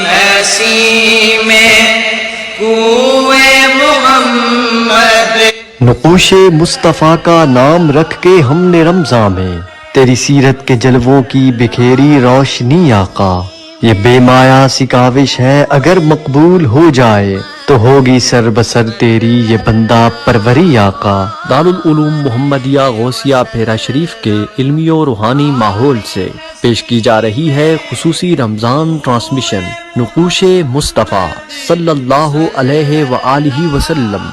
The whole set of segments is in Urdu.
نسیم کوئے محمد۔ نقوش مصطفیٰ کا نام رکھ کے ہم نے رمضاں میں تیری سیرت کے جلووں کی بکھیری روشنی آقا۔ یہ بے مایا سی کاوش ہے اگر مقبول ہو جائے تو ہوگی سر بسر تیری یہ بندہ پروری آقا۔ دارالعلوم محمدیہ غوثیہ پھیرا شریف کے علمی و روحانی ماحول سے پیش کی جا رہی ہے خصوصی رمضان ٹرانسمیشن نقوش مصطفیٰ صلی اللہ علیہ وآلہ وسلم۔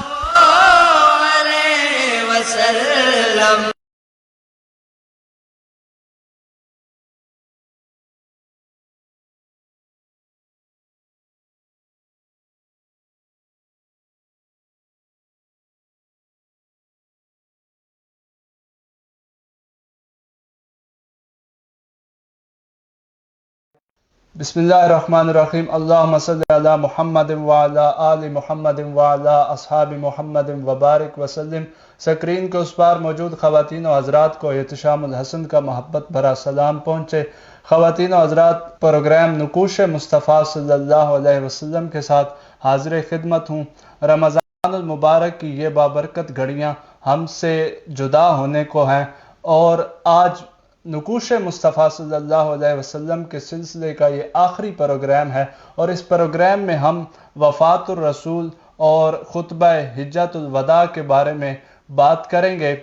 بسم اللہ الرحمن الرحیم۔ اللہم صلی علی محمد وعلی آل محمد وعلی اصحاب محمد وبارک وسلم۔ سکرین کے اس پار موجود خواتین و حضرات کو احتشام الحسن کا محبت بھرا سلام پہنچے۔ خواتین و حضرات، پروگرام نقوش مصطفیٰ صلی اللہ علیہ وسلم کے ساتھ حاضر خدمت ہوں۔ رمضان المبارک کی یہ بابرکت گھڑیاں ہم سے جدا ہونے کو ہیں، اور آج نقوش مصطفیٰ صلی اللہ علیہ وسلم کے سلسلے کا یہ آخری پروگرام ہے، اور اس پروگرام میں ہم وفات الرسول اور خطبہ حجۃ الوداع کے بارے میں بات کریں گے۔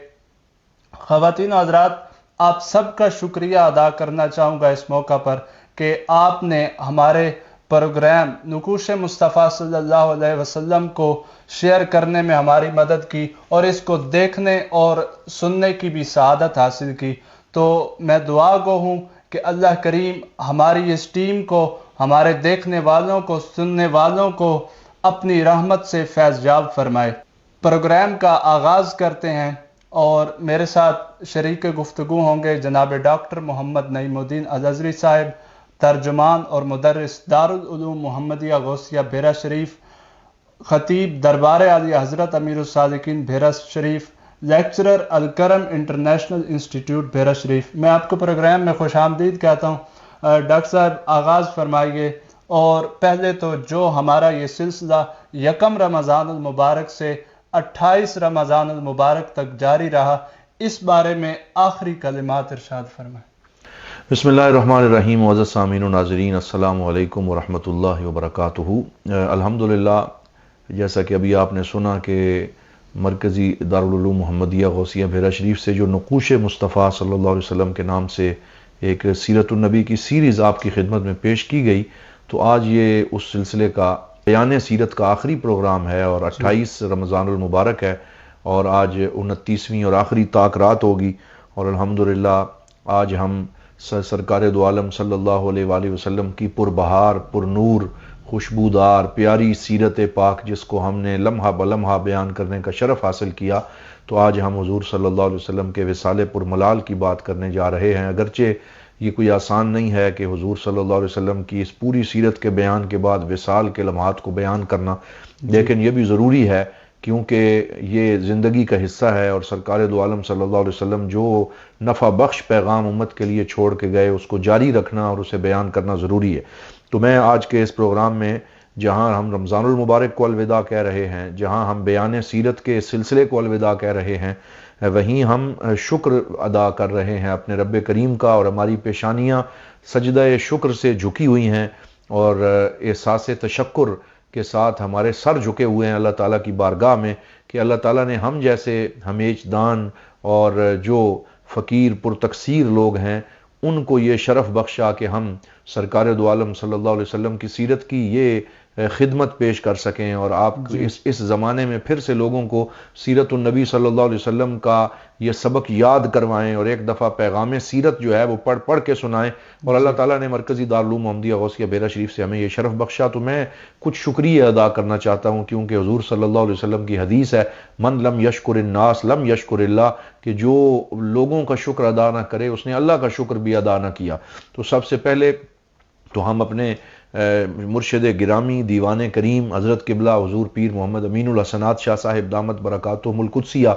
خواتین و حضرات، آپ سب کا شکریہ ادا کرنا چاہوں گا اس موقع پر کہ آپ نے ہمارے پروگرام نقوش مصطفیٰ صلی اللہ علیہ وسلم کو شیئر کرنے میں ہماری مدد کی، اور اس کو دیکھنے اور سننے کی بھی سعادت حاصل کی۔ تو میں دعا گو ہوں کہ اللہ کریم ہماری اس ٹیم کو، ہمارے دیکھنے والوں کو، سننے والوں کو اپنی رحمت سے فیض یاب فرمائے۔ پروگرام کا آغاز کرتے ہیں، اور میرے ساتھ شریک گفتگو ہوں گے جناب ڈاکٹر محمد نعیم الدین الازہری صاحب، ترجمان اور مدرس دارالعلوم محمدیہ غوثیہ بھیرا شریف، خطیب دربار عالی حضرت امیر الصالحین Bhera Sharif, lecturer Alkaram international institute Bhera Sharif. میں آپ کو پروگرام میں خوش آمدید کہتا ہوں۔ ڈاکٹر صاحب آغاز فرمائیے، اور پہلے تو جو ہمارا یہ سلسلہ یکم رمضان المبارک سے 28 رمضان المبارک تک جاری رہا، اس بارے میں آخری کلمات ارشاد فرمائیں۔ بسم اللہ الرحمن الرحیم۔ معزز سامعین و ناظرین، السلام علیکم ورحمۃ اللہ وبرکاتہ۔ الحمدللہ، جیسا کہ ابھی آپ نے سنا کہ مرکزی دارالعلوم محمدیہ غوثیہ بھیرا شریف سے جو نقوش مصطفیٰ صلی اللہ علیہ وسلم کے نام سے ایک سیرت النبی کی سیریز آپ کی خدمت میں پیش کی گئی، تو آج یہ اس سلسلے کا بیان سیرت کا آخری پروگرام ہے، اور 28 رمضان المبارک ہے، اور آج 29ویں اور آخری طاق رات ہوگی، اور الحمدللہ آج ہم سرکار دو عالم صلی اللہ علیہ وآلہ وسلم کی پربہار، پر نور، خوشبودار پیاری سیرت پاک، جس کو ہم نے لمحہ بلمحہ بیان کرنے کا شرف حاصل کیا، تو آج ہم حضور صلی اللہ علیہ وسلم کے وصال پرملال کی بات کرنے جا رہے ہیں۔ اگرچہ یہ کوئی آسان نہیں ہے کہ حضور صلی اللہ علیہ وسلم کی اس پوری سیرت کے بیان کے بعد وصال کے لمحات کو بیان کرنا، لیکن یہ بھی ضروری ہے کیونکہ یہ زندگی کا حصہ ہے، اور سرکار دو عالم صلی اللہ علیہ وسلم جو نفع بخش پیغام امت کے لیے چھوڑ کے گئے، اس کو جاری رکھنا اور اسے بیان کرنا ضروری ہے۔ تو میں آج کے اس پروگرام میں، جہاں ہم رمضان المبارک کو الوداع کہہ رہے ہیں، جہاں ہم بیان سیرت کے سلسلے کو الوداع کہہ رہے ہیں، وہیں ہم شکر ادا کر رہے ہیں اپنے رب کریم کا، اور ہماری پیشانیاں سجدہ شکر سے جھکی ہوئی ہیں، اور احساس تشکر کے ساتھ ہمارے سر جھکے ہوئے ہیں اللہ تعالیٰ کی بارگاہ میں، کہ اللہ تعالیٰ نے ہم جیسے ہمیش دان اور جو فقیر پرتقصیر لوگ ہیں، ان کو یہ شرف بخشا کہ ہم سرکار دو عالم صلی اللہ علیہ وسلم کی سیرت کی یہ خدمت پیش کر سکیں، اور آپ اس زمانے میں پھر سے لوگوں کو سیرت النبی صلی اللہ علیہ وسلم کا یہ سبق یاد کروائیں، اور ایک دفعہ پیغام سیرت جو ہے وہ پڑھ کے سنائیں، اور اللہ تعالیٰ نے مرکزی دارالعلوم محمدیہ غوثیہ بھیرا شریف سے ہمیں یہ شرف بخشا۔ تو میں کچھ شکریہ ادا کرنا چاہتا ہوں، کیونکہ حضور صلی اللہ علیہ وسلم کی حدیث ہے، من لم یشکر الناس لم یشکر اللہ، کہ جو لوگوں کا شکر ادا نہ کرے اس نے اللہ کا شکر بھی ادا نہ کیا۔ تو سب سے پہلے تو ہم اپنے مرشد گرامی دیوان کریم حضرت قبلہ حضور پیر محمد امین الحسنات شاہ صاحب دامت برکاتہم القدسیہ،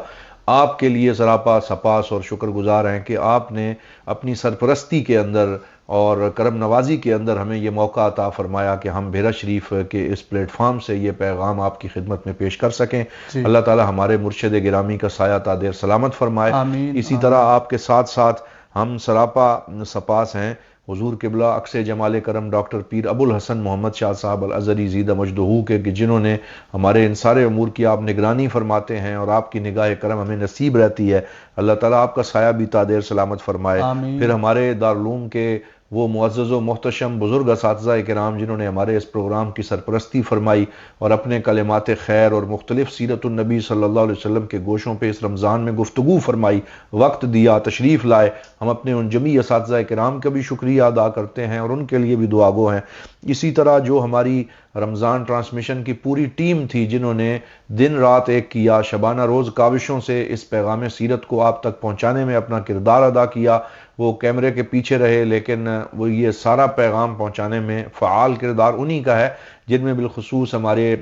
آپ کے لیے سراپا سپاس اور شکر گزار ہیں کہ آپ نے اپنی سرپرستی کے اندر اور کرم نوازی کے اندر ہمیں یہ موقع عطا فرمایا کہ ہم بحیرہ شریف کے اس پلیٹ فارم سے یہ پیغام آپ کی خدمت میں پیش کر سکیں. اللہ تعالی ہمارے مرشد گرامی کا سایہ تا دیر سلامت فرمائے. اسی طرح آپ کے ساتھ ساتھ ہم سراپا سپاس ہیں حضور قبلہ اقصے جمال کرم ڈاکٹر پیر ابو الحسن محمد شاہ صاحب الازہری زیدہ مجدہ کے کہ جنہوں نے ہمارے ان سارے امور کی آپ نگرانی فرماتے ہیں اور آپ کی نگاہ کرم ہمیں نصیب رہتی ہے. اللہ تعالیٰ آپ کا سایہ بھی تا دیر سلامت فرمائے. پھر ہمارے دارالعلوم کے وہ معزز و محتشم بزرگ اساتذہ کرام جنہوں نے ہمارے اس پروگرام کی سرپرستی فرمائی اور اپنے کلمات خیر اور مختلف سیرت النبی صلی اللہ علیہ وسلم کے گوشوں پہ اس رمضان میں گفتگو فرمائی، وقت دیا، تشریف لائے. ہم اپنے ان جمیع اساتذہ کرام کا بھی شکریہ ادا کرتے ہیں اور ان کے لیے بھی دعا گو ہیں. اسی طرح جو ہماری رمضان ٹرانسمیشن کی پوری ٹیم تھی جنہوں نے دن رات ایک کیا، شبانہ روز کاوشوں سے اس پیغام سیرت کو آپ تک پہنچانے میں اپنا کردار ادا کیا. وہ کیمرے کے پیچھے رہے لیکن وہ یہ سارا پیغام پہنچانے میں فعال کردار انہی کا ہے، جن میں بالخصوص ہمارے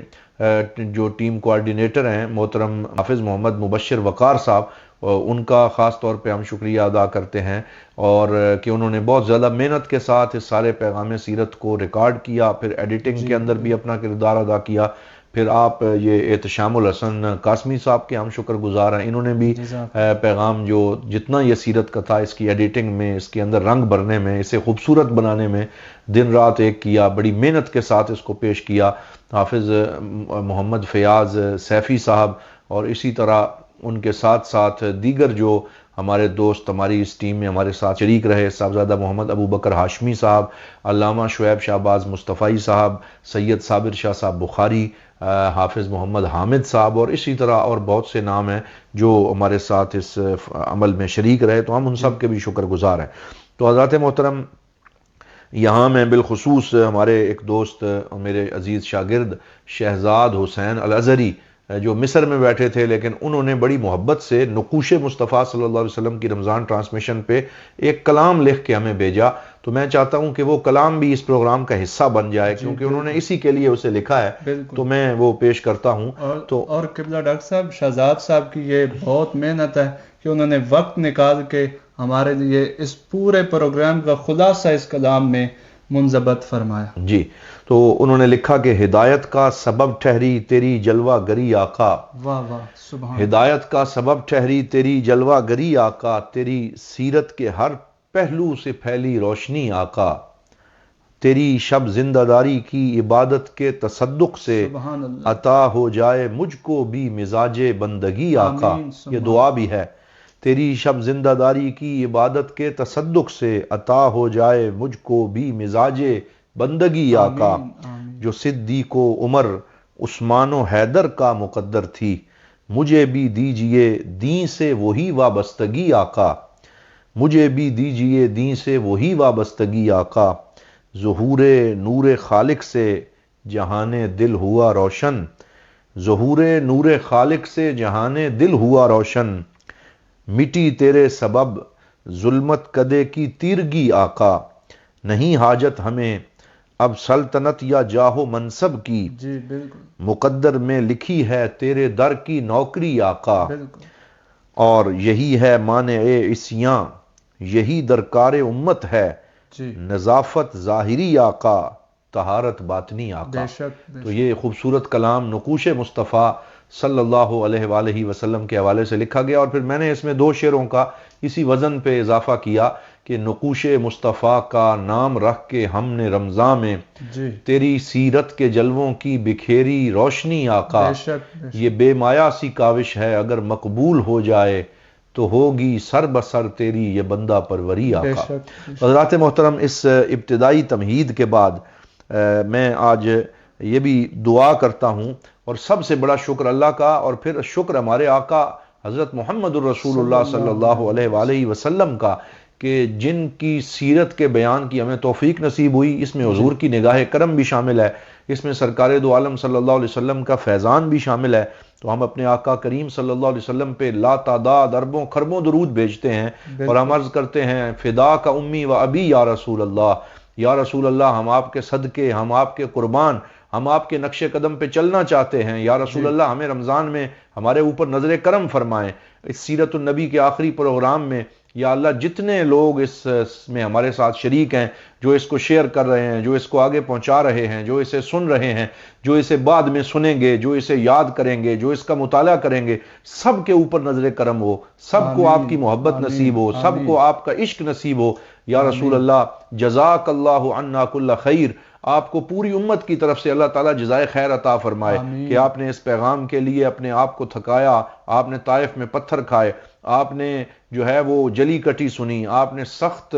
جو ٹیم کوارڈینیٹر ہیں محترم حافظ محمد مبشر وقار صاحب، ان کا خاص طور پہ ہم شکریہ ادا کرتے ہیں اور کہ انہوں نے بہت زیادہ محنت کے ساتھ اس سارے پیغام سیرت کو ریکارڈ کیا، پھر ایڈیٹنگ کے اندر بھی اپنا کردار ادا کیا. پھر آپ یہ احتشام الحسن قاسمی صاحب کے ہم شکر گزار ہیں، انہوں نے بھی پیغام جو جتنا یہ سیرت کا تھا اس کی ایڈیٹنگ میں، اس کے اندر رنگ بھرنے میں، اسے خوبصورت بنانے میں دن رات ایک کیا، بڑی محنت کے ساتھ اس کو پیش کیا. حافظ محمد فیاض سیفی صاحب اور اسی طرح ان کے ساتھ ساتھ دیگر جو ہمارے دوست ہماری اس ٹیم میں ہمارے ساتھ شریک رہے، صاحبزادہ محمد ابو بکر ہاشمی صاحب، علامہ شعیب شہباز مصطفی صاحب، سید صابر شاہ صاحب بخاری، حافظ محمد حامد صاحب اور اسی طرح اور بہت سے نام ہیں جو ہمارے ساتھ اس عمل میں شریک رہے، تو ہم ان سب کے بھی شکر گزار ہیں. تو حضرات محترم، یہاں میں بالخصوص ہمارے ایک دوست میرے عزیز شاگرد شہزاد حسین الازہری جو مصر میں بیٹھے تھے، لیکن انہوں نے بڑی محبت سے نقوش مصطفیٰ صلی اللہ علیہ وسلم کی رمضان ٹرانسمیشن پہ ایک کلام لکھ کے ہمیں بھیجا. تو میں چاہتا ہوں کہ وہ کلام بھی اس پروگرام کا حصہ بن جائے کیونکہ انہوں نے اسی کے لیے اسے لکھا ہے، تو میں وہ پیش کرتا ہوں. اور قبلہ ڈاکٹر صاحب شہزاد صاحب کی یہ بہت محنت ہے کہ انہوں نے وقت نکال کے ہمارے لیے اس پورے پروگرام کا خلاصہ اس کلام میں منضبط فرمایا. جی، تو انہوں نے لکھا کہ ہدایت کا سبب ٹھہری تیری جلوہ گری آقا. واہ واہ سبحان. ہدایت کا سبب ٹھہری تیری جلوہ گری آقا، تیری سیرت کے ہر پہلو سے پھیلی روشنی آقا. تیری شب زندہ داری کی عبادت کے تصدق سے عطا ہو جائے مجھ کو بھی مزاج بندگی آقا. یہ دعا بھی ہے. تیری شب زندہ داری کی عبادت کے تصدق سے عطا ہو جائے مجھ کو بھی مزاج بندگی آقا. جو صدیق و عمر عثمان و حیدر کا مقدر تھی، مجھے بھی دیجئے دین سے وہی وابستگی آقا. مجھے بھی دیجئے دین سے وہی وابستگی آقا. ظہور نور خالق سے جہان دل ہوا روشن. ظہور نور خالق سے جہان دل ہوا روشن. مٹی تیرے سبب ظلمت کدے کی تیرگی آقا. نہیں حاجت ہمیں اب سلطنت یا جاہ و منصب کی، جی بالکل، مقدر میں لکھی ہے تیرے در کی نوکری آقا. بالکل. اور یہی ہے مانع عصیاں، یہی درکار امت ہے. جی نظافت ظاہری آقا، طہارت باطنی آقا. بے شک، بے تو یہ خوبصورت کلام نقوش مصطفیٰ صلی اللہ علیہ وآلہ وسلم کے حوالے سے لکھا گیا. اور پھر میں نے اس میں 2 شعروں کا اسی وزن پہ اضافہ کیا کہ نقوش مصطفیٰ کا نام رکھ کے ہم نے رمضان میں جی تیری سیرت کے جلووں کی بکھیری روشنی آقا. بے شک، بے شک. یہ بے مایا سی کاوش ہے اگر مقبول ہو جائے تو ہوگی سر بسر تیری یہ بندہ پروری بے آقا. شک، بے شک. حضرات محترم، اس ابتدائی تمہید کے بعد میں آج یہ بھی دعا کرتا ہوں اور سب سے بڑا شکر اللہ کا اور پھر شکر ہمارے آقا حضرت محمد الرسول اللہ صلی اللہ علیہ وآلہ وسلم کا کہ جن کی سیرت کے بیان کی ہمیں توفیق نصیب ہوئی. اس میں حضور کی نگاہ کرم بھی شامل ہے، اس میں سرکار دو عالم صلی اللہ علیہ وسلم کا فیضان بھی شامل ہے. تو ہم اپنے آقا کریم صلی اللہ علیہ وسلم پہ لا تعداد اربوں خربوں درود بھیجتے ہیں اور ہم عرض کرتے ہیں فدا کا امی و ابی یا رسول اللہ. یا رسول اللہ، ہم آپ کے صدقے، ہم آپ کے قربان، ہم آپ کے نقش قدم پہ چلنا چاہتے ہیں، یا رسول اللہ ہمیں رمضان میں ہمارے اوپر نظر کرم فرمائیں۔ اس سیرت النبی کے آخری پروگرام میں یا اللہ جتنے لوگ اس میں ہمارے ساتھ شریک ہیں، جو اس کو شیئر کر رہے ہیں، جو اس کو آگے پہنچا رہے ہیں، جو اسے سن رہے ہیں، جو اسے بعد میں سنیں گے، جو اسے یاد کریں گے، جو اس کا مطالعہ کریں گے، سب کے اوپر نظر کرم ہو، سب کو آپ کی محبت نصیب ہو، سب کو آپ کا عشق نصیب ہو۔ یا رسول اللہ جزاک اللہ عنا کل خیر، آپ کو پوری امت کی طرف سے اللہ تعالیٰ جزائے خیر عطا فرمائے کہ آپ نے اس پیغام کے لیے اپنے آپ کو تھکایا، آپ نے طائف میں پتھر کھائے، آپ نے جو ہے وہ جلی کٹی سنی، آپ نے سخت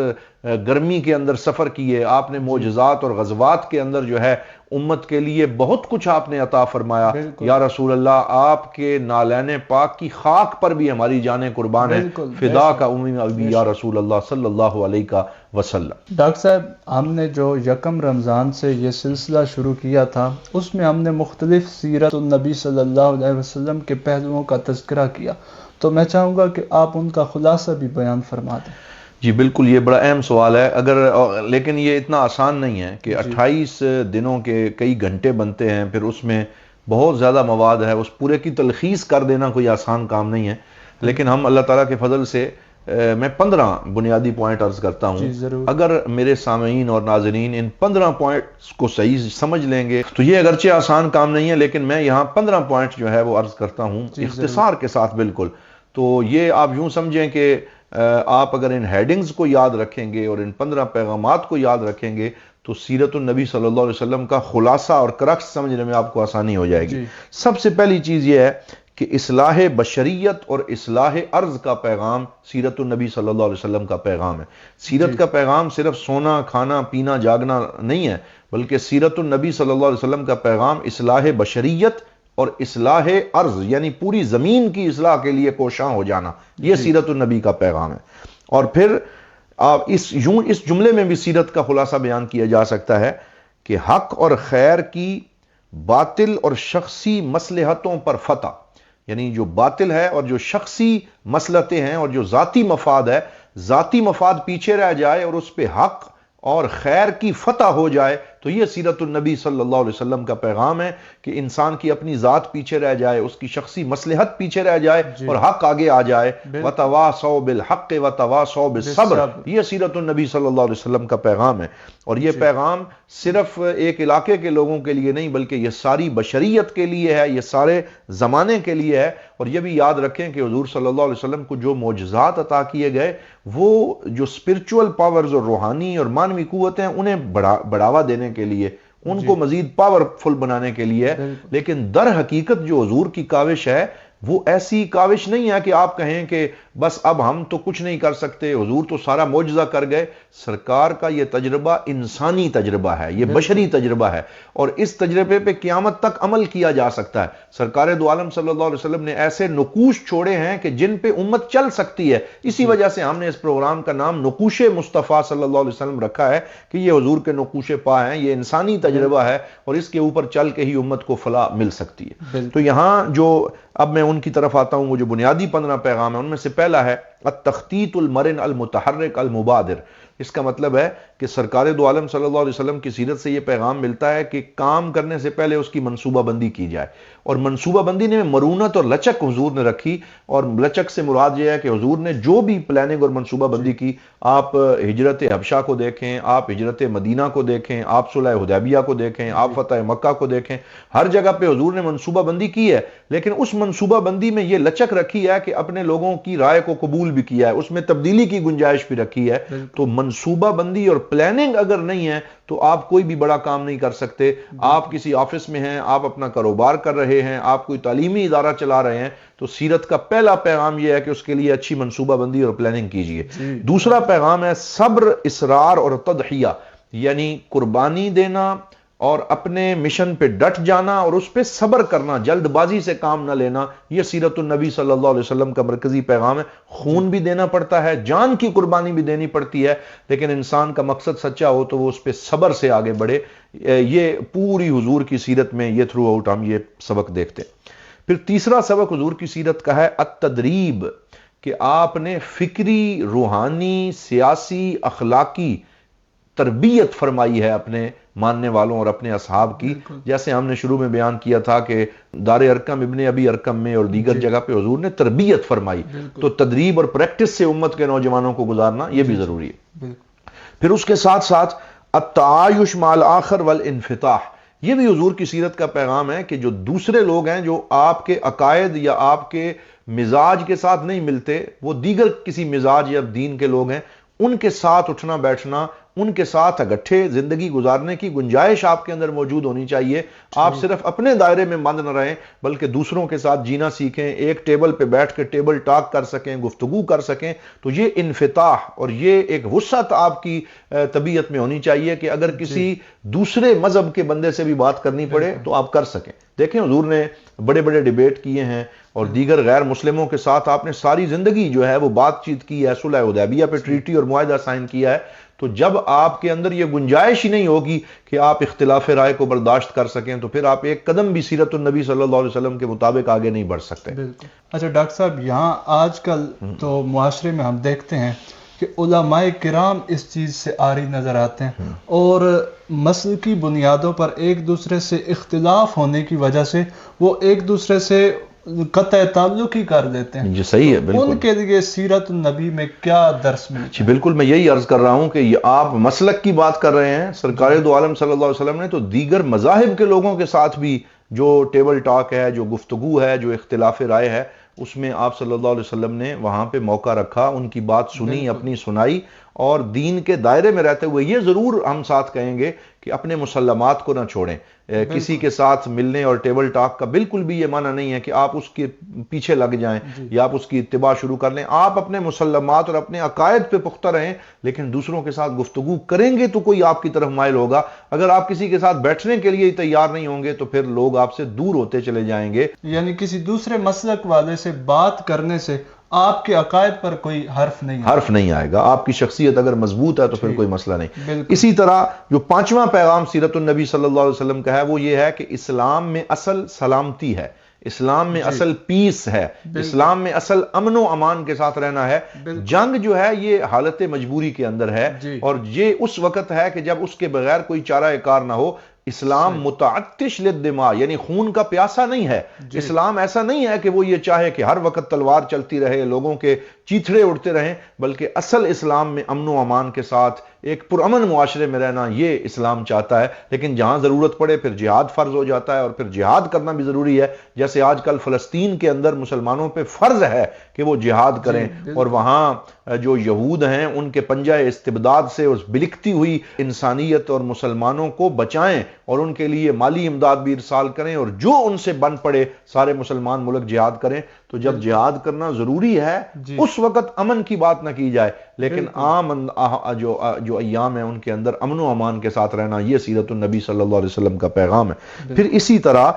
گرمی کے اندر سفر کیے، آپ نے معجزات اور غزوات کے اندر جو ہے امت کے لیے بہت کچھ آپ نے عطا فرمایا۔ یا رسول اللہ آپ کے نالین پاک کی خاک پر بھی ہماری جانیں قربان ہیں، فدا کا امی ابی یا رسول اللہ صلی اللہ علیہ وسلم۔ ڈاکٹر صاحب ہم نے جو یکم رمضان سے یہ سلسلہ شروع کیا تھا، اس میں ہم نے مختلف سیرت النبی صلی اللہ علیہ وسلم کے پہلوؤں کا تذکرہ کیا، تو میں چاہوں گا کہ آپ ان کا خلاصہ بھی بیان فرما دیں۔ جی بالکل، یہ بڑا اہم سوال ہے، لیکن یہ اتنا آسان نہیں ہے کہ 28 دنوں کے کئی گھنٹے بنتے ہیں، پھر اس میں بہت زیادہ مواد ہے، اس پورے کی تلخیص کر دینا کوئی آسان کام نہیں ہے، لیکن ہم اللہ تعالیٰ کے فضل سے میں 15 بنیادی پوائنٹ عرض کرتا ہوں۔ اگر میرے سامعین اور ناظرین ان 15 پوائنٹس کو صحیح سمجھ لیں گے تو یہ اگرچہ آسان کام نہیں ہے، لیکن میں یہاں 15 پوائنٹ جو ہے وہ عرض کرتا ہوں اختصار کے ساتھ بالکل۔ تو یہ آپ یوں سمجھیں کہ آپ اگر ان ہیڈنگز کو یاد رکھیں گے اور ان 15 پیغامات کو یاد رکھیں گے تو سیرت النبی صلی اللہ علیہ وسلم کا خلاصہ اور کرکس سمجھنے میں آپ کو آسانی ہو جائے گی۔ سب سے پہلی چیز یہ ہے کہ اصلاح بشریت اور اصلاح ارض کا پیغام سیرت النبی صلی اللہ علیہ وسلم کا پیغام ہے۔ سیرت کا پیغام صرف سونا کھانا پینا جاگنا نہیں ہے، بلکہ سیرت النبی صلی اللہ علیہ وسلم کا پیغام اصلاح بشریت اور اصلاح ارض یعنی پوری زمین کی اصلاح کے لیے کوشاں ہو جانا، یہ سیرت النبی کا پیغام ہے۔ اور پھر اس جملے میں بھی سیرت کا خلاصہ بیان کیا جا سکتا ہے کہ حق اور خیر کی باطل اور شخصی مصلحتوں پر فتح، یعنی جو باطل ہے اور جو شخصی مصلحتیں ہیں اور جو ذاتی مفاد ہے، ذاتی مفاد پیچھے رہ جائے اور اس پہ حق اور خیر کی فتح ہو جائے، تو یہ سیرت النبی صلی اللہ علیہ وسلم کا پیغام ہے کہ انسان کی اپنی ذات پیچھے رہ جائے، اس کی شخصی مصلحت پیچھے رہ جائے اور حق آگے آ جائے۔ وَتَوَاصَوْا بِالْحَقِّ وَتَوَاصَوْا بِالصَّبْرِ، یہ سیرت النبی صلی اللہ علیہ وسلم کا پیغام ہے۔ اور یہ پیغام صرف ایک علاقے کے لوگوں کے لیے نہیں بلکہ یہ ساری بشریت کے لیے ہے، یہ سارے زمانے کے لیے ہے۔ اور یہ بھی یاد رکھیں کہ حضور صلی اللہ علیہ وسلم کو جو معجزات عطا کیے گئے، وہ جو اسپرچول پاورز اور روحانی اور مانوی قوتیں ہیں انہیں بڑھاوا دینے کے لیے، ان کو مزید پاورفل بنانے کے لیے، لیکن در حقیقت جو حضور کی کاوش ہے وہ ایسی کاوش نہیں ہے کہ آپ کہیں کہ بس اب ہم تو کچھ نہیں کر سکتے، حضور تو سارا معجزہ کر گئے۔ سرکار کا یہ تجربہ انسانی تجربہ ہے، یہ بشری تجربہ ہے، اور اس تجربے پہ قیامت تک عمل کیا جا سکتا ہے۔ سرکار دو عالم صلی اللہ علیہ وسلم نے ایسے نقوش چھوڑے ہیں کہ جن پہ امت چل سکتی ہے۔ اسی وجہ سے ہم نے اس پروگرام کا نام نقوش مصطفیٰ صلی اللہ علیہ وسلم رکھا ہے کہ یہ حضور کے نقوش پا ہیں، یہ انسانی تجربہ ہے اور اس کے اوپر چل کے ہی امت کو فلاح مل سکتی ہے۔ تو یہاں جو اب میں ان کی طرف آتا ہوں، وہ جو بنیادی 15 پیغام ہیں ان میں سے پہلا ہے التخطیط المرن المتحرک المبادر۔ اس کا مطلب ہے کہ سرکار دو عالم صلی اللہ علیہ وسلم کی سیرت سے یہ پیغام ملتا ہے کہ کام کرنے سے پہلے اس کی منصوبہ بندی کی جائے، اور منصوبہ بندی نے مرونت اور لچک حضور نے رکھی، اور لچک سے مراد یہ ہے کہ حضور نے جو بھی پلاننگ اور منصوبہ بندی کی، آپ ہجرت حبشہ کو دیکھیں، آپ ہجرت مدینہ کو دیکھیں، آپ صلح حدیبیہ کو دیکھیں، آپ فتح مکہ کو دیکھیں، ہر جگہ پہ حضور نے منصوبہ بندی کی ہے، لیکن اس منصوبہ بندی میں یہ لچک رکھی ہے کہ اپنے لوگوں کی رائے کو قبول بھی کیا ہے، اس میں تبدیلی کی گنجائش بھی رکھی ہے۔ تو منصوبہ بندی اور پلاننگ اگر نہیں ہے تو آپ کوئی بھی بڑا کام نہیں کر سکتے۔ آپ کسی آفس میں ہیں، آپ اپنا کاروبار کر رہے ہیں، آپ کوئی تعلیمی ادارہ چلا رہے ہیں، تو سیرت کا پہلا پیغام یہ ہے کہ اس کے لیے اچھی منصوبہ بندی اور پلاننگ کیجیے۔ دوسرا پیغام ہے صبر، اصرار اور تضحیہ، یعنی قربانی دینا اور اپنے مشن پہ ڈٹ جانا اور اس پہ صبر کرنا، جلد بازی سے کام نہ لینا، یہ سیرت النبی صلی اللہ علیہ وسلم کا مرکزی پیغام ہے۔ خون بھی دینا پڑتا ہے، جان کی قربانی بھی دینی پڑتی ہے، لیکن انسان کا مقصد سچا ہو تو وہ اس پہ صبر سے آگے بڑھے۔ یہ پوری حضور کی سیرت میں یہ تھرو آؤٹ ہم یہ سبق دیکھتے ہیں۔ پھر تیسرا سبق حضور کی سیرت کا ہے التدریب، کہ آپ نے فکری، روحانی، سیاسی، اخلاقی تربیت فرمائی ہے اپنے ماننے والوں اور اپنے اصحاب کی. جیسے ہم نے شروع میں بیان کیا تھا کہ دار ارقم ابن ابی ارقم میں اور دیگر جگہ پہ حضور نے تربیت فرمائی. تو تدریب اور پریکٹس سے امت کے نوجوانوں کو گزارنا یہ بھی ضروری ہے. پھر اس کے ساتھ ساتھ التعايش مع الآخر والانفتاح، یہ بھی حضور کی سیرت کا پیغام ہے کہ جو دوسرے لوگ ہیں جو آپ کے عقائد یا آپ کے مزاج کے ساتھ نہیں ملتے، وہ دیگر کسی مزاج یا دین کے لوگ ہیں، ان کے ساتھ اٹھنا بیٹھنا، ان کے ساتھ اگٹھے زندگی گزارنے کی گنجائش آپ کے اندر موجود ہونی چاہیے. آپ صرف اپنے دائرے میں بند نہ رہیں بلکہ دوسروں کے ساتھ جینا سیکھیں، ایک ٹیبل پہ بیٹھ کے ٹیبل ٹاک کر سکیں، گفتگو کر سکیں. تو یہ انفتاح اور یہ ایک وسعت آپ کی طبیعت میں ہونی چاہیے کہ اگر کسی دوسرے مذہب کے بندے سے بھی بات کرنی پڑے تو آپ کر سکیں. دیکھیں حضور نے بڑے بڑے ڈیبیٹ کیے ہیں اور دیگر غیر مسلموں کے ساتھ آپ نے ساری زندگی جو ہے وہ بات چیت کی ہے، صلح حدیبیہ پہ ٹریٹی اور معاہدہ سائن کیا ہے. تو جب آپ کے اندر یہ گنجائش ہی نہیں ہوگی کہ آپ اختلاف رائے کو برداشت کر سکیں تو پھر آپ ایک قدم بھی سیرت النبی صلی اللہ علیہ وسلم کے مطابق آگے نہیں بڑھ سکتے. بالکل. اچھا ڈاکٹر صاحب، یہاں آج کل تو معاشرے میں ہم دیکھتے ہیں کہ علماء کرام اس چیز سے عاری نظر آتے ہیں اور مسلکی بنیادوں پر ایک دوسرے سے اختلاف ہونے کی وجہ سے وہ ایک دوسرے سے قطع تعلق ہی کر دیتے ہیں. جی صحیح ہے، بالکل. ان کے لیے سیرت النبی میں کیا درس ملتا ہے؟ جی بالکل، میں یہی عرض کر رہا ہوں کہ یہ آپ مسلک کی بات کر رہے ہیں. سرکار دو عالم صلی اللہ علیہ وسلم نے تو دیگر مذاہب کے لوگوں کے ساتھ بھی جو ٹیبل ٹاک ہے، جو گفتگو ہے، جو اختلاف رائے ہے، اس میں آپ صلی اللہ علیہ وسلم نے وہاں پہ موقع رکھا، ان کی بات سنی، اپنی سنائی. اور دین کے دائرے میں رہتے ہوئے یہ ضرور ہم ساتھ کہیں گے کہ اپنے مسلمات کو نہ چھوڑیں. کسی کے ساتھ ملنے اور ٹیبل ٹاک کا بالکل بھی یہ معنی نہیں ہے کہ آپ اس کے پیچھے لگ جائیں یا آپ اس کی اتباع شروع کر لیں. آپ اپنے مسلمات اور اپنے عقائد پہ پختہ رہیں، لیکن دوسروں کے ساتھ گفتگو کریں گے تو کوئی آپ کی طرف مائل ہوگا. اگر آپ کسی کے ساتھ بیٹھنے کے لیے تیار نہیں ہوں گے تو پھر لوگ آپ سے دور ہوتے چلے جائیں گے. یعنی کسی دوسرے مسلک والے سے بات کرنے سے آپ کے عقائد پر کوئی حرف نہیں آئے گا. آپ کی شخصیت اگر مضبوط ہے تو پھر کوئی مسئلہ نہیں. بالکل. اسی طرح جو پانچواں پیغام سیرت النبی صلی اللہ علیہ وسلم کا ہے وہ یہ ہے کہ اسلام میں اصل سلامتی ہے، اسلام میں اصل پیس ہے، اسلام میں اصل امن و امان کے ساتھ رہنا ہے. جنگ جو ہے یہ حالت مجبوری کے اندر ہے اور یہ اس وقت ہے کہ جب اس کے بغیر کوئی چارہ کار نہ ہو. اسلام متعطش للدماء یعنی خون کا پیاسا نہیں ہے. اسلام ایسا نہیں ہے کہ وہ یہ چاہے کہ ہر وقت تلوار چلتی رہے، لوگوں کے چیتھڑے اڑتے رہیں، بلکہ اصل اسلام میں امن و امان کے ساتھ ایک پرامن معاشرے میں رہنا یہ اسلام چاہتا ہے. لیکن جہاں ضرورت پڑے پھر جہاد فرض ہو جاتا ہے اور پھر جہاد کرنا بھی ضروری ہے. جیسے آج کل فلسطین کے اندر مسلمانوں پہ فرض ہے کہ وہ جہاد کریں اور وہاں جو یہود ہیں ان کے پنجہ استبداد سے اس بلکتی ہوئی انسانیت اور مسلمانوں کو بچائیں اور ان کے لیے مالی امداد بھی ارسال کریں اور جو ان سے بن پڑے سارے مسلمان ملک جہاد کریں. تو جب جہاد کرنا ضروری ہے اس وقت امن کی بات نہ کی جائے، لیکن عام جو ایام ہیں ان کے اندر امن و امان کے ساتھ رہنا یہ سیرت النبی صلی اللہ علیہ وسلم کا پیغام ہے. پھر اسی طرح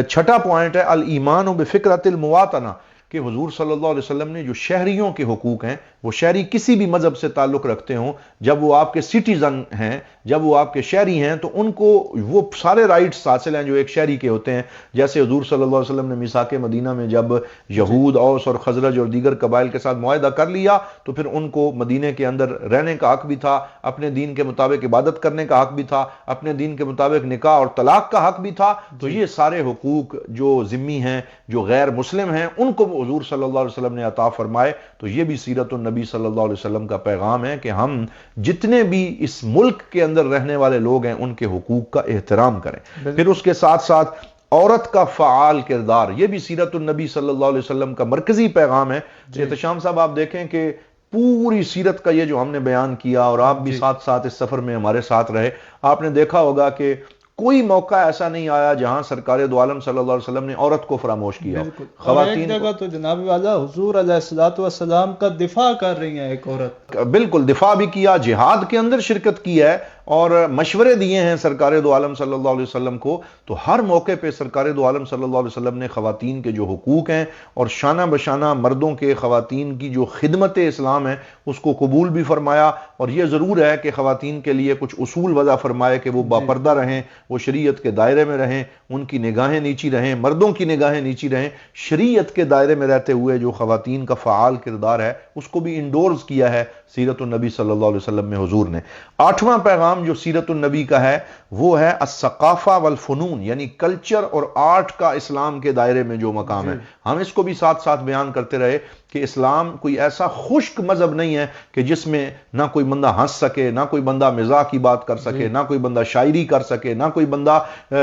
چھٹا پوائنٹ ہے الایمان بفکرۃ المواطنہ، کہ حضور صلی اللہ علیہ وسلم نے جو شہریوں کے حقوق ہیں، وہ شہری کسی بھی مذہب سے تعلق رکھتے ہوں، جب وہ آپ کے سٹیزن ہیں، جب وہ آپ کے شہری ہیں تو ان کو وہ سارے رائٹس حاصل ہیں جو ایک شہری کے ہوتے ہیں. جیسے حضور صلی اللہ علیہ وسلم نے میثاق مدینہ میں جب یہود، اوس اور خزرج اور دیگر قبائل کے ساتھ معاہدہ کر لیا تو پھر ان کو مدینے کے اندر رہنے کا حق بھی تھا، اپنے دین کے مطابق عبادت کرنے کا حق بھی تھا، اپنے دین کے مطابق نکاح اور طلاق کا حق بھی تھا. تو یہ سارے حقوق جو ذمی ہیں، جو غیر مسلم ہیں، ان کو حضور صلی اللہ علیہ وسلم نے عطا فرمائے. تو یہ بھی سیرت النبی صلی اللہ علیہ وسلم کا پیغام ہے کہ ہم جتنے بھی اس ملک کے اندر رہنے والے لوگ ہیں ان کے حقوق کا احترام کریں. پھر اس کے ساتھ ساتھ عورت کا فعال کردار، یہ بھی سیرت النبی صلی اللہ علیہ وسلم کا مرکزی پیغام ہے. احتشام صاحب آپ دیکھیں کہ پوری سیرت کا یہ جو ہم نے بیان کیا اور آپ بھی ساتھ ساتھ اس سفر میں ہمارے ساتھ رہے، آپ نے دیکھا ہوگا کہ کوئی موقع ایسا نہیں آیا جہاں سرکار دو عالم صلی اللہ علیہ وسلم نے عورت کو فراموش کیا. خواتین ایک جگہ تو جناب والا حضور علیہ الصلوۃ والسلام کا دفاع کر رہی ہیں ایک عورت. بالکل دفاع بھی کیا، جہاد کے اندر شرکت کی ہے. اور مشورے دیے ہیں سرکار دو عالم صلی اللہ علیہ وسلم کو، تو ہر موقع پہ سرکار دو عالم صلی اللہ علیہ وسلم نے خواتین کے جو حقوق ہیں اور شانہ بشانہ مردوں کے خواتین کی جو خدمت اسلام ہے اس کو قبول بھی فرمایا، اور یہ ضرور ہے کہ خواتین کے لیے کچھ اصول وضع فرمائے کہ وہ باپردہ رہیں، وہ شریعت کے دائرے میں رہیں، ان کی نگاہیں نیچی رہیں، مردوں کی نگاہیں نیچی رہیں، شریعت کے دائرے میں رہتے ہوئے جو خواتین کا فعال کردار ہے اس کو بھی انڈورز کیا ہے سیرت النبی صلی اللہ علیہ وسلم میں حضور نے۔ 8واں پیغام جو سیرت النبی کا ہے وہ ہے الثقافہ والفنون، یعنی کلچر اور آرٹ کا اسلام کے دائرے میں جو مقام ہے۔ ہم اس کو بھی ساتھ ساتھ بیان کرتے رہے کہ اسلام کوئی ایسا خشک مذہب نہیں ہے کہ جس میں نہ کوئی بندہ ہنس سکے، نہ کوئی بندہ مزاح کی بات کر سکے، نہ کوئی بندہ شاعری کر سکے، نہ کوئی بندہ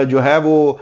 جو ہے وہ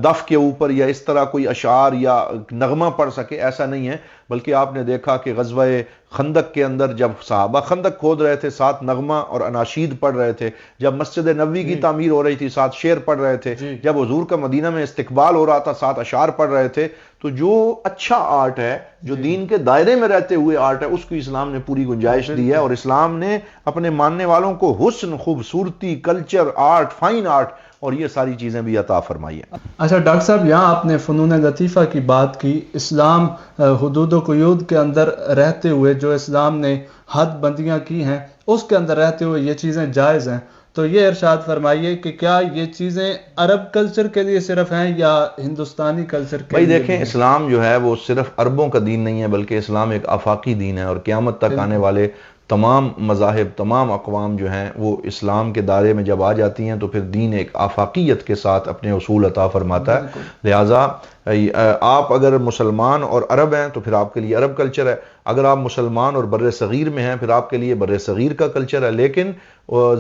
دف کے اوپر یا اس طرح کوئی اشعار یا نغمہ پڑھ سکے، ایسا نہیں ہے۔ بلکہ آپ نے دیکھا کہ غزوہ خندق کے اندر جب صحابہ خندق کھود رہے تھے ساتھ نغمہ اور اناشید پڑھ رہے تھے، جب مسجد نبوی کی تعمیر ہو رہی تھی ساتھ شعر پڑھ رہے تھے، جب حضور کا مدینہ میں استقبال ہو رہا تھا ساتھ اشعار پڑھ رہے تھے۔ تو جو اچھا آرٹ ہے، جو دین کے دائرے میں رہتے ہوئے آرٹ ہے، اس کو اسلام نے پوری گنجائش دی ہے، اور اسلام نے اپنے ماننے والوں کو حسن، خوبصورتی، کلچر، آرٹ، فائن آرٹ اور یہ ساری چیزیں بھی عطا فرمائی ہیں۔ اچھا ڈاکٹر صاحب، یہاں آپ نے فنون لطیفہ کی بات کی۔ اسلام حدود و قیود کے اندر رہتے ہوئے جو اسلام نے حد بندیاں کی ہیں اس کے اندر رہتے ہوئے یہ چیزیں جائز ہیں، تو یہ ارشاد فرمائیے کہ کیا یہ چیزیں عرب کلچر کے لیے صرف ہیں یا ہندوستانی کلچر کے بھائی لیے؟ دیکھیں، اسلام جو ہے وہ صرف عربوں کا دین نہیں ہے، بلکہ اسلام ایک آفاقی دین ہے، اور قیامت تک آنے والے تمام مذاہب، تمام اقوام جو ہیں وہ اسلام کے دائرے میں جب آ جاتی ہیں تو پھر دین ایک آفاقیت کے ساتھ اپنے اصول عطا فرماتا ہے۔ لہٰذا آپ اگر مسلمان اور عرب ہیں تو پھر آپ کے لیے عرب کلچر ہے، اگر آپ مسلمان اور بر صغیر میں ہیں پھر آپ کے لیے بر صغیر کا کلچر ہے۔ لیکن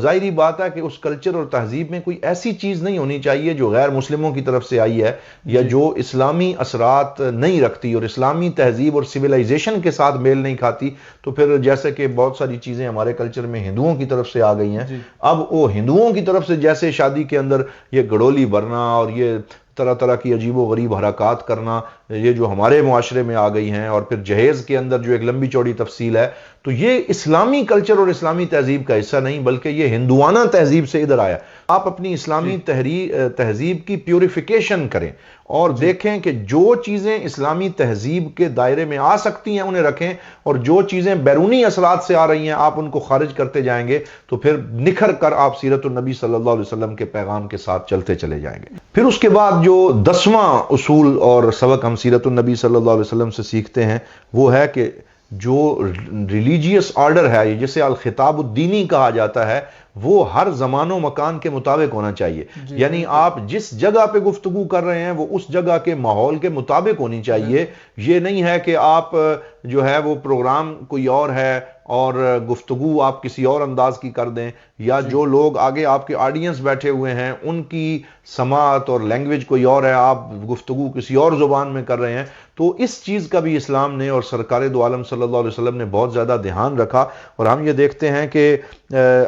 ظاہری بات ہے کہ اس کلچر اور تہذیب میں کوئی ایسی چیز نہیں ہونی چاہیے جو غیر مسلموں کی طرف سے آئی ہے یا جو اسلامی اثرات نہیں رکھتی اور اسلامی تہذیب اور سویلائزیشن کے ساتھ میل نہیں کھاتی۔ تو پھر جیسے کہ بہت ساری چیزیں ہمارے کلچر میں ہندوؤں کی طرف سے آ گئی ہیں، اب وہ ہندوؤں کی طرف سے جیسے شادی کے اندر یہ گڑولی بھرنا اور یہ طرح طرح کی عجیب و غریب حرکات کرنا، یہ جو ہمارے معاشرے میں آ گئی ہیں، اور پھر جہیز کے اندر جو ایک لمبی چوڑی تفصیل ہے، تو یہ اسلامی کلچر اور اسلامی تہذیب کا حصہ نہیں بلکہ یہ ہندوانہ تہذیب سے ادھر آیا۔ آپ اپنی اسلامی تہذیب کی پیوریفیکیشن کریں اور دیکھیں کہ جو چیزیں اسلامی تہذیب کے دائرے میں آ سکتی ہیں انہیں رکھیں، اور جو چیزیں بیرونی اثرات سے آ رہی ہیں آپ ان کو خارج کرتے جائیں گے تو پھر نکھر کر آپ سیرت النبی صلی اللہ علیہ وسلم کے پیغام کے ساتھ چلتے چلے جائیں گے۔ پھر اس کے بعد جو 10واں اصول اور سبق ہم سیرت النبی صلی اللہ علیہ وسلم سے سیکھتے ہیں وہ ہے کہ جو ریلیجیس آرڈر ہے، جسے الخطاب الدینی کہا جاتا ہے، وہ ہر زمان و مکان کے مطابق ہونا چاہیے۔ یعنی آپ جس جگہ پہ گفتگو کر رہے ہیں وہ اس جگہ کے ماحول کے مطابق ہونی چاہیے۔ یہ نہیں ہے کہ آپ جو ہے وہ پروگرام کوئی اور ہے اور گفتگو آپ کسی اور انداز کی کر دیں، یا جو لوگ آگے آپ کے آڈینس بیٹھے ہوئے ہیں ان کی سماعت اور لینگویج کوئی اور ہے، آپ گفتگو کسی اور زبان میں کر رہے ہیں۔ تو اس چیز کا بھی اسلام نے اور سرکار دو عالم صلی اللہ علیہ وسلم نے بہت زیادہ دھیان رکھا، اور ہم یہ دیکھتے ہیں کہ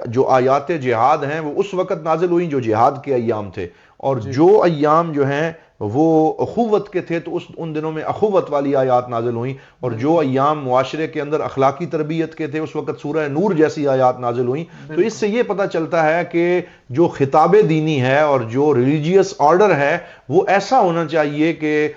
جو آیات جہاد ہیں وہ اس وقت نازل ہوئیں جو جہاد کے ایام تھے، اور جو ایام جو ہیں وہ اخوت کے تھے تو ان دنوں میں اخوت والی آیات نازل ہوئیں، اور جو ایام معاشرے کے اندر اخلاقی تربیت کے تھے اس وقت سورہ نور جیسی آیات نازل ہوئیں۔ تو اس سے یہ پتہ چلتا ہے کہ جو خطاب دینی ہے اور جو ریلیجیس آرڈر ہے وہ ایسا ہونا چاہیے کہ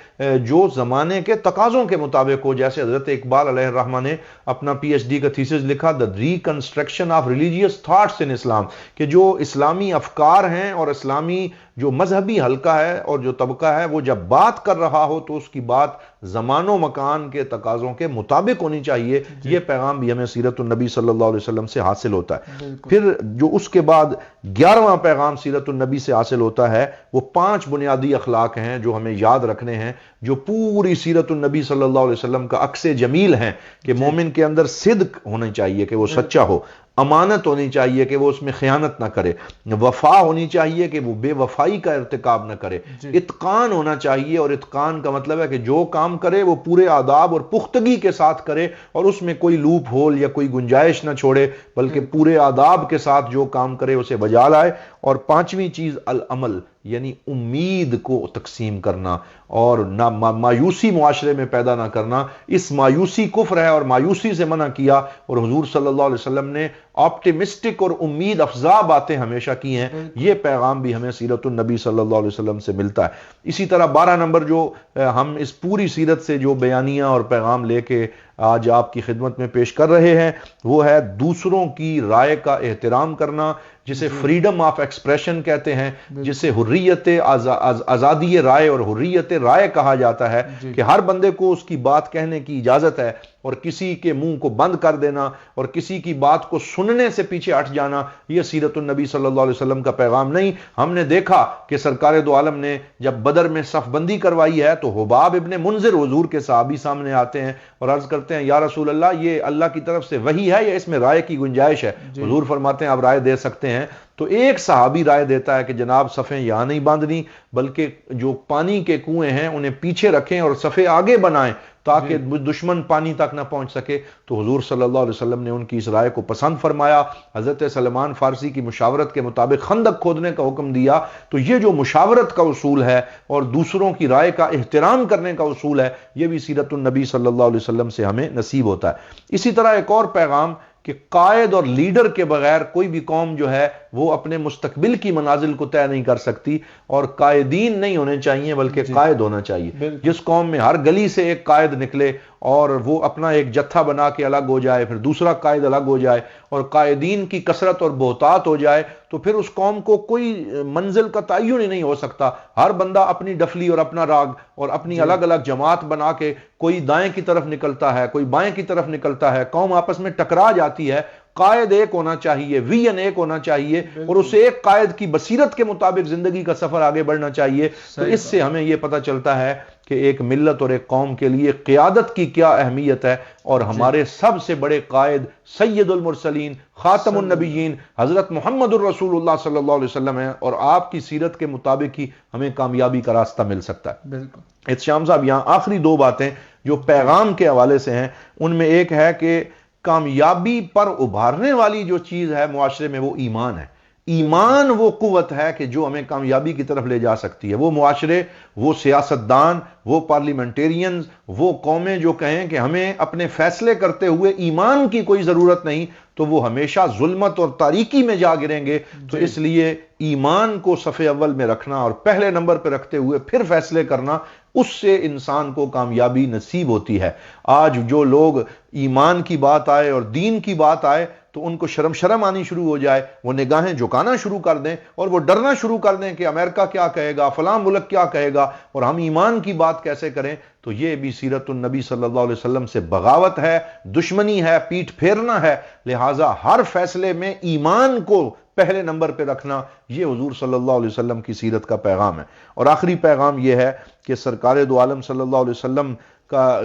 جو زمانے کے تقاضوں کے مطابق ہو، جیسے حضرت اقبال علیہ الرحمہ نے اپنا پی ایچ ڈی کا تھیسس لکھا، the reconstruction of religious thoughts in Islam, کہ جو اسلامی افکار ہیں اور اسلامی جو مذہبی حلقہ ہے اور جو طبقہ ہے وہ جب بات کر رہا ہو تو اس کی بات زمان و مکان کے تقاضوں کے مطابق ہونی چاہیے۔ یہ پیغام بھی ہمیں سیرت النبی صلی اللہ علیہ وسلم سے حاصل ہوتا ہے۔ پھر جو اس کے بعد 11واں پیغام سیرت النبی سے حاصل ہوتا ہے وہ 5 بنیادی اخلاق ہیں جو ہمیں یاد رکھنے ہیں، جو پوری سیرت النبی صلی اللہ علیہ وسلم کا عکس جمیل ہیں، کہ مومن کے اندر صدق ہونا چاہیے کہ وہ سچا ہو، امانت ہونی چاہیے کہ وہ اس میں خیانت نہ کرے، وفا ہونی چاہیے کہ وہ بے وفائی کا ارتکاب نہ کرے، اتقان ہونا چاہیے، اور اتقان کا مطلب ہے کہ جو کام کرے وہ پورے آداب اور پختگی کے ساتھ کرے اور اس میں کوئی لوپ ہول یا کوئی گنجائش نہ چھوڑے، بلکہ پورے آداب کے ساتھ جو کام کرے اسے بجا لائے۔ اور 5ویں چیز العمل، یعنی امید کو تقسیم کرنا اور نہ مایوسی معاشرے میں پیدا نہ کرنا۔ اس مایوسی کفر ہے اور مایوسی سے منع کیا، اور حضور صلی اللہ علیہ وسلم نے آپٹیمسٹک اور امید افزا باتیں ہمیشہ کی ہیں. یہ پیغام بھی ہمیں سیرت النبی صلی اللہ علیہ وسلم سے ملتا ہے. اسی طرح 12 نمبر جو ہم اس پوری سیرت سے جو بیانیہ اور پیغام لے کے آج آپ کی خدمت میں پیش کر رہے ہیں وہ ہے دوسروں کی رائے کا احترام کرنا، جسے فریڈم آف ایکسپریشن کہتے ہیں، جسے حریت آزادی رائے اور حریت رائے کہا جاتا ہے کہ ہر بندے کو اس کی بات کہنے کی اجازت ہے، اور کسی کے منہ کو بند کر دینا اور کسی کی بات کو سننے سے پیچھے ہٹ جانا یہ سیرت النبی صلی اللہ علیہ وسلم کا پیغام نہیں. ہم نے دیکھا کہ سرکار دو عالم نے جب بدر میں صف بندی کروائی ہے تو حباب ابن منذر حضور کے صحابی سامنے آتے ہیں اور عرض کرتے ہیں یا رسول اللہ یہ اللہ کی طرف سے وحی ہے یا اس میں رائے کی گنجائش ہے؟ حضور فرماتے ہیں آپ رائے دے سکتے ہیں. تو ایک صحابی رائے دیتا ہے کہ جناب صفیں یہاں نہیں باندھنی بلکہ جو پانی کے کنویں ہیں انہیں پیچھے رکھیں اور صفیں آگے بنائیں تاکہ دشمن پانی تک نہ پہنچ سکے. تو حضور صلی اللہ علیہ وسلم نے ان کی اس رائے کو پسند فرمایا. حضرت سلمان فارسی کی مشاورت کے مطابق خندق کھودنے کا حکم دیا. تو یہ جو مشاورت کا اصول ہے اور دوسروں کی رائے کا احترام کرنے کا اصول ہے یہ بھی سیرت النبی صلی اللہ علیہ وسلم سے ہمیں نصیب ہوتا ہے. اسی طرح ایک اور پیغام کہ قائد اور لیڈر کے بغیر کوئی بھی قوم جو ہے وہ اپنے مستقبل کی منازل کو طے نہیں کر سکتی، اور قائدین نہیں ہونے چاہیے بلکہ قائد ہونا چاہیے. جس قوم میں ہر گلی سے ایک قائد نکلے اور وہ اپنا ایک جتھا بنا کے الگ ہو جائے، پھر دوسرا قائد الگ ہو جائے اور قائدین کی کثرت اور بہتات ہو جائے تو پھر اس قوم کو کوئی منزل کا تعین ہی نہیں ہو سکتا. ہر بندہ اپنی ڈفلی اور اپنا راگ اور اپنی الگ الگ جماعت بنا کے کوئی دائیں کی طرف نکلتا ہے، کوئی بائیں کی طرف نکلتا ہے، قوم آپس میں ٹکرا جاتی ہے. قائد ایک ہونا چاہیے، ویژن ایک ہونا چاہیے اور اس ایک قائد کی بصیرت کے مطابق زندگی کا سفر آگے بڑھنا چاہیے. تو اس سے ہمیں یہ پتہ چلتا ہے کہ ایک ملت اور ایک قوم کے لیے قیادت کی کیا اہمیت ہے. اور ہمارے سب سے بڑے قائد سید المرسلین خاتم النبیین حضرت محمد الرسول اللہ صلی اللہ علیہ وسلم ہیں، اور آپ کی سیرت کے مطابق ہی ہمیں کامیابی کا راستہ مل سکتا ہے. بالکل. احتشام صاحب یہاں آخری 2 باتیں جو پیغام کے حوالے سے ہیں ان میں ایک ہے کہ کامیابی پر ابھارنے والی جو چیز ہے معاشرے میں وہ ایمان ہے. ایمان وہ قوت ہے کہ جو ہمیں کامیابی کی طرف لے جا سکتی ہے. وہ معاشرے، وہ سیاستدان، وہ پارلیمنٹیرینز، وہ قومیں جو کہیں کہ ہمیں اپنے فیصلے کرتے ہوئے ایمان کی کوئی ضرورت نہیں تو وہ ہمیشہ ظلمت اور تاریکی میں جا گریں گے. تو اس لیے ایمان کو صف اول میں رکھنا اور پہلے نمبر پہ رکھتے ہوئے پھر فیصلے کرنا، اس سے انسان کو کامیابی نصیب ہوتی ہے. آج جو لوگ ایمان کی بات آئے اور دین کی بات آئے تو ان کو شرم آنی شروع ہو جائے، وہ نگاہیں جھکانا شروع کر دیں اور وہ ڈرنا شروع کر دیں کہ امریکہ کیا کہے گا، فلاں ملک کیا کہے گا، اور ہم ایمان کی بات کیسے کریں. تو یہ بھی سیرت النبی صلی اللہ علیہ وسلم سے بغاوت ہے، دشمنی ہے، پیٹھ پھیرنا ہے. لہٰذا ہر فیصلے میں ایمان کو پہلے نمبر پہ رکھنا یہ حضور صلی اللہ علیہ وسلم کی سیرت کا پیغام ہے. اور آخری پیغام یہ ہے کہ سرکار دو عالم صلی اللہ علیہ وسلم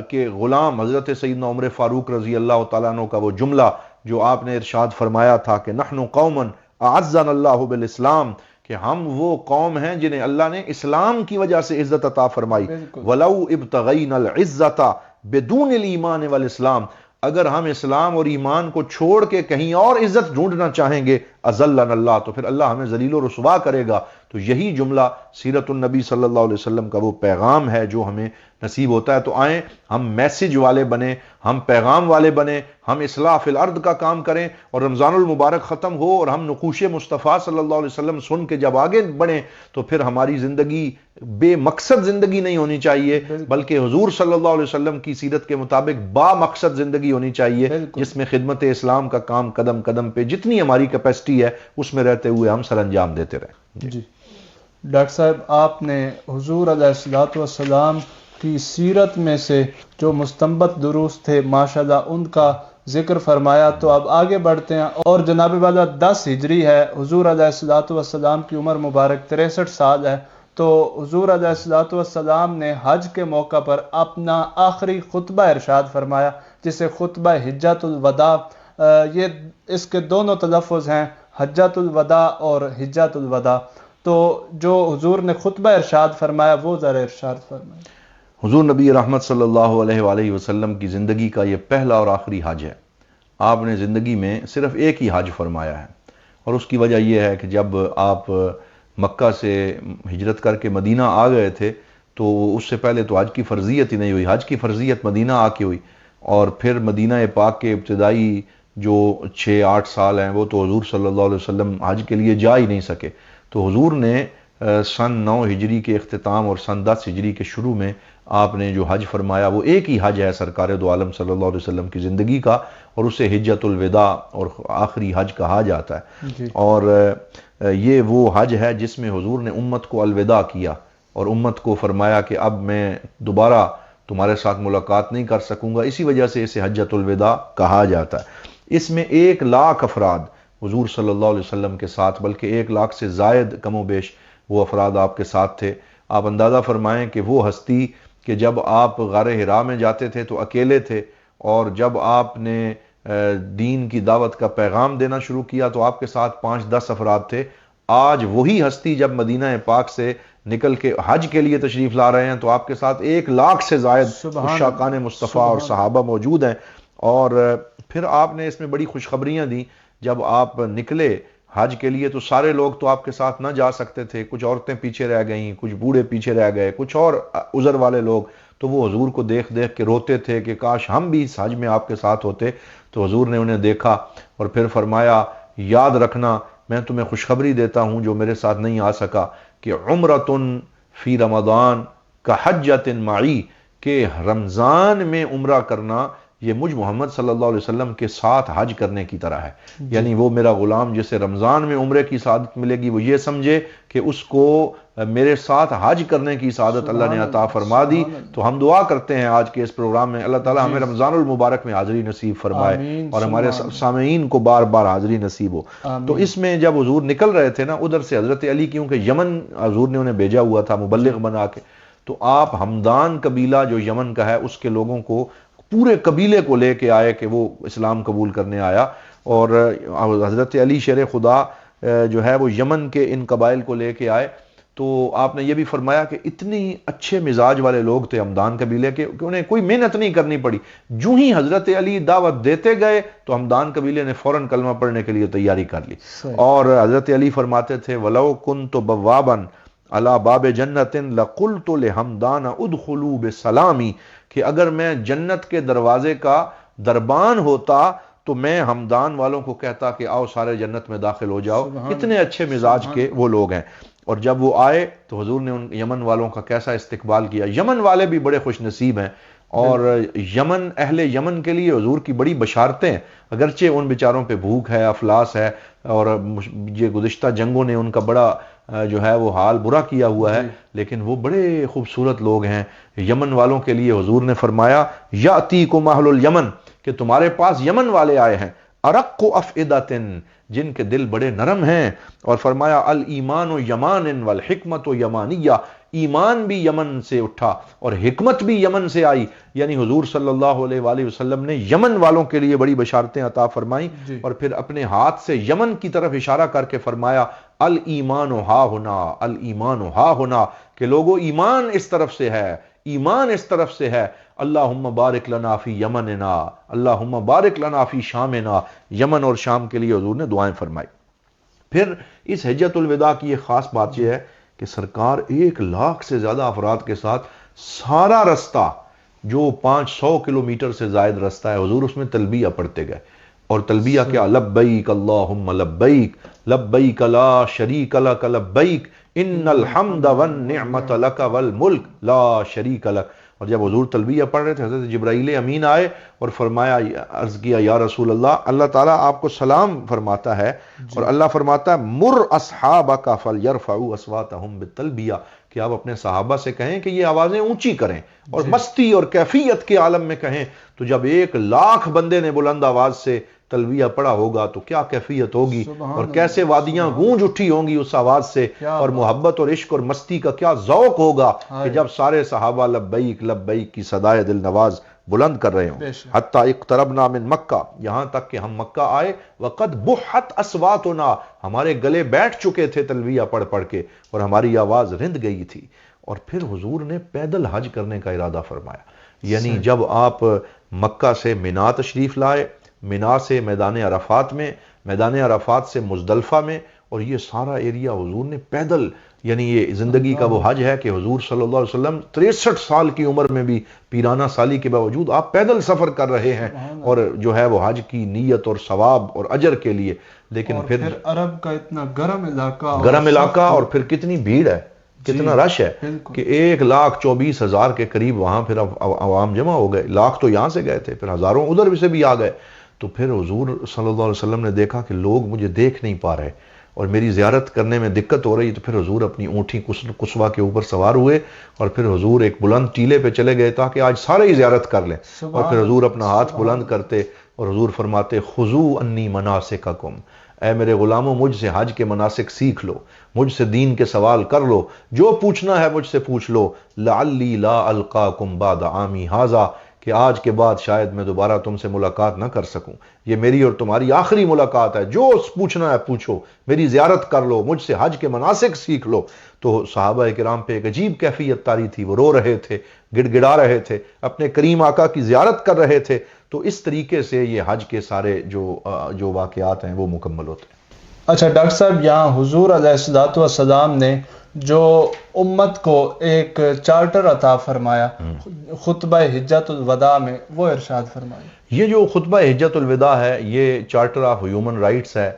کے غلام حضرت سیدنا عمر فاروق رضی اللہ تعالیٰ عنہ کا وہ جملہ جو آپ نے ارشاد فرمایا تھا کہ نحن قوم اعزنا اللہ بالاسلام، کہ ہم وہ قوم ہیں جنہیں اللہ نے اسلام کی وجہ سے عزت عطا فرمائی. وَلَوْ ابْتَغَيْنَا الْعِزَّةَ بِدُونِ الْإِيمَانِ وَالْإِسْلَامِ، اگر ہم اسلام اور ایمان کو چھوڑ کے کہیں اور عزت ڈھونڈنا چاہیں گے اذلنا اللہ، تو پھر اللہ ہمیں ذلیل و رسوا کرے گا. تو یہی جملہ سیرت النبی صلی اللہ علیہ وسلم کا وہ پیغام ہے جو ہمیں نصیب ہوتا ہے. تو آئیں ہم میسج والے بنیں، ہم پیغام والے بنیں، ہم اصلاح فی الارض کا کام کریں، اور رمضان المبارک ختم ہو اور ہم نقوش مصطفیٰ صلی اللہ علیہ وسلم سن کے جب آگے بڑھیں تو پھر ہماری زندگی بے مقصد زندگی نہیں ہونی چاہیے بلکہ حضور صلی اللہ علیہ وسلم کی سیرت کے مطابق با مقصد زندگی ہونی چاہیے، جس میں خدمت اسلام کا کام قدم قدم پہ جتنی ہماری کیپیسٹی ہے اس میں رہتے ہوئے ہم سر انجام دیتے رہیں. جی ڈاکٹر صاحب، آپ نے حضور علیہ السلام کی سیرت میں سے جو مستنبط دروس تھے ماشاءاللہ ان کا ذکر فرمایا. تو اب آگے بڑھتے ہیں، اور جناب والا 10 ہجری ہے، حضور علیہ السلام کی عمر مبارک 63 سال ہے. تو حضور علیہ السلام نے حج کے موقع پر اپنا آخری خطبہ ارشاد فرمایا جسے خطبہ حجۃ الوداع، یہ اس کے دونوں تلفظ ہیں حجۃ الوداع اور حجۃ الوداع. تو جو حضور نے خطبہ ارشاد فرمایا وہ ذرا ارشاد فرمائیں. حضور نبی رحمت صلی اللہ علیہ وآلہ وسلم کی زندگی کا یہ پہلا اور آخری حج ہے. آپ نے زندگی میں صرف ایک ہی حج فرمایا ہے، اور اس کی وجہ یہ ہے کہ جب آپ مکہ سے ہجرت کر کے مدینہ آ گئے تھے تو اس سے پہلے تو حج کی فرضیت ہی نہیں ہوئی. حج کی فرضیت مدینہ آ کے ہوئی، اور پھر مدینہ پاک کے ابتدائی جو 6-8 سال ہیں وہ تو حضور صلی اللہ علیہ وسلم حج کے لیے جا ہی نہیں سکے، تو حضور نے سن 9 ہجری کے اختتام اور سن 10 ہجری کے شروع میں آپ نے جو حج فرمایا وہ ایک ہی حج ہے سرکار دو عالم صلی اللہ علیہ وسلم کی زندگی کا، اور اسے حجۃ الوداع اور آخری حج کہا جاتا ہے۔ اور یہ وہ حج ہے جس میں حضور نے امت کو الوداع کیا اور امت کو فرمایا کہ اب میں دوبارہ تمہارے ساتھ ملاقات نہیں کر سکوں گا، اسی وجہ سے اسے حجۃ الوداع کہا جاتا ہے۔ اس میں 1 لاکھ افراد حضور صلی اللہ علیہ وسلم کے ساتھ، بلکہ 1 لاکھ سے زائد کم و بیش وہ افراد آپ کے ساتھ تھے۔ آپ اندازہ فرمائیں کہ وہ ہستی کہ جب آپ غار حرا میں جاتے تھے تو اکیلے تھے، اور جب آپ نے دین کی دعوت کا پیغام دینا شروع کیا تو آپ کے ساتھ 5-10 افراد تھے۔ آج وہی ہستی جب مدینہ پاک سے نکل کے حج کے لیے تشریف لا رہے ہیں تو آپ کے ساتھ 1 لاکھ سے زائد عشاقان مصطفیٰ اور صحابہ موجود ہیں۔ اور پھر آپ نے اس میں بڑی خوشخبریاں دی، جب آپ نکلے حج کے لیے تو سارے لوگ تو آپ کے ساتھ نہ جا سکتے تھے، کچھ عورتیں پیچھے رہ گئیں، کچھ بوڑھے پیچھے رہ گئے، کچھ اور عذر والے لوگ، تو وہ حضور کو دیکھ دیکھ کے روتے تھے کہ کاش ہم بھی اس حج میں آپ کے ساتھ ہوتے۔ تو حضور نے انہیں دیکھا اور پھر فرمایا یاد رکھنا میں تمہیں خوشخبری دیتا ہوں جو میرے ساتھ نہیں آ سکا، کہ عمرۃ فی رمضان کا حجۃ معی، کہ رمضان میں عمرہ کرنا یہ مجھ محمد صلی اللہ علیہ وسلم کے ساتھ حج کرنے کی طرح ہے۔ یعنی وہ میرا غلام جسے رمضان میں عمرے کی سعادت ملے گی وہ یہ سمجھے کہ اس کو میرے ساتھ حج کرنے کی سعادت اللہ نے عطا فرما دی۔ تو ہم دعا کرتے ہیں آج کے اس پروگرام میں اللہ تعالی ہمیں رمضان المبارک میں حاضری نصیب فرمائے اور ہمارے سامعین کو بار بار حاضری نصیب ہو۔ تو اس میں جب حضور نکل رہے تھے نا ادھر سے حضرت علی، کیونکہ یمن حضور نے انہیں بھیجا ہوا تھا مبلغ بنا کے، تو آپ ہمدان قبیلہ جو یمن کا ہے اس کے لوگوں کو، پورے قبیلے کو لے کے آئے کہ وہ اسلام قبول کرنے آیا، اور حضرت علی شیر خدا جو ہے وہ یمن کے ان قبائل کو لے کے آئے۔ تو آپ نے یہ بھی فرمایا کہ اتنی اچھے مزاج والے لوگ تھے ہمدان قبیلے کے کہ انہیں کوئی محنت نہیں کرنی پڑی، جو ہی حضرت علی دعوت دیتے گئے تو ہمدان قبیلے نے فوراً کلمہ پڑھنے کے لیے تیاری کر لی۔ اور حضرت علی فرماتے تھے وَلَوْ كُنْتُ بَوَّابًا عَلَى بَابِ جَنَّةٍ لَقُلْتُ لِحَمْدَانَ ادْخُلُوا بِالسَّلَامِ، کہ اگر میں جنت کے دروازے کا دربان ہوتا تو میں ہمدان والوں کو کہتا کہ آؤ سارے جنت میں داخل ہو جاؤ، اتنے اچھے مزاج کے وہ لوگ ہیں۔ اور جب وہ آئے تو حضور نے ان یمن والوں کا کیسا استقبال کیا۔ یمن والے بھی بڑے خوش نصیب ہیں، اور یمن اہل یمن کے لیے حضور کی بڑی بشارتیں ہیں، اگرچہ ان بیچاروں پہ بھوک ہے، افلاس ہے، اور یہ گزشتہ جنگوں نے ان کا بڑا جو ہے وہ حال برا کیا ہوا ہے، لیکن وہ بڑے خوبصورت لوگ ہیں۔ یمن والوں کے لیے حضور نے فرمایا یاتیکم اہل الیمن، کہ تمہارے پاس یمن والے آئے ہیں، ارق افئدۃ، جن کے دل بڑے نرم ہیں، اور فرمایا الایمان یمان والحکمت یمانیہ، ایمان بھی یمن سے اٹھا اور حکمت بھی یمن سے آئی۔ یعنی حضور صلی اللہ علیہ وآلہ وسلم نے یمن والوں کے لیے بڑی بشارتیں عطا فرمائیں، اور پھر اپنے ہاتھ سے یمن کی طرف اشارہ کر کے فرمایا الایمان ہا ہونا، الایمان ہا ہونا، کہ لوگو ایمان اس طرف سے ہے، ایمان اس طرف سے ہے۔ اللہم بارک لنا فی یمننا، اللہم بارک لنا فی شامنا، یمن اور شام کے لیے حضور نے دعائیں فرمائی۔ پھر اس حجۃ الوداع کی ایک خاص بات یہ ہے کہ سرکار 1 لاکھ سے زیادہ افراد کے ساتھ سارا رستہ جو 500 کلومیٹر سے زائد رستہ ہے حضور اس میں تلبیہ پڑھتے گئے۔ اور تلبیہ کیا؟ لبیک اللہم لبیک، لبیک لا شریک لک لبیک، ان الحمد والنعمت لک والملک لا شریک لک۔ اور جب حضور تلبیہ پڑھ رہے تھے حضرت جبرائیل امین آئے اور فرمایا، عرض کیا یا رسول اللہ، اللہ تعالیٰ آپ کو سلام فرماتا ہے، اور اللہ فرماتا ہے مر اصحابک فلیرفعوا اصواتہم بالتلبیہ، کہ آپ اپنے صحابہ سے کہیں کہ یہ آوازیں اونچی کریں اور مستی اور کیفیت کے عالم میں کہیں۔ تو جب 1 لاکھ بندے نے بلند آواز سے تلبیہ پڑھا ہوگا تو کیا کیفیت ہوگی، اور کیسے وادیاں گونج اٹھی ہوں گی اس آواز سے، اور محبت اور عشق اور مستی کا کیا ذوق ہوگا کہ جب سارے صحابہ لبیک لبیک کی صدائے دل نواز بلند کر رہے ہوں۔ حتی اقتربنا من مکہ، یہاں تک کہ ہم مکہ آئے، وقد بحت اصواتنا، ہمارے گلے بیٹھ چکے تھے تلبیہ پڑھ پڑھ کے اور ہماری آواز رند گئی تھی۔ اور پھر حضور نے پیدل حج کرنے کا ارادہ فرمایا، یعنی جب آپ مکہ سے مینا تشریف لائے، مینا سے میدان عرفات میں، میدان عرفات سے مزدلفہ میں، اور یہ سارا ایریا حضور نے پیدل، یعنی یہ زندگی کا وہ حج ہے کہ حضور صلی اللہ علیہ وسلم 63 سال کی عمر میں بھی پیرانہ سالی کے باوجود آپ پیدل سفر کر رہے ہیں، اور جو ہے وہ حج کی نیت اور ثواب اور اجر کے لیے. لیکن پھر عرب کا اتنا گرم علاقہ اور پھر کتنی بھیڑ ہے، کتنا رش ہے کہ 1,24,000 کے قریب وہاں پھر عوام جمع ہو گئے. لاکھ تو یہاں سے گئے تھے، پھر ہزاروں ادھر سے بھی آ گئے. تو پھر حضور صلی اللہ علیہ وسلم نے دیکھا کہ لوگ مجھے دیکھ نہیں پا رہے اور میری زیارت کرنے میں دقت ہو رہی. تو پھر حضور اپنی اونٹی قصوہ کے اوپر سوار ہوئے اور پھر حضور ایک بلند ٹیلے پہ چلے گئے تاکہ آج سارے ہی زیارت کر لیں. اور پھر حضور اپنا ہاتھ بلند کرتے اور حضور فرماتے خذوا انی مناسککم، اے میرے غلاموں مجھ سے حج کے مناسک سیکھ لو، مجھ سے دین کے سوال کر لو، جو پوچھنا ہے مجھ سے پوچھ لو. لعلی لا القاکم بعد عامی ھذا، کہ آج کے بعد شاید میں دوبارہ تم سے ملاقات نہ کر سکوں، یہ میری اور تمہاری آخری ملاقات ہے، جو پوچھنا ہے پوچھو، میری زیارت کر لو، مجھ سے حج کے مناسک سیکھ لو. تو صحابہ کرام پہ ایک عجیب کیفیت طاری تھی، وہ رو رہے تھے، گڑ گڑا رہے تھے، اپنے کریم آقا کی زیارت کر رہے تھے. تو اس طریقے سے یہ حج کے سارے جو واقعات ہیں وہ مکمل ہوتے ہیں. اچھا ڈاکٹر صاحب، یہاں حضور علیہ الصلوۃ والسلام نے جو امت کو ایک چارٹر عطا فرمایا خطبہ حجۃ الوداع میں، وہ ارشاد فرمائے. یہ جو خطبہ حجۃ الوداع ہے یہ چارٹر آف ہیومن رائٹس ہے،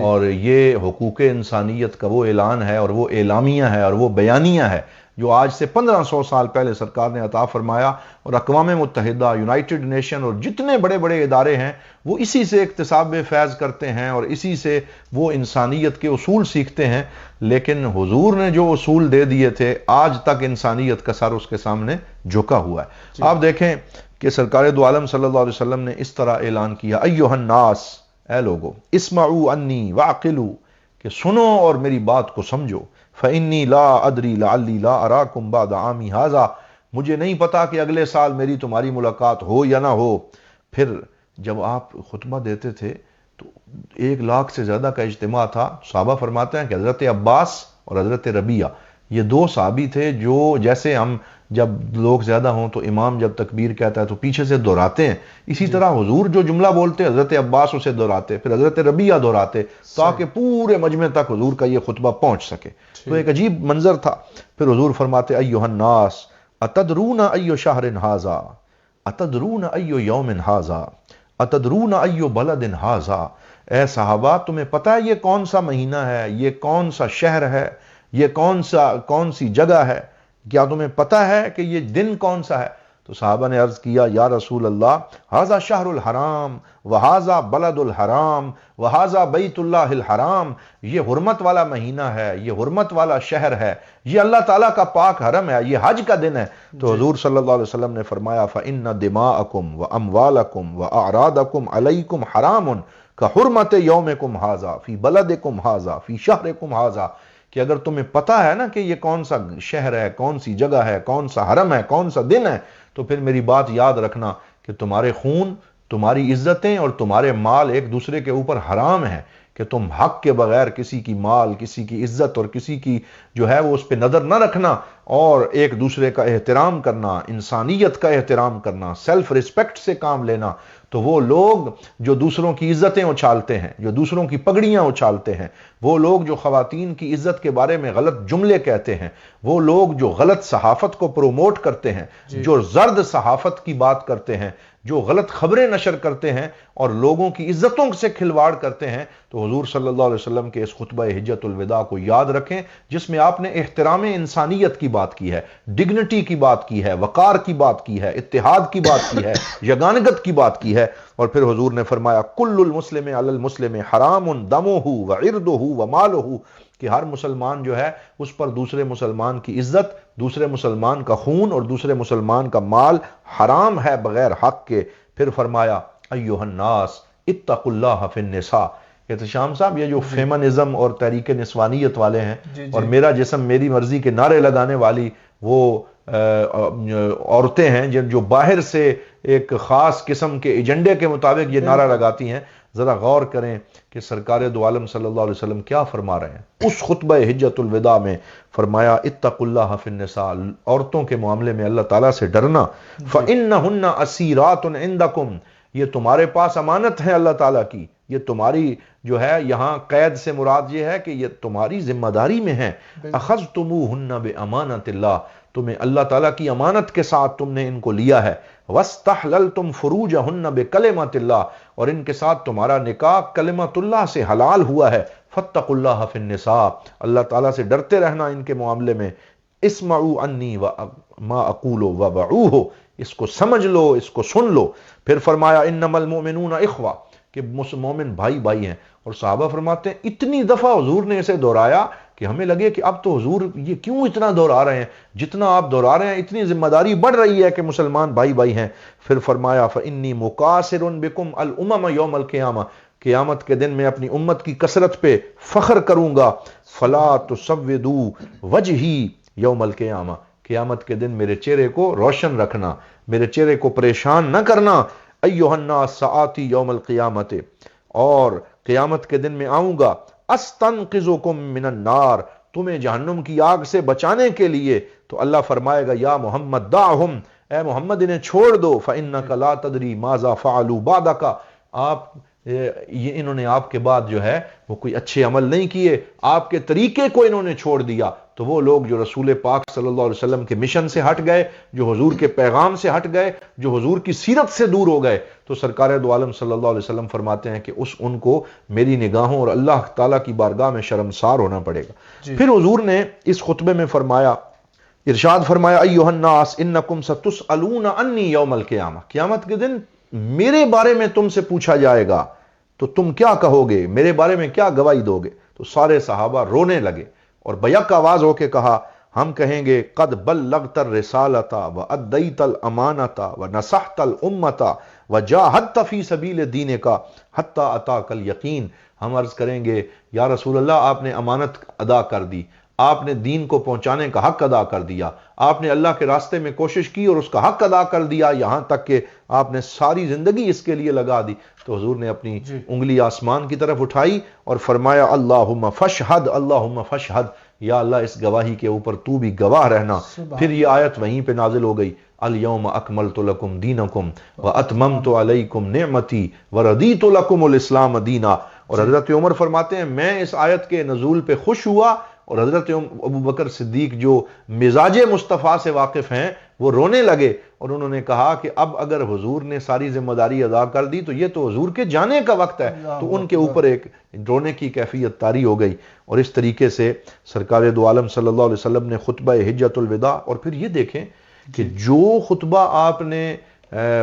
اور یہ حقوق انسانیت کا وہ اعلان ہے اور وہ اعلامیہ ہے اور وہ بیانیہ ہے جو آج سے 1500 سال پہلے سرکار نے عطا فرمایا. اور اقوام متحدہ، یونائٹڈ نیشن اور جتنے بڑے بڑے ادارے ہیں وہ اسی سے اکتساب فیض کرتے ہیں اور اسی سے وہ انسانیت کے اصول سیکھتے ہیں. لیکن حضور نے جو اصول دے دیے تھے آج تک انسانیت کا سر اس کے سامنے جھکا ہوا ہے. آپ دیکھیں کہ سرکار دو عالم صلی اللہ علیہ وسلم نے اس طرح اعلان کیا، ایھا الناس، اے لوگو، اسمعوا انی واعقلوا، کہ سنو اور میری بات کو سمجھو. فإنی لا ادری لعلی لا اراکم بعد عامی ھذا، مجھے نہیں پتا کہ اگلے سال میری تمہاری ملاقات ہو یا نہ ہو. پھر جب آپ خطبہ دیتے تھے تو 1 لاکھ سے زیادہ کا اجتماع تھا. صحابہ فرماتے ہیں کہ حضرت عباس اور حضرت ربیعہ یہ 2 صحابی تھے جو جیسے ہم جب لوگ زیادہ ہوں تو امام جب تکبیر کہتا ہے تو پیچھے سے دہراتے ہیں، اسی طرح حضور جو جملہ بولتے حضرت عباس اسے دہراتے، پھر حضرت ربیعہ دہراتے تاکہ پورے مجمع تک حضور کا یہ خطبہ پہنچ سکے. تو ایک عجیب منظر تھا. پھر حضور فرماتے ایھا الناس اتدرون ای شہر ھذا، اتدرون ای یوم ھذا، اتدرون ای بلد ھذا. اے صحابہ تمہیں پتہ ہے یہ کون سا مہینہ ہے، یہ کون سا شہر ہے، یہ کون سی جگہ ہے، کیا تمہیں پتہ ہے کہ یہ دن کون سا ہے؟ تو صحابہ نے عرض کیا یا رسول اللہ ھذا شہر الحرام وھذا بلد الحرام وھذا بیت اللہ الحرام، یہ حرمت والا مہینہ ہے، یہ حرمت والا شہر ہے، یہ اللہ تعالیٰ کا پاک حرم ہے، یہ حج کا دن ہے. تو حضور صلی اللہ علیہ وسلم نے فرمایا فإن دماءکم واموالکم واعراضکم علیکم حرام کحرمت یومکم ھذا فی بلدکم ھذا فی شہرکم ھذا، کہ اگر تمہیں پتہ ہے نا کہ یہ کون سا شہر ہے، کون سی جگہ ہے، کون سا حرم ہے، کون سا دن ہے، تو پھر میری بات یاد رکھنا کہ تمہارے خون، تمہاری عزتیں اور تمہارے مال ایک دوسرے کے اوپر حرام ہیں، کہ تم حق کے بغیر کسی کی مال، کسی کی عزت اور کسی کی جو ہے وہ اس پہ نظر نہ رکھنا، اور ایک دوسرے کا احترام کرنا، انسانیت کا احترام کرنا، سیلف ریسپیکٹ سے کام لینا. تو وہ لوگ جو دوسروں کی عزتیں اچھالتے ہیں، جو دوسروں کی پگڑیاں اچھالتے ہیں، وہ لوگ جو خواتین کی عزت کے بارے میں غلط جملے کہتے ہیں، وہ لوگ جو غلط صحافت کو پروموٹ کرتے ہیں، جو زرد صحافت کی بات کرتے ہیں، جو غلط خبریں نشر کرتے ہیں اور لوگوں کی عزتوں سے کھلواڑ کرتے ہیں، تو حضور صلی اللہ علیہ وسلم کے اس خطبہ حجۃ الوداع کو یاد رکھیں جس میں آپ نے احترام انسانیت کی بات کی ہے، ڈگنیٹی کی بات کی ہے، وقار کی بات کی ہے، اتحاد کی بات کی ہے، یگانگت کی بات کی ہے. اور پھر حضور نے فرمایا کل المسلم علی المسلم حرام دمہ وعرضہ ومالہ، کہ ہر مسلمان جو ہے اس پر دوسرے مسلمان کی عزت، دوسرے مسلمان کا خون اور دوسرے مسلمان کا مال حرام ہے بغیر حق کے. پھر فرمایا ایھا الناس اتقوا اللہ فی النساء. احتشام صاحب یہ جو فیمنزم اور تحریک نسوانیت والے ہیں اور میرا جسم میری مرضی کے نعرے لگانے والی وہ عورتیں ہیں جو باہر سے ایک خاص قسم کے ایجنڈے کے مطابق یہ نعرہ لگاتی ہیں، ذرا غور کریں کہ سرکار دو عالم صلی اللہ علیہ وسلم کیا فرما رہے ہیں. اس خطبہ حجۃ الوداع میں فرمایا اتقوا اللہ فی النساء، عورتوں کے معاملے میں اللہ تعالیٰ سے ڈرنا. فإنہن اسیرات عندکم، یہ تمہارے پاس امانت ہے اللہ تعالیٰ کی، یہ تمہاری جو ہے، یہاں قید سے مراد یہ ہے کہ یہ تمہاری ذمہ داری میں ہے. اخذتموہن بامانت اللہ، تمہیں اللہ تعالیٰ کی امانت کے ساتھ تم نے ان کو لیا ہے. واستحللتم فروجہن بکلمۃ اللہ، اور ان کے ساتھ تمہارا نکاح کلمۃ اللہ سے حلال ہوا ہے. فاتقوا اللہ فی النساء، اللہ تعالیٰ سے ڈرتے رہنا ان کے معاملے میں. اسمعوا عنی ما اقول وابعوہ، اس کو سمجھ لو، اس کو سن لو. پھر فرمایا انما المؤمنون اخوہ، کہ مومن بھائی بھائی ہیں. اور صحابہ فرماتے ہیں اتنی دفعہ حضور نے اسے دہرایا کہ ہمیں لگے کہ اب تو حضور یہ کیوں اتنا دہرا رہے ہیں، جتنا آپ دہرا رہے ہیں اتنی ذمہ داری بڑھ رہی ہے کہ مسلمان بھائی بھائی ہیں. پھر فرمایا فإنی مکاثر بکم الامم یوم القیامہ، قیامت کے دن میں اپنی امت کی کثرت پہ فخر کروں گا. فلا تسودوا وجہی یوم القیامہ، قیامت کے دن میرے چہرے کو روشن رکھنا، میرے چہرے کو پریشان نہ کرنا. ایھا الناس سآتی یوم القیامت، اور قیامت کے دن میں آؤں گا. استنقذکم من النار، تمہیں جہنم کی آگ سے بچانے کے لیے. تو اللہ فرمائے گا یا محمد دعہم، اے محمد انہیں چھوڑ دو. فإنک لا تدری ماذا فعلوا بعدک، یہ انہوں نے آپ کے بعد جو ہے وہ کوئی اچھے عمل نہیں کیے، آپ کے طریقے کو انہوں نے چھوڑ دیا. تو وہ لوگ جو رسول پاک صلی اللہ علیہ وسلم کے مشن سے ہٹ گئے، جو حضور کے پیغام سے ہٹ گئے، جو حضور کی سیرت سے دور ہو گئے، تو سرکار دو عالم صلی اللہ علیہ وسلم فرماتے ہیں کہ ان کو میری نگاہوں اور اللہ تعالیٰ کی بارگاہ میں شرمسار ہونا پڑے گا. پھر حضور نے اس خطبے میں فرمایا، ارشاد فرمایا ایھا الناس انکم ستسألون عنی یوم القیامہ، قیامت کے دن میرے بارے میں تم سے پوچھا جائے گا تو تم کیا کہو گے، میرے بارے میں کیا گواہی دو گے؟ تو سارے صحابہ رونے لگے اور بیک آواز ہو کے کہا، ہم کہیں گے قد بلغت الرسالۃ وادیت الامانۃ ونصحت الامۃ وجاہدت فی سبیل دینک حتی اتاک الیقین. ہم عرض کریں گے یا رسول اللہ، آپ نے امانت ادا کر دی، آپ نے دین کو پہنچانے کا حق ادا کر دیا، آپ نے اللہ کے راستے میں کوشش کی اور اس کا حق ادا کر دیا، یہاں تک کہ آپ نے ساری زندگی اس کے لیے لگا دی. تو حضور نے اپنی انگلی آسمان کی طرف اٹھائی اور فرمایا اللہم فاشہد، اللہم فاشہد، یا اللہ اس گواہی کے اوپر تو بھی گواہ رہنا. پھر یہ آیت وہیں پہ نازل ہو گئی، الیوم اکملت لکم دینکم واتممت علیکم نعمتی ورضیت لکم الاسلام دینا. اور حضرت عمر فرماتے ہیں میں اس آیت کے نزول پہ خوش ہوا، اور حضرت ابو بکر صدیق جو مزاج مصطفیٰ سے واقف ہیں وہ رونے لگے، اور انہوں نے کہا کہ اب اگر حضور نے ساری ذمہ داری ادا کر دی تو یہ تو حضور کے جانے کا وقت ہے. تو ان کے اوپر ایک رونے کی کیفیت طاری ہو گئی. اور اس طریقے سے سرکار دو عالم صلی اللہ علیہ وسلم نے خطبہ حجۃ الوداع، اور پھر یہ دیکھیں کہ جو خطبہ آپ نے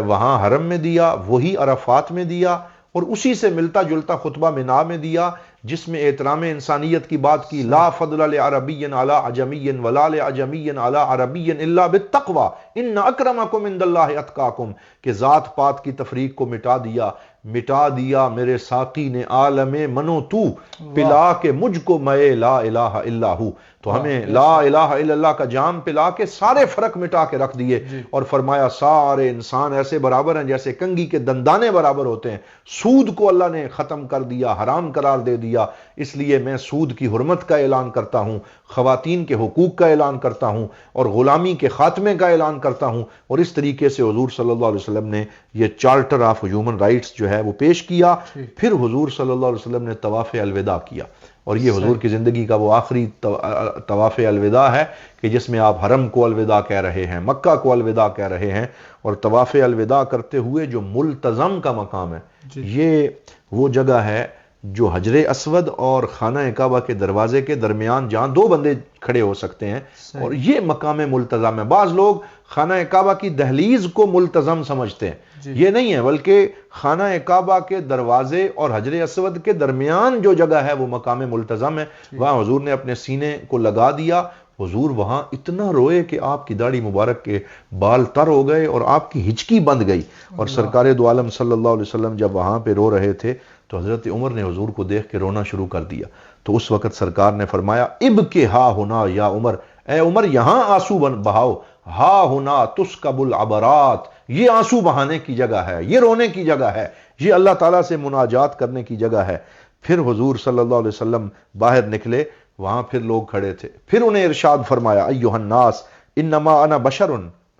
وہاں حرم میں دیا وہی عرفات میں دیا، اور اسی سے ملتا جلتا خطبہ منا میں دیا جس میں احترام انسانیت کی بات کی. لا فضل لعربی علی عجمی ولا لعجمی علی عربی الا بالتقوی ان اکرمکم عند اللہ اتقاکم، کہ ذات پات کی تفریق کو مٹا دیا میرے ساقی نے عالم منو تو، پلا کے مجھ کو میں لا الہ الا ہو. تو ہمیں لا الہ الا اللہ کا جام پلا کے سارے فرق مٹا کے رکھ دیے، اور فرمایا سارے انسان ایسے برابر ہیں جیسے کنگھی کے دندانے برابر ہوتے ہیں. سود کو اللہ نے ختم کر دیا، حرام قرار دے دیا. اس لیے میں سود کی حرمت کا اعلان کرتا ہوں، خواتین کے حقوق کا اعلان کرتا ہوں، اور غلامی کے خاتمے کا اعلان کرتا ہوں. اور اس طریقے سے حضور صلی اللہ علیہ وسلم نے یہ چارٹر آف ہیومن رائٹس جو ہے وہ پیش کیا. پھر حضور صلی اللہ علیہ وسلم نے طواف الوداع کیا، اور یہ حضور کی زندگی کا وہ آخری طواف الوداع ہے کہ جس میں آپ حرم کو الوداع کہہ رہے ہیں، مکہ کو الوداع کہہ رہے ہیں. اور طواف الوداع کرتے ہوئے جو ملتزم کا مقام ہے، یہ وہ جگہ ہے جو حجر اسود اور خانہ کعبہ کے دروازے کے درمیان جہاں دو بندے کھڑے ہو سکتے ہیں، اور یہ مقام ملتزم ہے. بعض لوگ خانہ کعبہ کی دہلیز کو ملتزم سمجھتے ہیں، یہ نہیں ہے، بلکہ خانہ کعبہ کے دروازے اور حجر اسود کے درمیان جو جگہ ہے وہ مقام ملتزم ہے. وہاں حضور نے اپنے سینے کو لگا دیا. حضور وہاں اتنا روئے کہ آپ کی داڑھی مبارک کے بال تر ہو گئے اور آپ کی ہچکی بند گئی. اور سرکار دو عالم صلی اللہ علیہ وسلم جب وہاں پہ رو رہے تھے تو حضرت عمر نے حضور کو دیکھ کے رونا شروع کر دیا. تو اس وقت سرکار نے فرمایا ابکِ ہا ہونا یا عمر، اے عمر یہاں آنسو بہاؤ. ہا ہونا تسکب العبرات، یہ آنسو بہانے کی جگہ ہے، یہ رونے کی جگہ ہے، یہ اللہ تعالیٰ سے مناجات کرنے کی جگہ ہے. پھر حضور صلی اللہ علیہ وسلم باہر نکلے، وہاں پھر لوگ کھڑے تھے. پھر انہیں ارشاد فرمایا ایھا الناس انما انا بشر،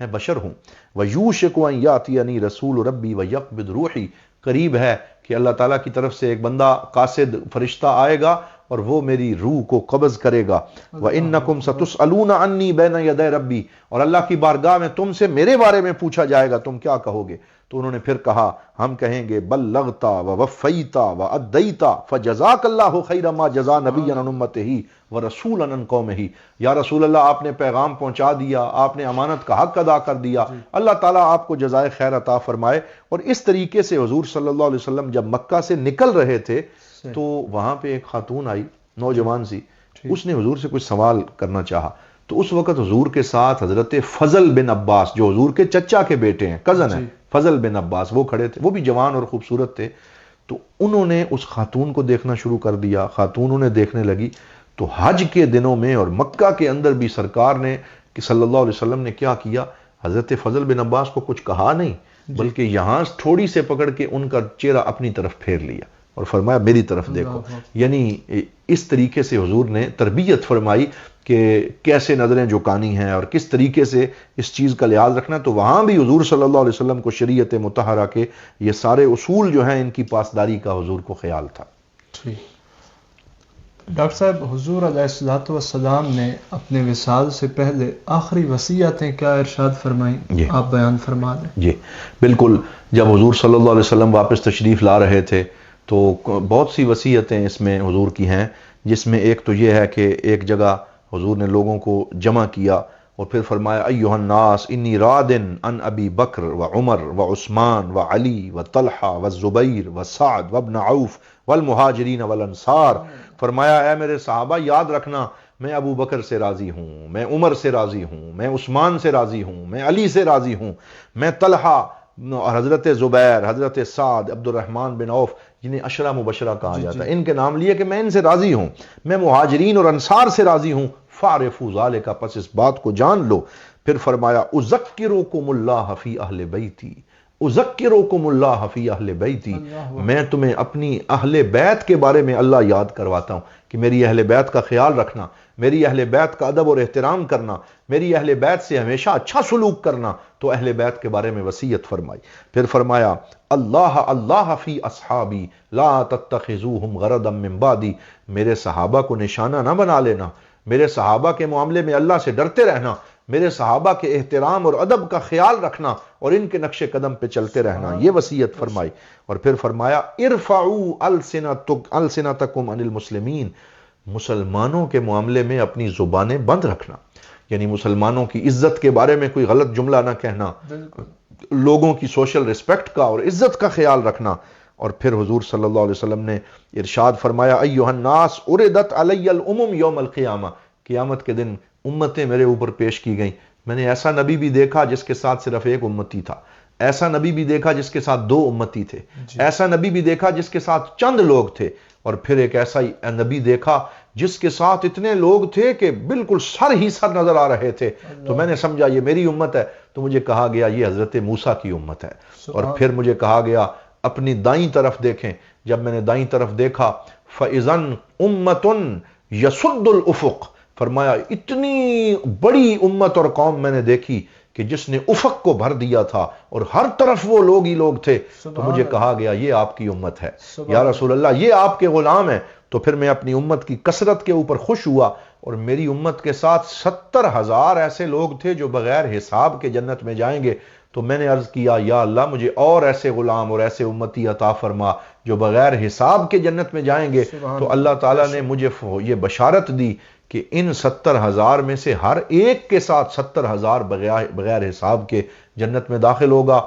میں بشر ہوں. وَيُوشِكُ أَن يَأْتِيَنِي رَسُولُ رَبِّي وَيَقْبِضْ رُوحِي، قریب ہے کہ اللہ تعالیٰ کی طرف سے ایک بندہ قاصد فرشتہ آئے گا اور وہ میری روح کو قبض کرے گا. وَإِنَّكُمْ سَتُسْأَلُونَ عَنِّي بَيْنَ يَدَيْ رَبِّي، اور اللہ کی بارگاہ میں تم سے میرے بارے میں پوچھا جائے گا، تم کیا کہو گے؟ تو انہوں نے پھر کہا، ہم کہیں گے بلغتا ووفیتا وادیتا فجزاک اللہ خیر ما جزا نبیا عن امتہ ورسولا عن قومہ. یا رسول اللہ، آپ نے پیغام پہنچا دیا، آپ نے امانت کا حق ادا کر دیا، اللہ تعالیٰ آپ کو جزائے خیر عطا فرمائے. اور اس طریقے سے حضور صلی اللہ علیہ وسلم جب مکہ سے نکل رہے تھے تو وہاں پہ ایک خاتون آئی، نوجوان سی، اس نے حضور سے کچھ سوال کرنا چاہا. تو اس وقت حضور کے ساتھ حضرت فضل بن عباس، جو حضور کے چچا کے بیٹے ہیں، کزن ہیں، فضل بن عباس، وہ کھڑے تھے. وہ بھی جوان اور خوبصورت تھے. تو انہوں نے اس خاتون کو دیکھنا شروع کر دیا، خاتون انہیں دیکھنے لگی. تو حج کے دنوں میں اور مکہ کے اندر بھی سرکار نے کہ صلی اللہ علیہ وسلم نے کیا کیا، حضرت فضل بن عباس کو کچھ کہا نہیں، بلکہ یہاں تھوڑی سے پکڑ کے ان کا چہرہ اپنی طرف پھیر لیا اور فرمایا میری طرف دیکھو. یعنی اس طریقے سے حضور نے تربیت فرمائی کہ کیسے نظریں جھکانی ہیں اور کس طریقے سے اس چیز کا لحاظ رکھنا ہے. تو وہاں بھی حضور صلی اللہ علیہ وسلم کو شریعت مطہرہ کے یہ سارے اصول جو ہیں ان کی پاسداری کا حضور کو خیال تھا. ڈاکٹر صاحب، حضور علیہ الصلوۃ والسلام نے اپنے وصال سے پہلے آخری وصیتیں کیا ارشاد فرمائیں؟ آپ بیان فرما دیں. جی بالکل. جب حضور صلی اللہ علیہ وسلم واپس تشریف لا رہے تھے تو بہت سی وصیتیں اس میں حضور کی ہیں، جس میں ایک تو یہ ہے کہ ایک جگہ حضور نے لوگوں کو جمع کیا اور پھر فرمایا ایھا الناس انی رادن ان ابی بکر و عمر و عثمان و علی و طلحہ و زبیر و سعد و ابن عوف والمہاجرین والانصار. فرمایا اے میرے صحابہ، یاد رکھنا میں ابو بکر سے راضی ہوں، میں عمر سے راضی ہوں، میں عثمان سے راضی ہوں، میں علی سے راضی ہوں، میں طلحہ اور حضرت زبیر، حضرت سعد، عبد الرحمن بن عوف، جنہیں عشرہ مبشرہ کہا جاتا ہے، ان کے نام لیے کہ میں ان سے راضی ہوں، میں مہاجرین اور انصار سے راضی ہوں. فَعْرِفُوا ذَلِكَ، پس اس بات کو جان لو. پھر فرمایا اُذَكِّرُكُمُ اللَّهَ فِي أَهْلِ بَيْتِي، اُذَكِّرُكُمُ اللَّهَ فِي أَهْلِ بَيْتِي، میں تمہیں اپنی اہل بیت کے بارے میں اللہ یاد کرواتا ہوں کہ میری اہل بیت کا خیال رکھنا، میری اہل بیت کا ادب اور احترام کرنا، میری اہل بیت سے ہمیشہ اچھا سلوک کرنا. تو اہل بیت کے بارے میں وصیت فرمائی. پھر فرمایا اللہ اللہ فی اصحابی لا تتخذوہم غرضا من بعدی، میرے صحابہ کو نشانہ نہ بنا لینا، میرے صحابہ کے معاملے میں اللہ سے ڈرتے رہنا، میرے صحابہ کے احترام اور ادب کا خیال رکھنا اور ان کے نقش قدم پہ چلتے رہنا، یہ وصیت فرمائی. اور پھر فرمایا ارفعوا السنتکم عن المسلمین، مسلمانوں کے معاملے میں اپنی زبانیں بند رکھنا، یعنی مسلمانوں کی عزت کے بارے میں کوئی غلط جملہ نہ کہنا، لوگوں کی سوشل ریسپیکٹ کا اور عزت کا خیال رکھنا. اور پھر حضور صلی اللہ علیہ وسلم نے ارشاد فرمایا ایھا الناس عرضت علی الامم یوم القیامہ، قیامت کے دن امتیں میرے اوپر پیش کی گئیں. میں نے ایسا نبی بھی دیکھا جس کے ساتھ صرف ایک امتی تھا، ایسا نبی بھی دیکھا جس کے ساتھ 2 امتی تھے، ایسا نبی بھی دیکھا جس کے ساتھ چند لوگ تھے، اور پھر ایک ایسا نبی دیکھا جس کے ساتھ اتنے لوگ تھے کہ بالکل سر ہی سر نظر آ رہے تھے. تو میں نے سمجھا یہ میری امت ہے، تو مجھے کہا گیا یہ حضرت موسیٰ کی امت ہے. اور پھر مجھے کہا گیا اپنی دائیں طرف دیکھیں. جب میں نے دائیں طرف دیکھا فَإِذَنْ أُمَّةٌ يَسُدُّ الْأُفُقِ، فرمایا اتنی بڑی امت اور قوم میں نے دیکھی کہ جس نے افق کو بھر دیا تھا اور ہر طرف وہ لوگ ہی لوگ تھے. تو مجھے کہا گیا یہ آپ کی امت ہے یا رسول اللہ، یہ آپ کے غلام ہیں. تو پھر میں اپنی امت کی کثرت کے اوپر خوش ہوا، اور میری امت کے ساتھ 70,000 ایسے لوگ تھے جو بغیر حساب کے جنت میں جائیں گے. تو میں نے عرض کیا یا اللہ مجھے اور ایسے غلام اور ایسے امتی عطا فرما جو بغیر حساب کے جنت میں جائیں گے. تو اللہ تعالیٰ نے مجھے یہ بشارت دی کہ ان 70,000 میں سے ہر ایک کے ساتھ 70,000 بغیر حساب کے جنت میں داخل ہوگا.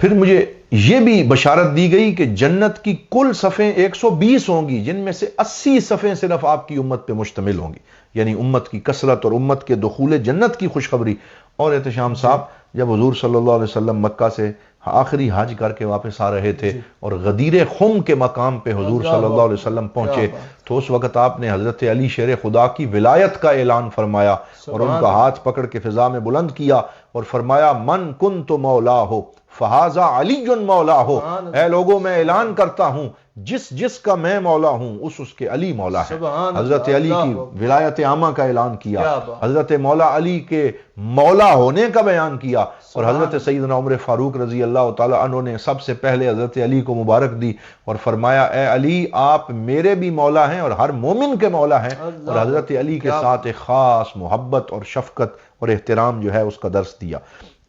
پھر مجھے یہ بھی بشارت دی گئی کہ جنت کی کل صفیں 120 ہوں گی، جن میں سے 80 صفیں صرف آپ کی امت پہ مشتمل ہوں گی، یعنی امت کی کثرت اور امت کے دخول جنت کی خوشخبری. اور احتشام صاحب، جب حضور صلی اللہ علیہ وسلم مکہ سے آخری حج کر کے واپس آ رہے تھے اور غدیر خم کے مقام پہ حضور صلی اللہ علیہ وسلم پہنچے، تو اس وقت آپ نے حضرت علی شیر خدا کی ولایت کا اعلان فرمایا اور ان کا ہاتھ پکڑ کے فضا میں بلند کیا اور فرمایا من کنت مولا ہو فہذا علی مولا ہو، اے لوگوں میں اعلان کرتا ہوں جس جس کا میں مولا ہوں اس کے علی مولا ہے۔ حضرت علی کی ولایت عامہ کا اعلان کیا، حضرت مولا علی کے مولا ہونے کا بیان کیا، اور حضرت سیدنا عمر فاروق رضی اللہ تعالی عنہ نے سب سے پہلے حضرت علی کو مبارک دی اور فرمایا اے علی آپ میرے بھی مولا ہیں اور ہر مومن کے مولا ہیں، اور حضرت علی کے ساتھ ایک خاص محبت اور شفقت اور احترام جو ہے اس کا درس دیا۔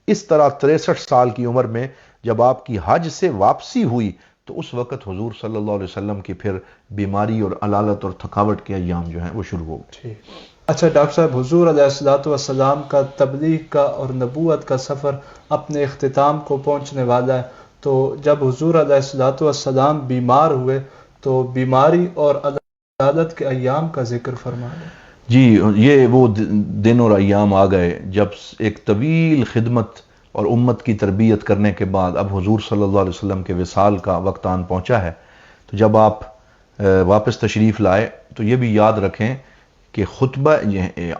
اس طرح 63 سال کی عمر میں جب آپ کی حج سے واپسی ہوئی تو اس وقت حضور صلی اللہ علیہ وسلم کی پھر بیماری اور علالت اور تھکاوٹ کے ایام جو ہیں وہ شروع ہو گئے۔ اچھا ڈاکٹر صاحب، حضور علیہ السلام کا تبلیغ کا اور نبوت کا سفر اپنے اختتام کو پہنچنے والا ہے، تو جب حضور علیہ السلام بیمار ہوئے تو بیماری اور علالت کے ایام کا ذکر فرمائیں۔ جی، یہ وہ دن اور ایام آ گئے جب ایک طویل خدمت اور امت کی تربیت کرنے کے بعد اب حضور صلی اللہ علیہ وسلم کے وصال کا وقت آن پہنچا ہے۔ تو جب آپ واپس تشریف لائے تو یہ بھی یاد رکھیں کہ خطبہ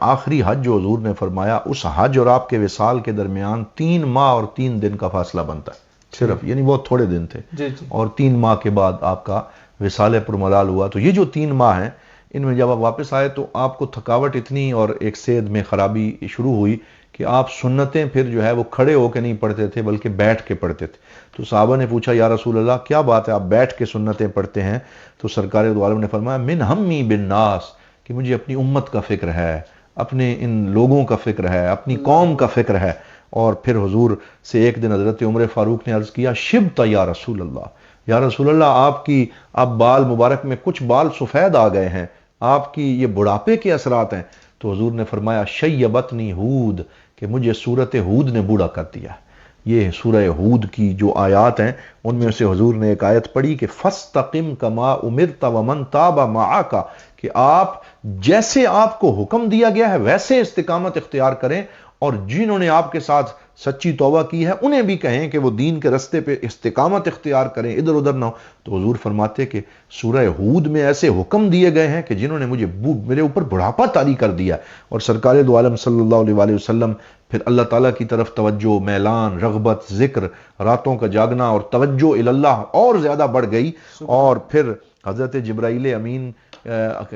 آخری حج جو حضور نے فرمایا، اس حج اور آپ کے وصال کے درمیان 3 ماہ اور 3 دن کا فاصلہ بنتا ہے صرف، یعنی بہت تھوڑے دن تھے، اور 3 ماہ کے بعد آپ کا وصال پرملال ہوا۔ تو یہ جو 3 ماہ ہیں ان میں جب آپ واپس آئے تو آپ کو تھکاوٹ اتنی اور ایک صحت میں خرابی شروع ہوئی کہ آپ سنتیں پھر جو ہے وہ کھڑے ہو کے نہیں پڑھتے تھے بلکہ بیٹھ کے پڑھتے تھے۔ تو صحابہ نے پوچھا یا رسول اللہ کیا بات ہے آپ بیٹھ کے سنتیں پڑھتے ہیں؟ تو سرکار دو عالم نے فرمایا من ہمی بالناس، کہ مجھے اپنی امت کا فکر ہے، اپنے ان لوگوں کا فکر ہے، اپنی قوم کا فکر ہے۔ اور پھر حضور سے ایک دن حضرت عمر فاروق نے عرض کیا شبت یا رسول اللہ، یا رسول اللہ آپ کی اب بال مبارک میں کچھ بال سفید آ گئے ہیں، آپ کی یہ بڑھاپے کے اثرات ہیں۔ تو حضور نے فرمایا شیبتنی ہود، کہ مجھے سورت ہود نے بوڑھا کر دیا۔ یہ سورہ ہود کی جو آیات ہیں ان میں سے حضور نے ایک آیت پڑھی کہ فاستقم کما امرت ومن تاب معک، کہ آپ جیسے آپ کو حکم دیا گیا ہے ویسے استقامت اختیار کریں، اور جنہوں نے آپ کے ساتھ سچی توبہ کی ہے انہیں بھی کہیں کہ وہ دین کے رستے پہ استقامت اختیار کریں، ادھر ادھر نہ ہو۔ تو حضور فرماتے کہ سورہ ہود میں ایسے حکم دیے گئے ہیں کہ جنہوں نے میرے اوپر بڑھاپا طاری کر دیا، اور سرکار دو عالم صلی اللہ علیہ وسلم پھر اللہ تعالیٰ کی طرف توجہ، میلان، رغبت، ذکر، راتوں کا جاگنا اور توجہ اللہ اور زیادہ بڑھ گئی۔ اور پھر حضرت جبرائیل امین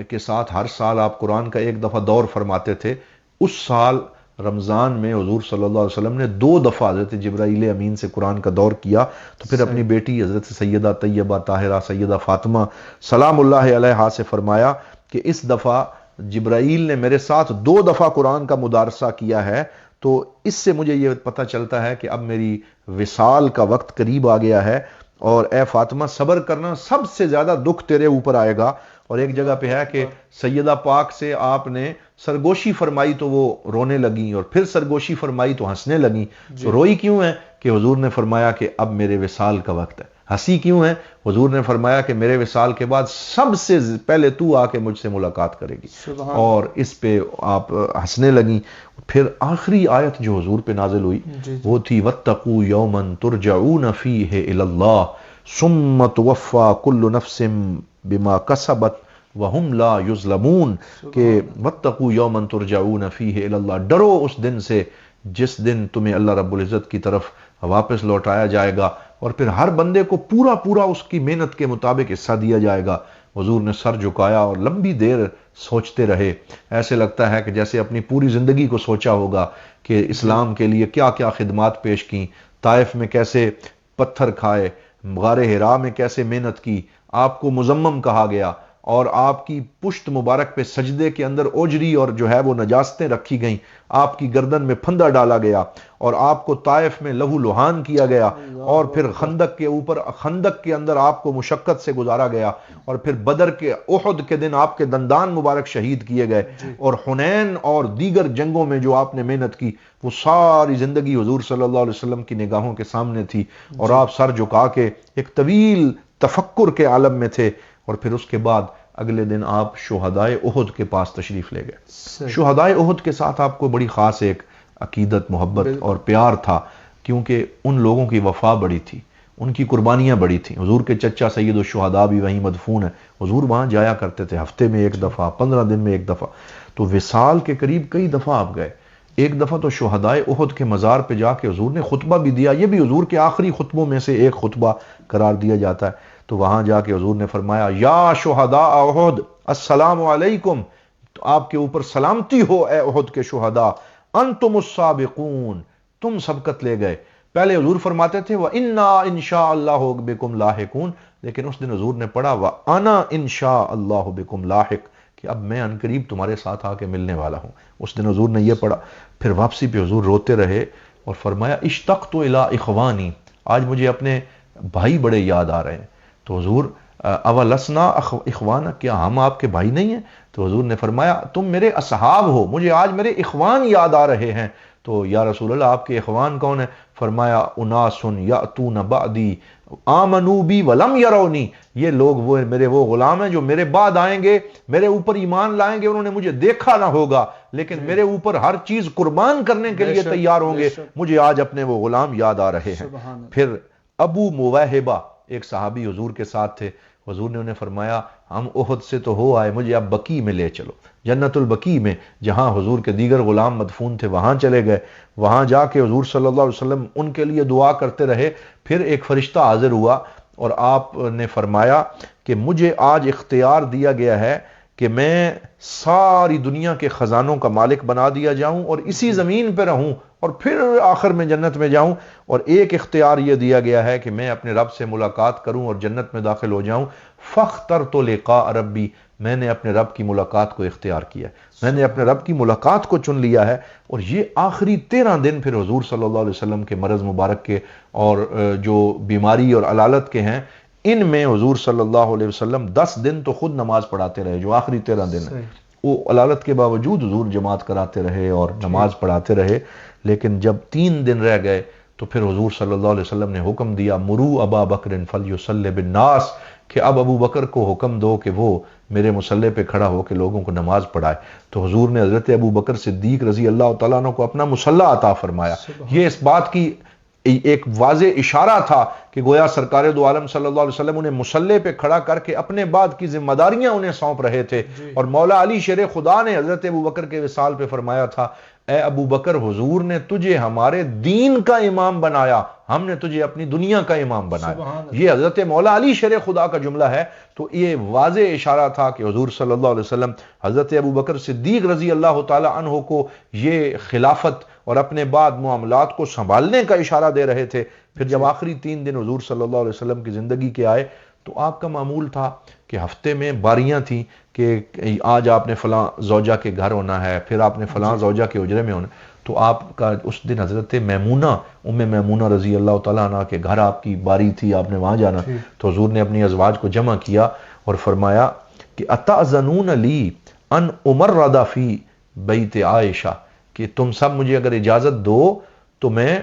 کے ساتھ ہر سال آپ قرآن کا ایک دفعہ دور فرماتے تھے۔ اس سال رمضان میں حضور صلی اللہ علیہ وسلم نے 2 دفعہ حضرت جبرائیل امین سے قرآن کا دور کیا۔ تو پھر اپنی بیٹی حضرت سیدہ طیبہ طاہرہ سیدہ فاطمہ سلام اللہ علیہا سے فرمایا کہ اس دفعہ جبرائیل نے میرے ساتھ 2 دفعہ قرآن کا مدارسہ کیا ہے، تو اس سے مجھے یہ پتہ چلتا ہے کہ اب میری وصال کا وقت قریب آ گیا ہے، اور اے فاطمہ صبر کرنا، سب سے زیادہ دکھ تیرے اوپر آئے گا۔ اور ایک جگہ پہ ہے کہ سیدہ پاک سے آپ نے سرگوشی فرمائی تو وہ رونے لگیں، اور پھر سرگوشی فرمائی تو ہنسنے لگیں۔ تو روئی کیوں ہے؟ کہ حضور نے فرمایا کہ اب میرے وصال کا وقت ہے۔ ہنسی کیوں ہے؟ حضور نے فرمایا کہ میرے وصال کے بعد سب سے پہلے تو آ کے مجھ سے ملاقات کرے گی، اور اس پہ آپ ہنسنے لگیں۔ پھر آخری آیت جو حضور پہ نازل ہوئی وہ تھی وَاتَّقُوا يَوْمًا تُرْجَعُونَ فِيهِ إِلَى اللَّهِ ثُمَّ تُوَفَّى كُلُّ نَفْسٍ بِمَا كَسَبَتْ وَهُمْ لَا يُظْلَمُونَ، کہ وَاتَّقُوا يَوْمًا تُرْجَعُونَ فِيهِ إِلَى اللَّهِ، ڈرو اس دن سے جس دن تمہیں اللہ رب العزت کی طرف واپس لوٹایا جائے گا، اور پھر ہر بندے کو پورا پورا اس کی محنت کے مطابق حصہ دیا جائے گا۔ حضور نے سر جھکایا اور لمبی دیر سوچتے رہے، ایسے لگتا ہے کہ جیسے اپنی پوری زندگی کو سوچا ہوگا کہ اسلام کے لیے کیا کیا خدمات پیش کی، طائف میں کیسے پتھر کھائے، غار حرا میں کیسے محنت کی، آپ کو مزمم کہا گیا، اور آپ کی پشت مبارک پہ سجدے کے اندر اوجری اور جو ہے وہ نجاستیں رکھی گئیں، آپ کی گردن میں پھندا ڈالا گیا، اور آپ کو طائف میں لہو لہان کیا گیا، اور پھر خندق کے اوپر خندق کے اندر آپ کو مشقت سے گزارا گیا، اور پھر بدر کے احد کے دن آپ کے دندان مبارک شہید کیے گئے، اور حنین اور دیگر جنگوں میں جو آپ نے محنت کی وہ ساری زندگی حضور صلی اللہ علیہ وسلم کی نگاہوں کے سامنے تھی، اور آپ سر جھکا کے ایک طویل تفکر کے عالم میں تھے۔ اور پھر اس کے بعد اگلے دن آپ شہدائے احد کے پاس تشریف لے گئے۔ شہدائے احد کے ساتھ آپ کو بڑی خاص ایک عقیدت، محبت اور پیار تھا، کیونکہ ان لوگوں کی وفا بڑی تھی، ان کی قربانیاں بڑی تھیں۔ حضور کے چچا سید الشہداء بھی وہیں مدفون ہیں، حضور وہاں جایا کرتے تھے، ہفتے میں 1 دفعہ، 15 دن میں 1 دفعہ۔ تو وصال کے قریب کئی دفعہ آپ گئے، ایک دفعہ تو شہدائے احد کے مزار پہ جا کے حضور نے خطبہ بھی دیا، یہ بھی حضور کے آخری خطبوں میں سے ایک خطبہ قرار دیا جاتا ہے۔ تو وہاں جا کے حضور نے فرمایا یا شہداء احد السلام علیکم، تو آپ کے اوپر سلامتی ہو اے احد کے شہداء، انتم السابقون، تم سبقت لے گئے۔ پہلے حضور فرماتے تھے وَإِنَّا إِن شَاءَ اللَّهُ بِكُمْ لَاحِقُونَ، لیکن اس دن حضور نے پڑھا وَأَنَا إِن شَاءَ اللَّهُ بِكُمْ لَاحِق، کہ اب میں ان قریب تمہارے ساتھ آ کے ملنے والا ہوں۔ اس دن حضور نے یہ پڑھا۔ پھر واپسی پہ حضور روتے رہے اور فرمایا اشتقت الی اخوانی، آج مجھے اپنے بھائی بڑے یاد آ رہے ہیں۔ تو حضور اولسنا اخوانا، کیا ہم آپ کے بھائی نہیں ہیں؟ تو حضور نے فرمایا تم میرے اصحاب ہو، مجھے آج میرے اخوان یاد آ رہے ہیں۔ تو یا رسول اللہ آپ کے اخوان کون ہیں؟ فرمایا اناس یاتون بعدی آمنوا بی ولم یرونی، یہ لوگ وہ میرے وہ غلام ہیں جو میرے بعد آئیں گے، میرے اوپر ایمان لائیں گے، انہوں نے مجھے دیکھا نہ ہوگا لیکن میرے اوپر ہر چیز قربان کرنے کے لیے تیار ہوں گے، مجھے آج اپنے وہ غلام یاد آ رہے ہیں۔ پھر ابو مواہبہ ایک صحابی حضور کے ساتھ تھے، حضور نے انہیں فرمایا ہم احد سے تو ہو آئے، مجھے اب بقیع میں لے چلو، جنت البقیع میں جہاں حضور کے دیگر غلام مدفون تھے وہاں چلے گئے۔ وہاں جا کے حضور صلی اللہ علیہ وسلم ان کے لیے دعا کرتے رہے۔ پھر ایک فرشتہ حاضر ہوا اور آپ نے فرمایا کہ مجھے آج اختیار دیا گیا ہے کہ میں ساری دنیا کے خزانوں کا مالک بنا دیا جاؤں اور اسی زمین پہ رہوں اور پھر آخر میں جنت میں جاؤں، اور ایک اختیار یہ دیا گیا ہے کہ میں اپنے رب سے ملاقات کروں اور جنت میں داخل ہو جاؤں۔ فاخترت لقاء ربی، میں نے اپنے رب کی ملاقات کو اختیار کیا، میں نے اپنے رب کی ملاقات کو چن لیا ہے۔ اور یہ آخری 13 دن پھر حضور صلی اللہ علیہ وسلم کے مرض مبارک کے اور جو بیماری اور علالت کے ہیں، ان میں حضور صلی اللہ علیہ وسلم 10 دن تو خود نماز پڑھاتے رہے، جو آخری 13 دن ہیں وہ علالت کے باوجود حضور جماعت کراتے رہے اور نماز پڑھاتے رہے۔ لیکن جب 3 دن رہ گئے تو پھر حضور صلی اللہ علیہ وسلم نے حکم دیا مرو ابا بکر فلیصلی بالناس، کہ اب ابو بکر کو حکم دو کہ وہ میرے مصلی پہ کھڑا ہو کے لوگوں کو نماز پڑھائے۔ تو حضور نے حضرت ابو بکر صدیق رضی اللہ تعالیٰ عنہ کو اپنا مصلی عطا فرمایا۔ یہ اس بات کی ایک واضح اشارہ تھا کہ گویا سرکار دو عالم صلی اللہ علیہ وسلم انہیں مصلی پہ کھڑا کر کے اپنے بعد کی ذمہ داریاں انہیں سونپ رہے تھے۔ اور مولا علی شیر خدا نے حضرت ابو بکر کے وصال پہ فرمایا تھا اے ابو بکر حضور نے تجھے ہمارے دین کا امام بنایا، ہم نے تجھے اپنی دنیا کا امام بنایا۔ یہ حضرت مولا علی شیر خدا کا جملہ ہے۔ تو یہ واضح اشارہ تھا کہ حضور صلی اللہ علیہ وسلم حضرت ابو بکر صدیق رضی اللہ تعالی عنہ کو یہ خلافت اور اپنے بعد معاملات کو سنبھالنے کا اشارہ دے رہے تھے۔ پھر جب آخری 3 دن حضور صلی اللہ علیہ وسلم کی زندگی کے آئے تو آپ کا معمول تھا کہ ہفتے میں باریاں تھیں کہ آج آپ نے فلاں زوجہ کے گھر ہونا ہے، پھر آپ نے فلاں زوجہ کے حجرے میں ہونا۔ تو آپ کا اس دن حضرت میمونہ ام میمونہ رضی اللہ تعالیٰ عنہ کے گھر آپ کی باری تھی، آپ نے وہاں جانا۔ تو حضور نے اپنی ازواج کو جمع کیا اور فرمایا کہ اتأذنون لی ان امرض فی بیت عائشہ، کہ تم سب مجھے اگر اجازت دو تو میں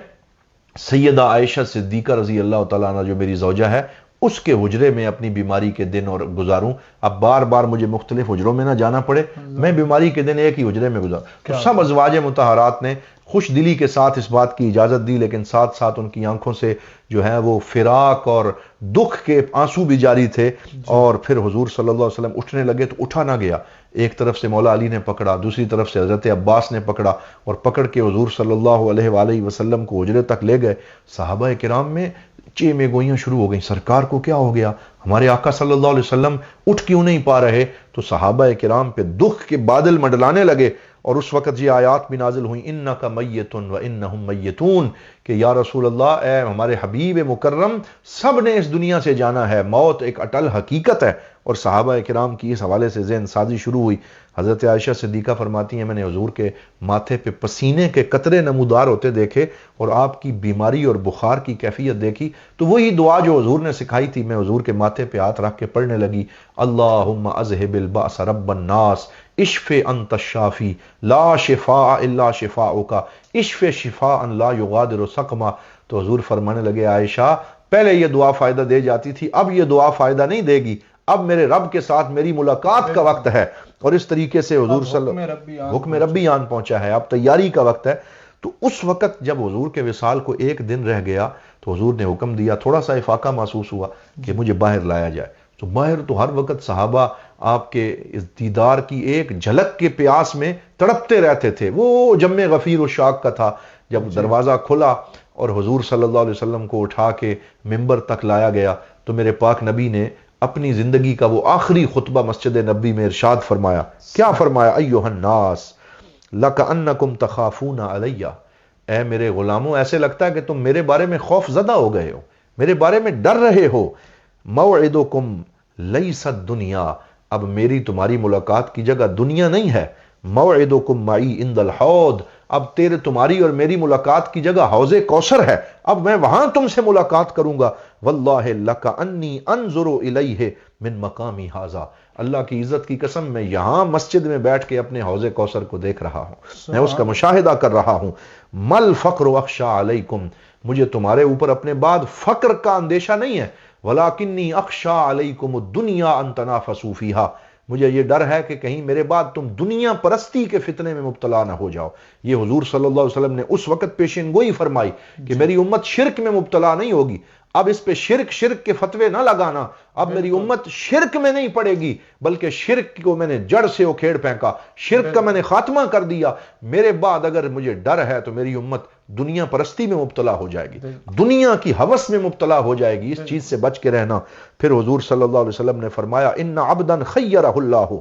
سیدہ عائشہ صدیقہ رضی اللہ تعالیٰ عنہ جو میری زوجہ ہے اس کے حجرے میں اپنی بیماری کے دن اور گزاروں، اب بار بار مجھے مختلف حجروں میں نہ جانا پڑے، میں بیماری کے دن ایک ہی حجرے میں گزاروں۔ تو سب ازواج مطہرات نے خوش دلی کے ساتھ اس بات کی اجازت دی، لیکن ساتھ ساتھ ان کی آنکھوں سے جو ہے وہ فراق اور دکھ کے آنسو بھی جاری تھے۔ اور پھر حضور صلی اللہ علیہ وسلم اٹھنے لگے تو اٹھا نہ گیا، ایک طرف سے مولا علی نے پکڑا، دوسری طرف سے حضرت عباس نے پکڑا اور پکڑ کے حضور صلی اللہ علیہ وآلہ وسلم کو حجرے تک لے گئے۔ صحابہ کرام میں چیمے گوئیاں شروع ہو گئیں، سرکار کو کیا ہو گیا، ہمارے آقا صلی اللہ علیہ وسلم اٹھ کیوں نہیں پا رہے؟ تو صحابہ کرام پہ دکھ کے بادل منڈلانے لگے اور اس وقت یہ آیات بھی نازل ہوئیں انک میت و انہم میتون، کہ یا رسول اللہ اے ہمارے حبیب مکرم سب نے اس دنیا سے جانا ہے، موت ایک اٹل حقیقت ہے۔ اور صحابہ کرام کی اس حوالے سے ذہن سازی شروع ہوئی۔ حضرت عائشہ صدیقہ فرماتی ہیں میں نے حضور کے ماتھے پہ پسینے کے قطرے نمودار ہوتے دیکھے اور آپ کی بیماری اور بخار کی کیفیت دیکھی، تو وہی دعا جو حضور نے سکھائی تھی میں حضور کے ماتھے پہ ہاتھ رکھ کے پڑھنے لگی، اللہم اذہب البأس رب الناس اشف انت الشافی لا شفاء الا شفاؤک اشف شفاء لا یغادر سقما۔ تو حضور فرمانے لگے عائشہ پہلے یہ دعا فائدہ دے جاتی تھی، اب یہ دعا فائدہ نہیں دے گی، اب میرے رب کے ساتھ میری ملاقات کا وقت ہے۔ اور اس طریقے سے حضور حکم ربی آن پہنچا ہے، اب تیاری کا وقت ہے۔ تو اس وقت جب حضور کے وصال کو 1 دن رہ گیا تو حضور نے حکم دیا، تھوڑا سا افاقہ محسوس ہوا کہ مجھے باہر لایا جائے۔ تو باہر تو ہر وقت صحابہ آپ کے اس دیدار کی ایک جھلک کے پیاس میں تڑپتے رہتے تھے۔ وہ جم غفیر الشاق کا تھا جب دروازہ کھلا اور حضور صلی اللہ علیہ وسلم کو اٹھا کے ممبر تک لایا گیا تو میرے پاک نبی نے اپنی زندگی کا وہ آخری خطبہ مسجد نبی میں ارشاد فرمایا۔ کیا فرمایا؟ ایھا الناس لکأنکم تخافون علی، اے میرے غلاموں ایسے لگتا ہے کہ تم میرے بارے میں خوف زدہ ہو گئے ہو، میرے بارے میں ڈر رہے ہو۔ موعدکم لیس الدنیا، اب میری تمہاری ملاقات کی جگہ دنیا نہیں ہے۔ موعدکم معی عند الحوض، اب تمہاری اور میری ملاقات کی جگہ حوض کوثر ہے، اب میں وہاں تم سے ملاقات کروں گا۔ واللہ لکأنی انظر الیہ من مقامی ھذا، اللہ کی عزت کی قسم میں یہاں مسجد میں بیٹھ کے اپنے حوض کوثر کو دیکھ رہا ہوں، میں اس کا مشاہدہ کر رہا ہوں۔ مل فقر اخشی علیکم، مجھے تمہارے اوپر اپنے بعد فقر کا اندیشہ نہیں ہے، ولیکنی اخشی علیکم الدنیا ان تنافسوا فیہا، مجھے یہ ڈر ہے کہ کہیں میرے بعد تم دنیا پرستی کے فتنے میں مبتلا نہ ہو جاؤ۔ یہ حضور صلی اللہ علیہ وسلم نے اس وقت پیشین گوئی فرمائی کہ میری امت شرک میں مبتلا نہیں ہوگی، اب اس پہ شرک کے فتوے نہ لگانا، اب میری امت شرک میں نہیں پڑے گی بلکہ شرک کو میں نے جڑ سے اکھیڑ پھینکا، شرک کا میں نے خاتمہ کر دیا۔ میرے بعد اگر مجھے ڈر ہے تو میری امت دنیا پرستی میں مبتلا ہو جائے گی، دنیا کی ہوس میں مبتلا ہو جائے گی، اس چیز سے بچ کے رہنا۔ پھر حضور صلی اللہ علیہ وسلم نے فرمایا ان عبدا خیرہ اللہ،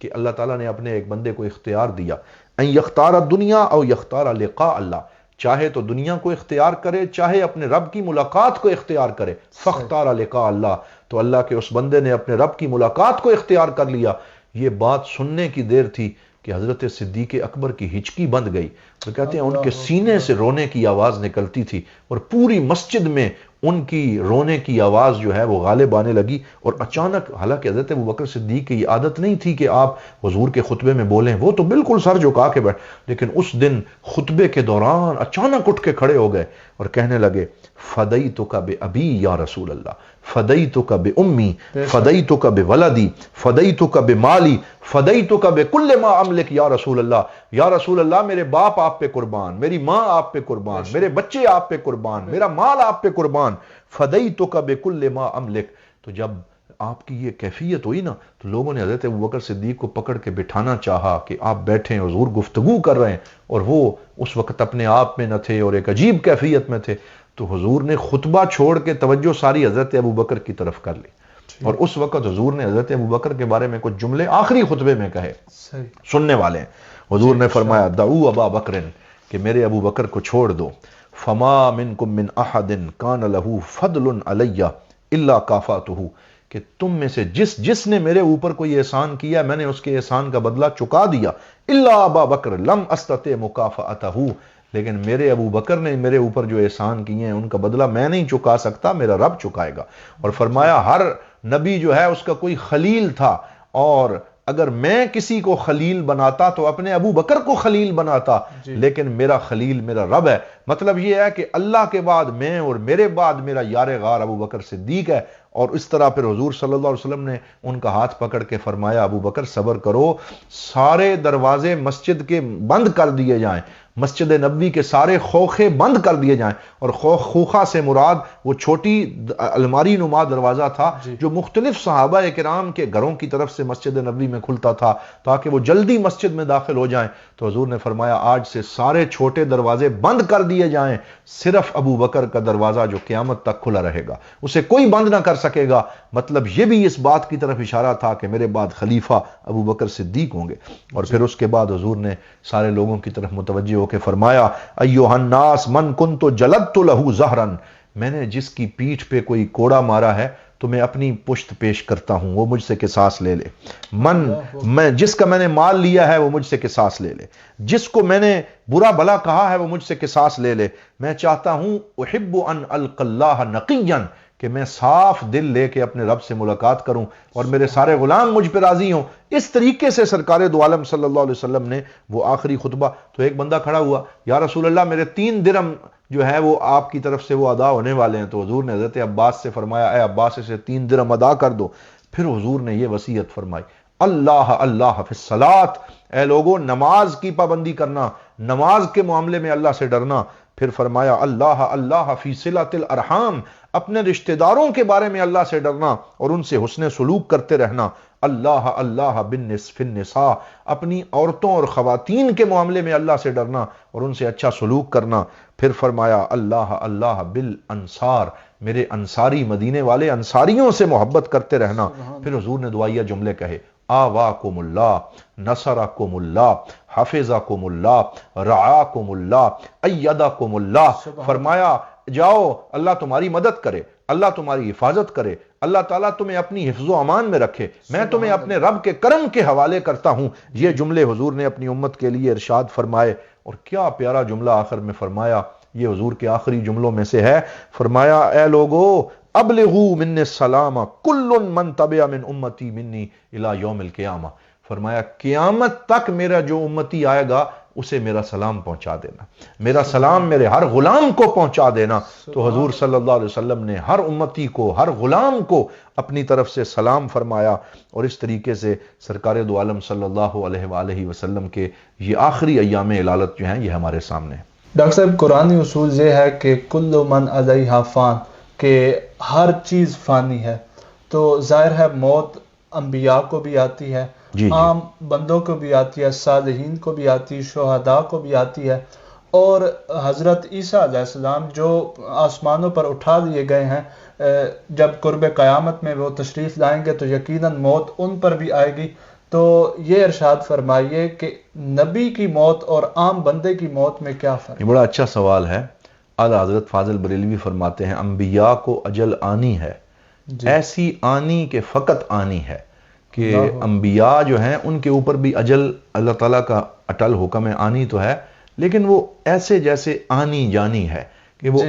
کہ اللہ تعالیٰ نے اپنے ایک بندے کو اختیار دیا، ان یختار الدنیا او یختار لقاء اللہ، چاہے تو دنیا کو اختیار کرے چاہے اپنے رب کی ملاقات کو اختیار کرے۔ فاختار لقاء اللہ، تو اللہ کے اس بندے نے اپنے رب کی ملاقات کو اختیار کر لیا۔ یہ بات سننے کی دیر تھی کہ حضرت صدیق اکبر کی ہچکی بند گئی، تو کہتے ہیں ان کے سینے سے رونے کی آواز نکلتی تھی اور پوری مسجد میں ان کی رونے کی آواز جو ہے وہ غالب آنے لگی۔ اور اچانک، حالانکہ حضرت ابوبکر صدیق کی عادت نہیں تھی کہ آپ حضور کے خطبے میں بولیں، وہ تو بالکل سر جھکا کے بیٹھ، لیکن اس دن خطبے کے دوران اچانک اٹھ کے کھڑے ہو گئے اور کہنے لگے فدیتک بابی یا رسول اللہ، فدیتک بامی، فدیتک بولدی، فدیتک بمالی، فدیتک بکل ما املک یا رسول اللہ، یا رسول اللہ میرے باپ آپ پہ قربان، میری ماں آپ پہ قربان، میرے بچے آپ پہ قربان، میرا مال آپ پہ قربان، فدیتک بکل ما املک۔ تو جب آپ کی یہ کیفیت ہوئی نا تو لوگوں نے حضرت ابوبکر صدیق کو پکڑ کے بٹھانا چاہا کہ آپ بیٹھیں، حضور گفتگو کر رہے ہیں، اور وہ اس وقت اپنے آپ میں نہ تھے اور ایک عجیب کیفیت میں تھے۔ تو حضور نے خطبہ چھوڑ کے توجہ ساری حضرت ابوبکر کی طرف کر لی، اور اس وقت حضور نے حضرت ابوبکر کے بارے میں کچھ جملے آخری خطبے میں کہے، سننے والے ہیں۔ حضور نے فرمایا دعو ابا بکر، کہ میرے ابو بکر کو چھوڑ دو، فما منکم من احد کان لہ فضل علی الا کافاتہ، کہ تم میں سے جس نے میرے اوپر کوئی احسان کیا میں نے اس کے احسان کا بدلہ چکا دیا، الا ابا بکر لم استطع مکافاتہ، لیکن میرے ابو بکر نے میرے اوپر جو احسان کیے ہیں ان کا بدلہ میں نہیں چکا سکتا، میرا رب چکائے گا۔ اور فرمایا ہر نبی جو ہے اس کا کوئی خلیل تھا، اور اگر میں کسی کو خلیل بناتا تو اپنے ابو بکر کو خلیل بناتا، لیکن میرا خلیل میرا رب ہے۔ مطلب یہ ہے کہ اللہ کے بعد میں اور میرے بعد میرا یار غار ابو بکر صدیق ہے۔ اور اس طرح پھر حضور صلی اللہ علیہ وسلم نے ان کا ہاتھ پکڑ کے فرمایا ابو بکر صبر کرو، سارے دروازے مسجد کے بند کر دیے جائیں، مسجد نبوی کے سارے خوخے بند کر دیے جائیں، اور خوخہ سے مراد وہ چھوٹی الماری نما دروازہ تھا جو مختلف صحابہ کرام کے گھروں کی طرف سے مسجد نبوی میں کھلتا تھا تاکہ وہ جلدی مسجد میں داخل ہو جائیں۔ تو حضور نے فرمایا آج سے سارے چھوٹے دروازے بند کر دیے جائیں، صرف ابو بکر کا دروازہ جو قیامت تک کھلا رہے گا، اسے کوئی بند نہ کر سکے گا۔ مطلب یہ بھی اس بات کی طرف اشارہ تھا کہ میرے بعد خلیفہ ابو بکر صدیق ہوں گے۔ اور پھر اس کے بعد حضور نے سارے لوگوں کی طرف متوجہ ہو کے فرمایا ایھا الناس من کنت جلدت لہ ظہرا، میں نے جس کی پیٹھ پہ کوئی کوڑا مارا ہے تو میں اپنی پشت پیش کرتا ہوں، وہ مجھ سے قصاص لے لے۔ میں جس کا میں نے مال لیا ہے وہ مجھ سے قصاص لے لے، جس کو میں نے برا بھلا کہا ہے وہ مجھ سے قصاص لے لے۔ میں چاہتا ہوں احب ان القی اللہ نقیا، کہ میں صاف دل لے کے اپنے رب سے ملاقات کروں اور میرے سارے غلام مجھ پہ راضی ہوں۔ اس طریقے سے سرکار دو عالم صلی اللہ علیہ وسلم نے وہ آخری خطبہ، تو ایک بندہ کھڑا ہوا، یا رسول اللہ میرے 3 درہم جو ہے وہ آپ کی طرف سے وہ ادا ہونے والے ہیں۔ تو حضور نے حضرت عباس سے فرمایا اے عباس اسے 3 درہم ادا کر دو۔ پھر حضور نے یہ وصیت فرمائی اللہ اللہ فی الصلاۃ، اے لوگوں نماز کی پابندی کرنا، نماز کے معاملے میں اللہ سے ڈرنا۔ پھر فرمایا اللہ اللہ فی صلۃ الارحام، اپنے رشتہ داروں کے بارے میں اللہ سے ڈرنا اور ان سے حسن سلوک کرتے رہنا۔ اللہ اللہ بالنسف النساء، اپنی عورتوں اور خواتین کے معاملے میں اللہ سے ڈرنا اور ان سے اچھا سلوک کرنا۔ پھر فرمایا اللہ اللہ بالانصار، میرے انصاری مدینے والے انصاریوں سے محبت کرتے رہنا۔ پھر حضور نے دعائیہ جملے کہے، آواکم اللہ، نصرکم اللہ، حفظکم اللہ، رعاکم اللہ، ایدکم اللہ۔ فرمایا جاؤ اللہ تمہاری مدد کرے، اللہ تمہاری حفاظت کرے، اللہ تعالیٰ تمہیں اپنی حفظ و امان میں رکھے، میں تمہیں اپنے رب کے کرم کے حوالے کرتا ہوں۔ یہ جملے حضور نے اپنی امت کے لیے ارشاد فرمائے، اور کیا پیارا جملہ آخر میں فرمایا، یہ حضور کے آخری جملوں میں سے ہے۔ فرمایا اے لوگو ابلغوا منی السلام کل من تبع من امتی منی الی یوم القیامہ، فرمایا قیامت تک میرا جو امتی آئے گا اسے میرا سلام پہنچا دینا، میرا سلام میرے ہر غلام کو پہنچا دینا۔ تو حضور صلی اللہ علیہ وسلم نے ہر امتی کو، ہر غلام کو اپنی طرف سے سلام فرمایا، اور اس طریقے سے سرکار دو عالم صلی اللہ علیہ وآلہ وسلم کے یہ آخری ایام علالت جو ہیں یہ ہمارے سامنے ہیں۔ ڈاکٹر صاحب قرآنی اصول یہ ہے کہ کل من علیہا فان، کہ ہر چیز فانی ہے، تو ظاہر ہے موت انبیاء کو بھی آتی ہے، عام بندوں کو بھی آتی ہے، صالحین کو بھی آتی ہے، شہداء کو بھی آتی ہے، اور حضرت عیسیٰ علیہ السلام جو آسمانوں پر اٹھا لیے گئے ہیں، جب قرب قیامت میں وہ تشریف لائیں گے تو یقیناً موت ان پر بھی آئے گی۔ تو یہ ارشاد فرمائیے کہ نبی کی موت اور عام بندے کی موت میں کیا فرق؟ یہ بڑا اچھا سوال ہے۔ اعلیٰ حضرت فاضل بریلوی فرماتے ہیں انبیاء کو اجل آنی ہے، ایسی آنی کہ فقط آنی ہے، کہ انبیاء جو ہیں ان کے اوپر بھی اجل اللہ تعالیٰ کا اٹل حکم ہے، آنی تو ہے، لیکن وہ ایسے جیسے آنی جانی ہے کہ وہ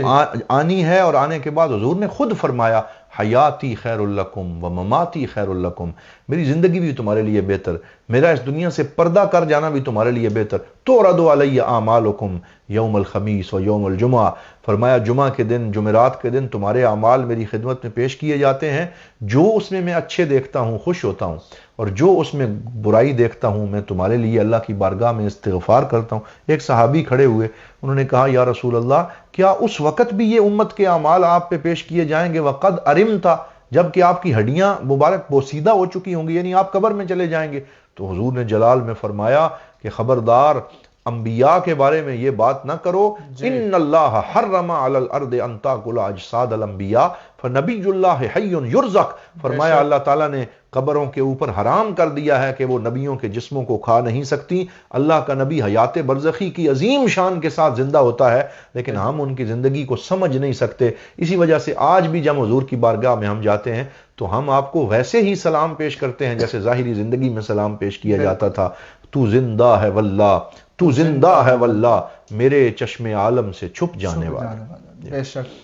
آنی ہے، اور آنے کے بعد حضور نے خود فرمایا حیاتی خیر لکم و مماتی خیر لکم، میری زندگی بھی تمہارے لیے بہتر، میرا اس دنیا سے پردہ کر جانا بھی تمہارے لیے بہتر۔ تُعْرَضُ عَلَيَّ أَعْمَالُكُمْ یوم الخمیس و یوم الجمعہ، فرمایا جمعہ کے دن، جمعرات کے دن تمہارے اعمال میری خدمت میں پیش کیے جاتے ہیں، جو اس میں اچھے دیکھتا ہوں خوش ہوتا ہوں، اور جو اس میں برائی دیکھتا ہوں میں تمہارے لیے اللہ کی بارگاہ میں استغفار کرتا ہوں۔ ایک صحابی کھڑے ہوئے، انہوں نے کہا یا رسول اللہ کیا اس وقت بھی یہ امت کے اعمال آپ پہ پیش کیے جائیں گے وقد ارمتا، جبکہ آپ کی ہڈیاں مبارک بوسیدہ ہو چکی ہوں گی، یعنی آپ قبر میں چلے جائیں گے؟ تو حضور نے جلال میں فرمایا کہ خبردار انبیاء کے بارے میں یہ بات نہ کرو، ان اللہ حرم علی الارض ان تاکل اجساد الانبیاء فنبی اللہ حی یرزق، فرمایا اللہ تعالیٰ نے قبروں کے اوپر حرام کر دیا ہے کہ وہ نبیوں کے جسموں کو کھا نہیں سکتی، اللہ کا نبی حیات برزخی کی عظیم شان کے ساتھ زندہ ہوتا ہے، لیکن ہم ان کی زندگی کو سمجھ نہیں سکتے۔ اسی وجہ سے آج بھی جب حضور کی بارگاہ میں ہم جاتے ہیں تو ہم آپ کو ویسے ہی سلام پیش کرتے ہیں جیسے ظاہری زندگی میں سلام پیش کیا جاتا تھا، تو زندہ ہے واللہ، تو زندہ ہے واللہ، میرے چشم عالم سے چھپ جانے والا۔ بے شک۔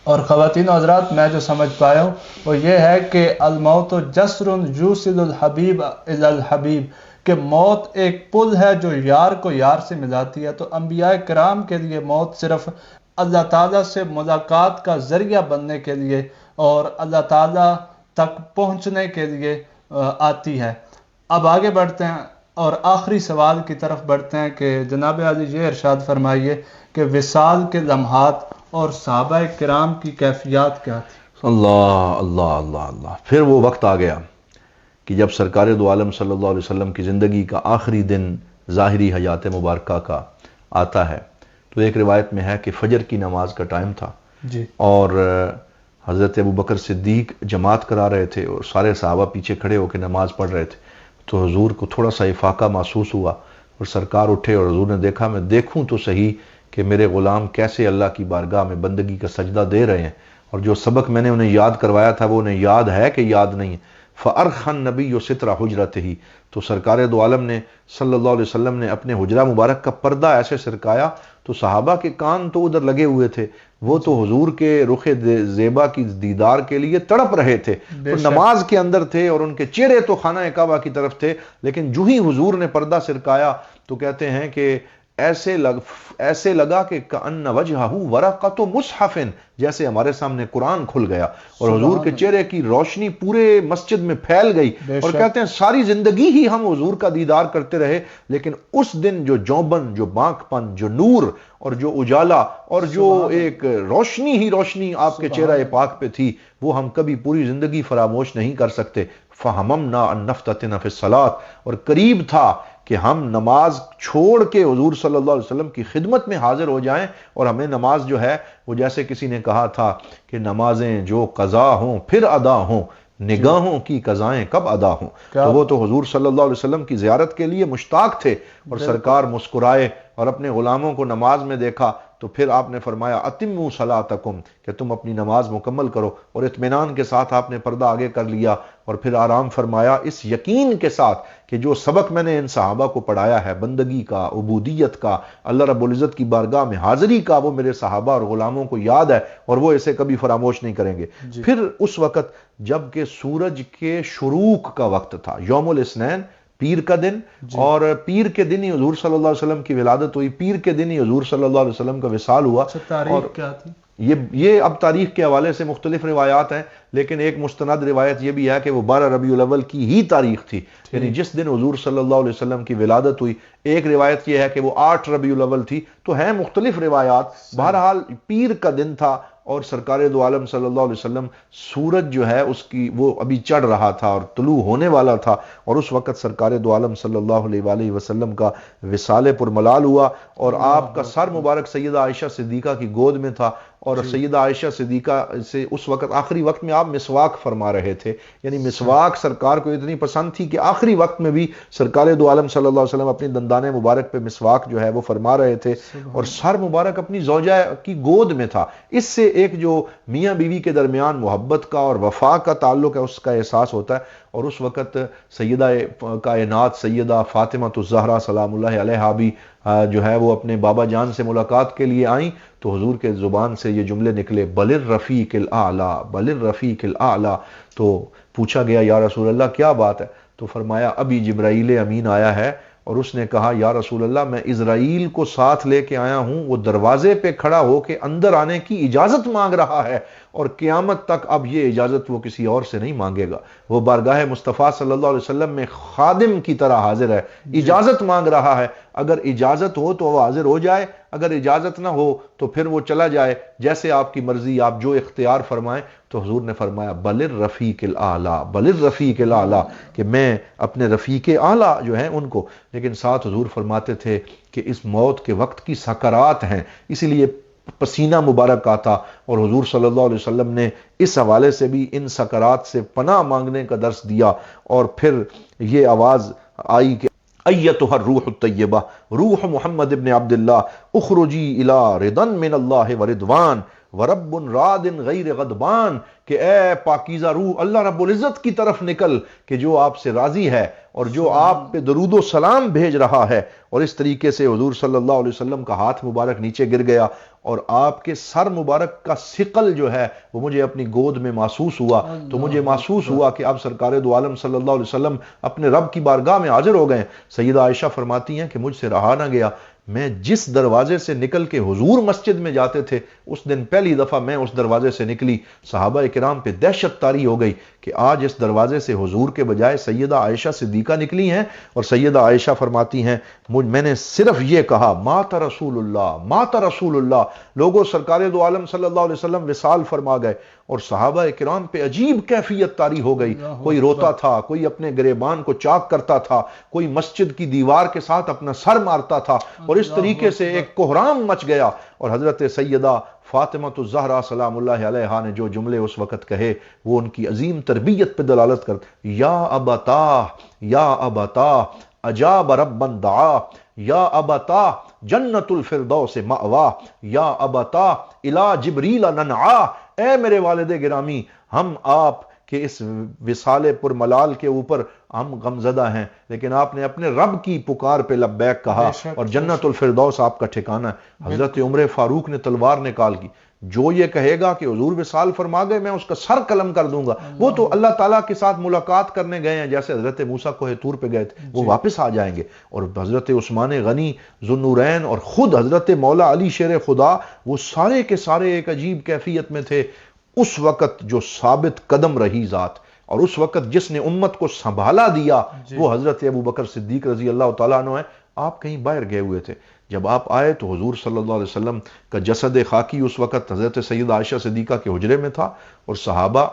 اور خواتین و حضرات میں جو سمجھ پایا ہوں وہ یہ ہے کہ الموت جسر یوصل الحبیب الی الحبیب، کہ موت ایک پل ہے جو یار کو یار سے ملاتی ہے۔ تو انبیاء کرام کے لیے موت صرف اللہ تعالیٰ سے ملاقات کا ذریعہ بننے کے لیے اور اللہ تعالیٰ تک پہنچنے کے لیے آتی ہے۔ اب آگے بڑھتے ہیں اور آخری سوال کی طرف بڑھتے ہیں کہ جناب عالی یہ ارشاد فرمائیے کہ وصال کے لمحات اور صحابہ کرام کی کیفیات کیا تھی؟ اللہ اللہ اللہ اللہ۔ پھر وہ وقت آ گیا کہ جب سرکار دو عالم صلی اللہ علیہ وسلم کی زندگی کا آخری دن ظاہری حیات مبارکہ کا آتا ہے، تو ایک روایت میں ہے کہ فجر کی نماز کا ٹائم تھا اور حضرت ابوبکر صدیق جماعت کرا رہے تھے اور سارے صحابہ پیچھے کھڑے ہو کے نماز پڑھ رہے تھے۔ تو حضور کو تھوڑا سا افاقہ محسوس ہوا اور سرکار اٹھے اور حضور نے دیکھا میں دیکھوں تو صحیح کہ میرے غلام کیسے اللہ کی بارگاہ میں بندگی کا سجدہ دے رہے ہیں، اور جو سبق میں نے انہیں یاد کروایا تھا وہ انہیں یاد ہے کہ یاد نہیں۔ فَأَرْخَ النَّبِيُّ سِتْرَ حُجْرَتِهِ، تو سرکار دو عالم نے صلی اللہ علیہ وسلم نے اپنے حجرہ مبارک کا پردہ ایسے سرکایا تو صحابہ کے کان تو ادھر لگے ہوئے تھے، وہ تو حضور کے رخ زیبا کی دیدار کے لیے تڑپ رہے تھے، تو نماز کے اندر تھے اور ان کے چہرے تو خانہ کعبہ کی طرف تھے، لیکن جو ہی حضور نے پردہ سرکایا تو کہتے ہیں کہ ایسے لگا کہ کأن وجہہ ورقۃ مصحف، جیسے ہمارے سامنے قرآن کھل گیا اور حضور کے چہرے کی روشنی پورے مسجد میں پھیل گئی، اور کہتے ہیں ساری زندگی ہی ہم حضور کا دیدار کرتے رہے، لیکن اس دن جو جوبن، جو بانک پن، جو نور اور جو اجالا اور جو ایک روشنی ہی روشنی آپ کے چہرہ پاک پہ تھی، وہ ہم کبھی پوری زندگی فراموش نہیں کر سکتے۔ فہممنا ان نفتتن فی الصلاۃ، اور قریب تھا کہ ہم نماز چھوڑ کے حضور صلی اللہ علیہ وسلم کی خدمت میں حاضر ہو جائیں، اور ہمیں نماز جو ہے وہ جیسے کسی نے کہا تھا کہ نمازیں جو قضا ہوں پھر ادا ہوں، نگاہوں کی قضائیں کب ادا ہوں۔ تو وہ تو حضور صلی اللہ علیہ وسلم کی زیارت کے لیے مشتاق تھے، اور سرکار مسکرائے اور اپنے غلاموں کو نماز میں دیکھا تو پھر آپ نے فرمایا اتموا صلاتکم، کہ تم اپنی نماز مکمل کرو، اور اطمینان کے ساتھ آپ نے پردہ آگے کر لیا، اور پھر آرام فرمایا اس یقین کے ساتھ کہ جو سبق میں نے ان صحابہ کو پڑھایا ہے بندگی کا، عبودیت کا، اللہ رب العزت کی بارگاہ میں حاضری کا، وہ میرے صحابہ اور غلاموں کو یاد ہے اور وہ اسے کبھی فراموش نہیں کریں گے۔ پھر اس وقت جب کہ سورج کے شروق کا وقت تھا، یوم الاثنین، پیر کا دن، اور پیر کے دن ہی حضور صلی اللہ علیہ وسلم کی ولادت ہوئی، پیر کے دن ہی حضور صلی اللہ علیہ وسلم کا وصال ہوا۔ تاریخ کیا تھی؟ یہ اب تاریخ کے حوالے سے مختلف روایات ہیں، لیکن ایک مستند روایت یہ بھی ہے کہ وہ 12 ربیع الاول کی ہی تاریخ تھی، یعنی جس دن حضور صلی اللہ علیہ وسلم کی ولادت ہوئی۔ ایک روایت یہ ہے کہ وہ 8 ربیع الاول تھی، تو ہیں مختلف روایات۔ بہرحال پیر کا دن تھا، اور سرکار دو عالم صلی اللہ علیہ وسلم، سورج جو ہے اس کی وہ ابھی چڑھ رہا تھا اور طلوع ہونے والا تھا، اور اس وقت سرکار دو عالم صلی اللہ علیہ وآلہ وسلم کا وصال پرملال ہوا، اور آپ کا سر مبارک سیدہ عائشہ صدیقہ کی گود میں تھا، اور سیدہ عائشہ صدیقہ سے اس وقت آخری وقت میں آپ مسواک فرما رہے تھے، یعنی مسواک سرکار کو اتنی پسند تھی کہ آخری وقت میں بھی سرکار دو عالم صلی اللہ علیہ وسلم اپنی دندان مبارک پہ مسواک جو ہے وہ فرما رہے تھے، اور سر مبارک اپنی زوجہ کی گود میں تھا۔ اس سے ایک جو میاں بیوی کے درمیان محبت کا اور وفا کا تعلق ہے اس کا احساس ہوتا ہے۔ اور اس وقت سیدہ کائنات سیدہ فاطمہ الزہرا سلام اللہ علیہا بھی جو ہے وہ اپنے بابا جان سے ملاقات کے لیے آئیں، تو حضور کے زبان سے یہ جملے نکلے بل الرفیق الاعلیٰ، بل الرفیق الاعلیٰ۔ تو پوچھا گیا یا رسول اللہ کیا بات ہے؟ تو فرمایا ابھی جبرائیل امین آیا ہے، اور اس نے کہا یا رسول اللہ میں اسرائیل کو ساتھ لے کے آیا ہوں، وہ دروازے پہ کھڑا ہو کے اندر آنے کی اجازت مانگ رہا ہے، اور قیامت تک اب یہ اجازت وہ کسی اور سے نہیں مانگے گا، وہ بارگاہ مصطفیٰ صلی اللہ علیہ وسلم میں خادم کی طرح حاضر ہے، اجازت مانگ رہا ہے، اگر اجازت ہو تو وہ حاضر ہو جائے، اگر اجازت نہ ہو تو پھر وہ چلا جائے، جیسے آپ کی مرضی، آپ جو اختیار فرمائیں۔ تو حضور نے فرمایا بل الرفیق الاعلیٰ، بل الرفیق الاعلیٰ، کہ میں اپنے رفیق اعلیٰ جو ہیں ان کو، لیکن ساتھ حضور فرماتے تھے کہ اس موت کے وقت کی سکرات ہیں، اسی لیے پسینہ مبارک آتا، اور حضور صلی اللہ علیہ وسلم نے اس حوالے سے بھی ان سکرات سے پناہ مانگنے کا درس دیا، اور پھر یہ آواز آئی کہ ایتھا الروح الطیبہ روح محمد ابن عبداللہ اخرجی الی رضا من اللہ ورضوان ورب راد غیر غضبان، کہ اے پاکیزہ روح اللہ رب العزت کی طرف نکل کہ جو آپ سے راضی ہے اور جو آپ پہ درود و سلام بھیج رہا ہے۔ اور اس طریقے سے حضور صلی اللہ علیہ وسلم کا ہاتھ مبارک نیچے گر گیا، اور آپ کے سر مبارک کا ثقل جو ہے وہ مجھے اپنی گود میں محسوس ہوا، تو مجھے محسوس ہوا کہ اب سرکار دو عالم صلی اللہ علیہ وسلم اپنے رب کی بارگاہ میں حاضر ہو گئے۔ سیدہ عائشہ فرماتی ہیں کہ مجھ سے رہا نہ گیا، میں جس دروازے سے نکل کے حضور مسجد میں جاتے تھے اس دن پہلی دفعہ میں اس دروازے سے نکلی، صحابہ کرام پہ دہشت طاری ہو گئی کہ آج اس دروازے سے حضور کے بجائے سیدہ عائشہ صدیقہ نکلی ہیں، اور سیدہ عائشہ فرماتی ہیں میں نے صرف یہ کہا مات رسول اللہ، مات رسول اللہ۔ لوگوں سرکار دو عالم صلی اللہ علیہ وسلم وصال فرما گئے، اور صحابہ کرام پہ عجیب کیفیت طاری ہو گئی، کوئی روتا تھا، کوئی اپنے گریبان کو چاک کرتا تھا، کوئی مسجد کی دیوار کے ساتھ اپنا سر مارتا تھا، اور اس طریقے سے ایک کوہرام مچ گیا۔ اور حضرت سیدہ فاطمہ الزہرا سلام اللہ علیہا نے جو جملے اس وقت کہے وہ ان کی عظیم تربیت پہ دلالت کرتے، یا ابتا، یا ابتا اجاب ربا دعا، یا ابتا جنت الفردوس مأوا، یا ابتا الی جبریل ننعا۔ اے میرے والد گرامی، ہم آپ کہ اس وصال پر ملال کے اوپر ہم غمزدہ ہیں، لیکن آپ نے اپنے رب کی پکار پہ لبیک کہا اور جنت الفردوس آپ کا ٹھکانہ ہے۔ حضرت عمر فاروق نے تلوار نکال کی، جو یہ کہے گا کہ حضور وصال فرما گئے میں اس کا سر قلم کر دوں گا، وہ تو اللہ تعالیٰ کے ساتھ ملاقات کرنے گئے ہیں، جیسے حضرت موسیٰ کوہ طور پہ گئے تھے، وہ واپس آ جائیں گے۔ اور حضرت عثمان غنی ذو النورین اور خود حضرت مولا علی شیر خدا، وہ سارے کے سارے ایک عجیب کیفیت میں تھے اس وقت، جو ثابت قدم رہی ذات، اور اس وقت جس نے امت کو سنبھالا دیا وہ حضرت ابو بکر صدیق رضی اللہ تعالیٰ عنہ ہے۔ آپ کہیں باہر گئے ہوئے تھے، جب آپ آئے تو حضور صلی اللہ علیہ وسلم کا جسد خاکی اس وقت حضرت سیدہ عائشہ صدیقہ کے حجرے میں تھا، اور صحابہ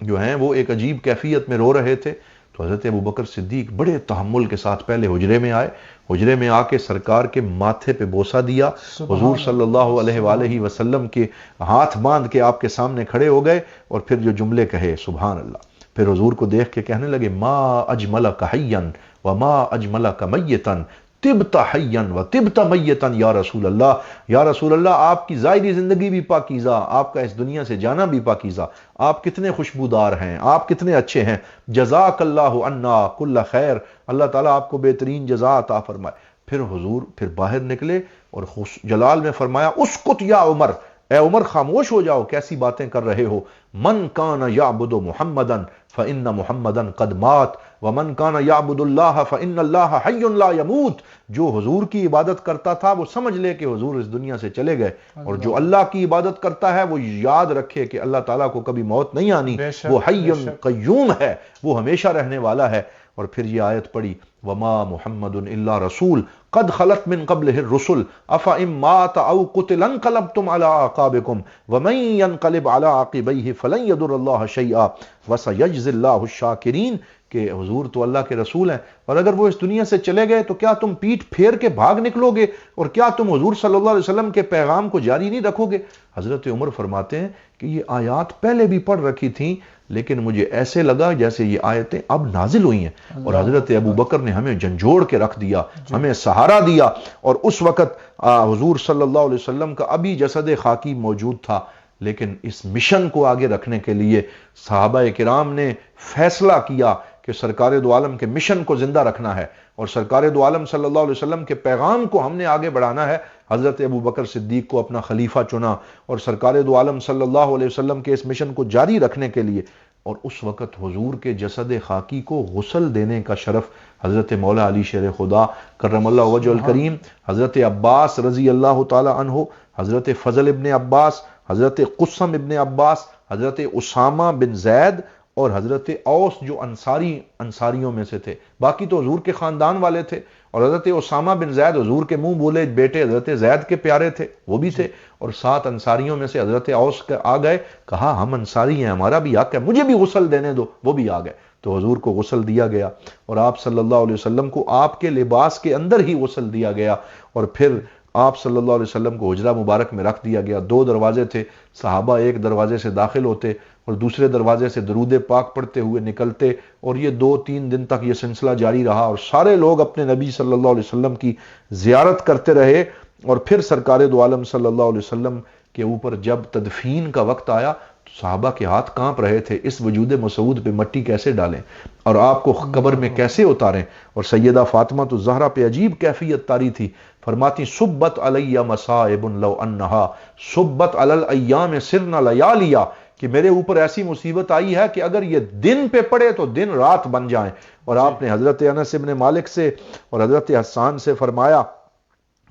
جو ہیں وہ ایک عجیب کیفیت میں رو رہے تھے۔ تو حضرت ابو بکر صدیق بڑے تحمل کے ساتھ پہلے حجرے میں آئے، حجرے میں آ کے سرکار کے ماتھے پہ بوسہ دیا، حضور صلی اللہ علیہ وآلہ وسلم کے ہاتھ باندھ کے آپ کے سامنے کھڑے ہو گئے، اور پھر جو جملے کہے سبحان اللہ، پھر حضور کو دیکھ کے کہنے لگے ما اجملک حیا وما اجملک میتا طبت حیا وطبت میتا یا رسول اللہ، یا رسول اللہ آپ کی ظاہری زندگی بھی پاکیزہ، آپ کا اس دنیا سے جانا بھی پاکیزہ، آپ کتنے خوشبودار ہیں، آپ کتنے اچھے ہیں، جزاک اللہ عنا کل خیر، اللہ تعالیٰ آپ کو بہترین جزا عطا فرمائے۔ پھر حضور پھر باہر نکلے اور جلال میں فرمایا اسکت یا عمر، اے عمر خاموش ہو جاؤ، کیسی باتیں کر رہے ہو، من کان یعبد محمدا فإن محمدا قد مات ومن کان یعبد اللہ فإن اللہ حی لا یموت، جو حضور کی عبادت کرتا تھا وہ سمجھ لے کہ حضور اس دنیا سے چلے گئے، اور جو اللہ کی عبادت کرتا ہے وہ یاد رکھے کہ اللہ تعالیٰ کو کبھی موت نہیں آنی، وہ حی قیوم ہے، وہ ہمیشہ رہنے والا ہے۔ اور پھر یہ آیت پڑھی وما محمد الا رسول قد خلت من قبلہ الرسل افإن مات او قتل انقلبتم على اعقابکم ومن ينقلب على عقبیہ فلن يضر اللہ شیئا وسيجزی اللہ الشاکرین، کہ حضور تو اللہ کے رسول ہیں، اور اگر وہ اس دنیا سے چلے گئے تو کیا تم پیٹھ پھیر کے بھاگ نکلو گے، اور کیا تم حضور صلی اللہ علیہ وسلم کے پیغام کو جاری نہیں رکھو گے؟ حضرت عمر فرماتے ہیں کہ یہ آیات پہلے بھی پڑھ رکھی تھیں، لیکن مجھے ایسے لگا جیسے یہ آیتیں اب نازل ہوئی ہیں، اور حضرت ابو بکر نے ہمیں جھنجھوڑ کے رکھ دیا، ہمیں سہارا دیا، اور اس وقت حضور صلی اللہ علیہ وسلم کا ابھی جسد خاکی موجود تھا، لیکن اس مشن کو آگے رکھنے کے لیے صحابہ کرام نے فیصلہ کیا کہ سرکار دو عالم کے مشن کو زندہ رکھنا ہے، اور سرکار دو عالم صلی اللہ علیہ وسلم کے پیغام کو ہم نے آگے بڑھانا ہے۔ حضرت ابو بکر صدیق کو اپنا خلیفہ چنا، اور سرکار دو عالم صلی اللہ علیہ وسلم کے اس مشن کو جاری رکھنے کے لیے، اور اس وقت حضور کے جسد خاکی کو غسل دینے کا شرف حضرت مولا علی شیر خدا کرم اللہ وجہ الکریم، حضرت عباس رضی اللہ تعالی عنہ، حضرت فضل ابن عباس، حضرت قسم ابن عباس، حضرت اسامہ بن زید، اور حضرت اوس جو انصاریوں میں سے تھے، باقی تو حضور کے خاندان والے تھے، اور حضرت اسامہ بن زید حضور کے منہ بولے بیٹے حضرت زید کے پیارے تھے، وہ بھی تھے، اور 7 انصاریوں میں سے حضرت اوس آ گئے، کہا ہم انصاری ہیں، ہمارا بھی حق ہے، مجھے بھی غسل دینے دو، وہ بھی آ گئے، تو حضور کو غسل دیا گیا، اور آپ صلی اللہ علیہ وسلم کو آپ کے لباس کے اندر ہی غسل دیا گیا، اور پھر آپ صلی اللہ علیہ وسلم کو حجرہ مبارک میں رکھ دیا گیا۔ 2 دروازے تھے، صحابہ ایک دروازے سے داخل ہوتے اور دوسرے دروازے سے درود پاک پڑھتے ہوئے نکلتے، اور یہ 2-3 دن تک یہ سلسلہ جاری رہا، اور سارے لوگ اپنے نبی صلی اللہ علیہ وسلم کی زیارت کرتے رہے، اور پھر سرکار دو عالم صلی اللہ علیہ وسلم کے اوپر جب تدفین کا وقت آیا تو صحابہ کے ہاتھ کانپ رہے تھے، اس وجود مسعود پہ مٹی کیسے ڈالیں اور آپ کو قبر میں کیسے اتاریں، اور سیدہ فاطمہ تو زہرا پہ عجیب کیفیت طاری تھی، فرماتی صبت علی مصائب لو انہا صبت علی الایام سرنا لیالیا، کہ میرے اوپر ایسی مصیبت آئی ہے کہ اگر یہ دن پہ پڑے تو دن رات بن جائیں، اور آپ نے حضرت انس بن مالک سے اور حضرت حسان سے فرمایا،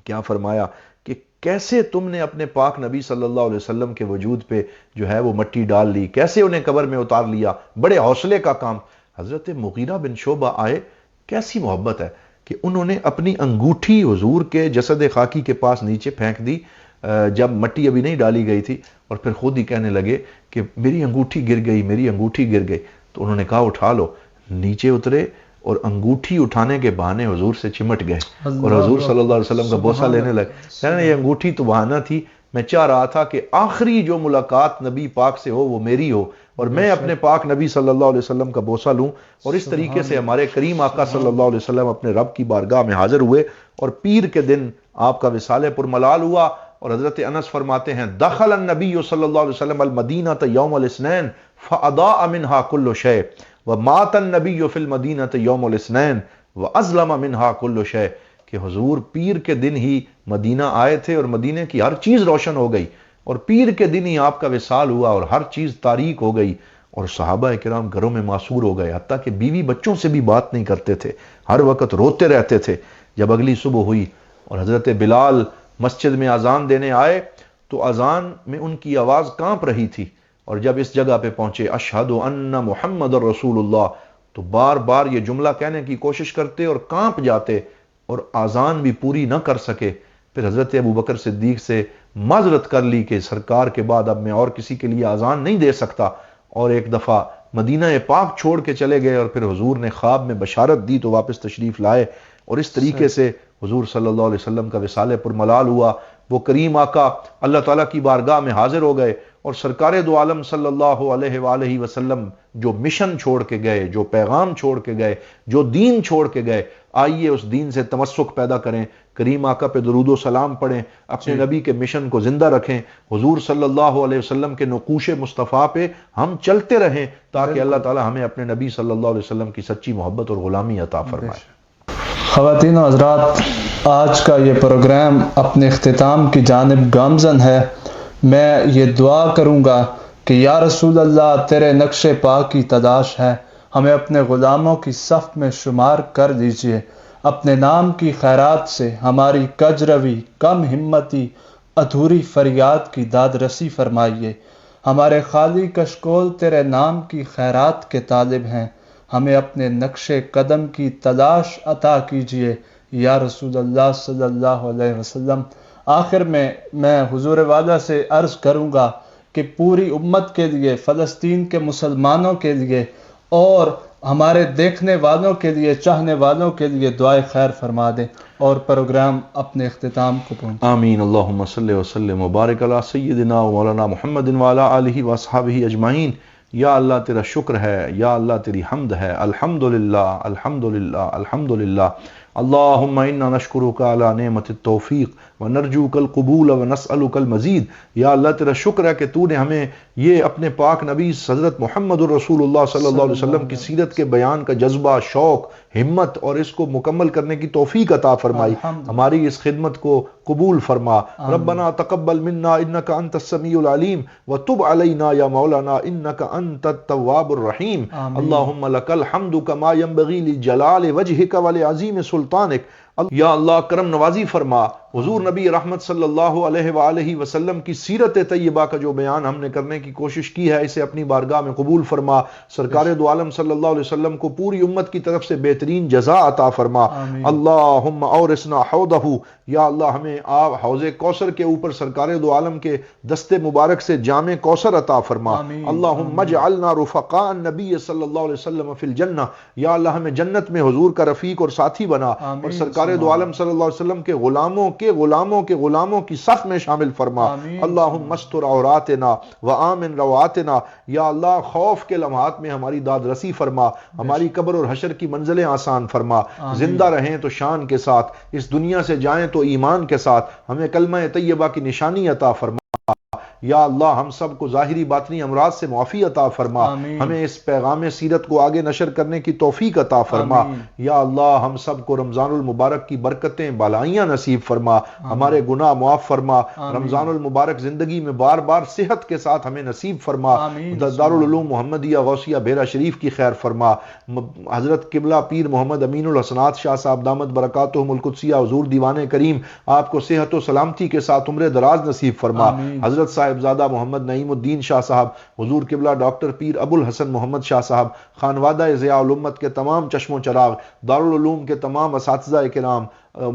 کیا فرمایا کہ کیسے تم نے اپنے پاک نبی صلی اللہ علیہ وسلم کے وجود پہ جو ہے وہ مٹی ڈال لی، کیسے انہیں قبر میں اتار لیا، بڑے حوصلے کا کام۔ حضرت مغیرہ بن شعبہ آئے، کیسی محبت ہے کہ انہوں نے اپنی انگوٹھی حضور کے جسد خاکی کے پاس نیچے پھینک دی جب مٹی ابھی نہیں ڈالی گئی تھی، اور پھر خود ہی کہنے لگے کہ میری انگوٹھی گر گئی، میری انگوٹھی گر گئی، تو انہوں نے کہا اٹھا لو، نیچے اترے اور انگوٹھی اٹھانے کے بہانے حضور سے چمٹ گئے، اور حضور صلی اللہ علیہ وسلم کا بوسہ لینے لگے، کہنے یہ انگوٹھی تو بہانہ تھی، میں چاہ رہا تھا کہ آخری جو ملاقات نبی پاک سے ہو وہ میری ہو، اور میں اپنے پاک نبی صلی اللہ علیہ وسلم کا بوسہ لوں، اور اس طریقے سے ہمارے کریم آقا صلی اللہ علیہ وسلم اپنے رب کی بارگاہ میں حاضر ہوئے، اور پیر کے دن آپ کا وصال پرملال ہوا، اور حضرت انس فرماتے ہیں دخل النبی صلی اللہ علیہ وسلم المدینہ یوم الاثنین فاضاء منها كل شيء، ومات النبی فی المدینۃ یوم الاثنین وازلم منہا کل شیء، کہ حضور پیر کے دن ہی مدینہ آئے تھے اور مدینے کی ہر چیز روشن ہو گئی، اور پیر کے دن ہی آپ کا وصال ہوا اور ہر چیز تاریک ہو گئی، اور صحابہ کرام گھروں میں معصور ہو گئے، حتیٰ کہ بیوی بچوں سے بھی بات نہیں کرتے تھے، ہر وقت روتے رہتے تھے۔ جب اگلی صبح ہوئی اور حضرت بلال مسجد میں اذان دینے آئے تو اذان میں ان کی آواز کانپ رہی تھی، اور جب اس جگہ پہ پہنچے اشہد ان محمد رسول اللہ، تو بار بار یہ جملہ کہنے کی کوشش کرتے اور کانپ جاتے اور اذان بھی پوری نہ کر سکے۔ پھر حضرت ابوبکر صدیق سے معذرت کر لی کہ سرکار کے بعد اب میں اور کسی کے لیے اذان نہیں دے سکتا، اور ایک دفعہ مدینہ پاک چھوڑ کے چلے گئے، اور پھر حضور نے خواب میں بشارت دی تو واپس تشریف لائے، اور اس طریقے سے حضور صلی اللہ علیہ وسلم کا وصال پرملال ہوا۔ وہ کریم آقا اللہ تعالیٰ کی بارگاہ میں حاضر ہو گئے، اور سرکار دو عالم صلی اللہ علیہ وآلہ وسلم جو مشن چھوڑ کے گئے، جو پیغام چھوڑ کے گئے، جو دین چھوڑ کے گئے، آئیے اس دین سے تمسک پیدا کریں، کریم آقا پہ درود و سلام پڑھیں، اپنے نبی کے مشن کو زندہ رکھیں، حضور صلی اللہ علیہ وسلم کے نقوش مصطفیٰ پہ ہم چلتے رہیں، تاکہ اللہ تعالیٰ ہمیں اپنے نبی صلی اللہ علیہ وسلم کی سچی محبت اور غلامی عطا فرمائے۔ خواتین و حضرات، آج کا یہ پروگرام اپنے اختتام کی جانب گامزن ہے۔ میں یہ دعا کروں گا کہ یا رسول اللہ، تیرے نقش پا کی تلاش ہے، ہمیں اپنے غلاموں کی صف میں شمار کر دیجئے، اپنے نام کی خیرات سے ہماری کجروی، کم ہمتی، ادھوری فریاد کی داد رسی فرمائیے۔ ہمارے خالی کشکول تیرے نام کی خیرات کے طالب ہیں، ہمیں اپنے نقش قدم کی تلاش عطا کیجئے یا رسول اللہ صلی اللہ علیہ وسلم۔ آخر میں حضور والا سے عرض کروں گا کہ پوری امت کے لیے، فلسطین کے مسلمانوں کے لیے اور ہمارے دیکھنے والوں کے لیے، چاہنے والوں کے لیے دعائے خیر فرما دیں، اور پروگرام اپنے اختتام کو پہنچے۔ آمین۔ اللہم صلی وسلم وبارک علی سیدنا و مولانا محمد وعلی آلہ واصحابہ اجمعین۔ یا اللہ تیرا شکر ہے، یا اللہ تیری حمد ہے، الحمدللہ الحمدللہ الحمدللہ۔ اللہم انا نشکرک علی نعمت التوفیق ونرجوک القبول ونسألک المزید۔ یا اللہ تیرا شکر ہے کہ تو نے ہمیں یہ اپنے پاک نبی حضرت محمد الرسول اللہ صلی اللہ علیہ وسلم کی سیرت کے بیان کا جذبہ، شوق، ہمت اور اس کو مکمل کرنے کی توفیق عطا فرمائی۔ ہماری اس خدمت کو قبول فرما۔ ربنا تقبل منا انک انت السمیع العلیم وتب علینا یا مولانا انک انت التواب الرحیم۔ اللہم لک الحمد کما ینبغی لجلال وجہک ولعظیم سلطانک۔ یا اللہ کرم نوازی فرما، حضور نبی رحمت صلی اللہ علیہ وآلہ وسلم کی سیرت طیبہ کا جو بیان ہم نے کرنے کی کوشش کی ہے، اسے اپنی بارگاہ میں قبول فرما۔ سرکار دو عالم صلی اللہ علیہ وسلم کو پوری امت کی طرف سے بہترین جزا عطا فرما۔ اللہم اورثنا حوضہ، یا اللہ ہمیں آپ حوض کوثر کے اوپر سرکار دو عالم کے دست مبارک سے جام کوثر عطا فرما۔ اللہم اجعلنا رفقاء النبی صلی اللہ علیہ وسلم فی الجنہ، یا اللہ ہمیں جنت میں حضور کا رفیق اور ساتھی بنا، اور سرکار دو عالم صلی اللہ علیہ وسلم کے غلاموں کی صف میں شامل فرما۔ اللہم استر عوراتنا وآمن رواتنا، یا اللہ خوف کے لمحات میں ہماری داد رسی فرما، ہماری قبر اور حشر کی منزلیں آسان فرما، زندہ رہیں تو شان کے ساتھ، اس دنیا سے جائیں تو ایمان کے ساتھ، ہمیں کلمہ طیبہ کی نشانی عطا فرما۔ یا اللہ ہم سب کو ظاہری باطنی امراض سے معافی عطا فرما، ہمیں اس پیغام سیرت کو آگے نشر کرنے کی توفیق عطا فرما۔ یا اللہ ہم سب کو رمضان المبارک کی برکتیں بالائیاں نصیب فرما، ہمارے گناہ معاف فرما، رمضان المبارک زندگی میں بار بار صحت کے ساتھ ہمیں نصیب فرما، دارالعلوم محمدیہ غوثیہ بیرا شریف کی خیر فرما، حضرت قبلہ پیر محمد امین الحسنات شاہ صاحب دامت برکاتہم القدسیہ حضور دیوان کریم آپ کو صحت و سلامتی کے ساتھ عمر دراز نصیب فرما، حضرت صاحبزادہ محمد نعیم الدین شاہ صاحب، حضور قبلہ ڈاکٹر پیر ابو الحسن محمد شاہ صاحب، خانوادہ ضیاء الامت کے تمام چشم و چراغ، دارالعلوم کے تمام اساتذہ کرام،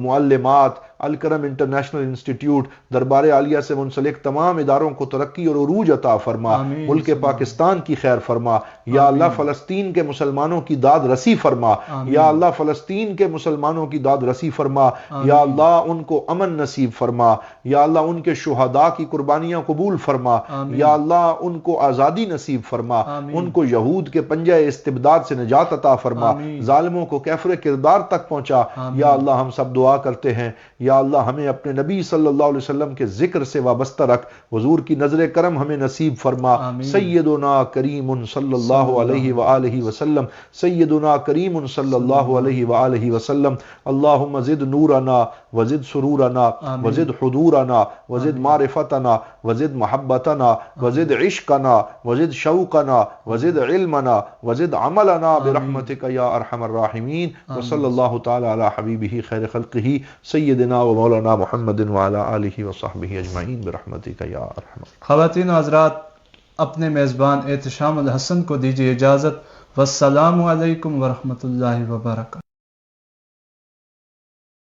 معلمات، الکرم انٹرنیشنل انسٹیٹیوٹ، دربار عالیہ سے منسلک تمام اداروں کو ترقی اور عروج عطا فرما، ملک پاکستان کی خیر فرما۔ یا اللہ فلسطین کے مسلمانوں کی داد رسی فرما، یا اللہ فلسطین کے مسلمانوں کی داد رسی فرما، یا اللہ ان کو امن نصیب فرما، یا اللہ ان کے شہداء کی قربانیاں قبول فرما، یا اللہ ان کو آزادی نصیب فرما، ان کو یہود کے پنجہ استبداد سے نجات عطا فرما، ظالموں کو کیفر کردار تک پہنچا۔ یا اللہ ہم سب دعا کرتے ہیں، یا اللہ ہمیں اپنے نبی صلی اللہ علیہ وسلم کے ذکر سے وابستہ رکھ، حضور کی نظر کرم ہمیں نصیب فرما۔ آمین۔ سیدنا کریم صلی اللہ علیہ وآلہ وسلم، سیدنا کریم صلی اللہ علیہ وآلہ وسلم، اللہم زد نورنا وزد سرورنا آمین۔ وزد حضورنا وزد معرفتنا وزد محبتنا وزد عشقنا وزد شوقنا وزد علمنا وزد عملنا برحمتک یا ارحم الراحمین، وصلی اللہ تعالی علی حبیبہ خیر خلقہ سیدنا و مولانا محمد وعلی آلہ وصحبہ اجمعین برحمتک یا ارحم۔ خواتین و حضرات، اپنے میزبان احتشام الحسن کو دیجیے اجازت۔ والسلام علیکم ورحمۃ اللہ وبرکاتہ۔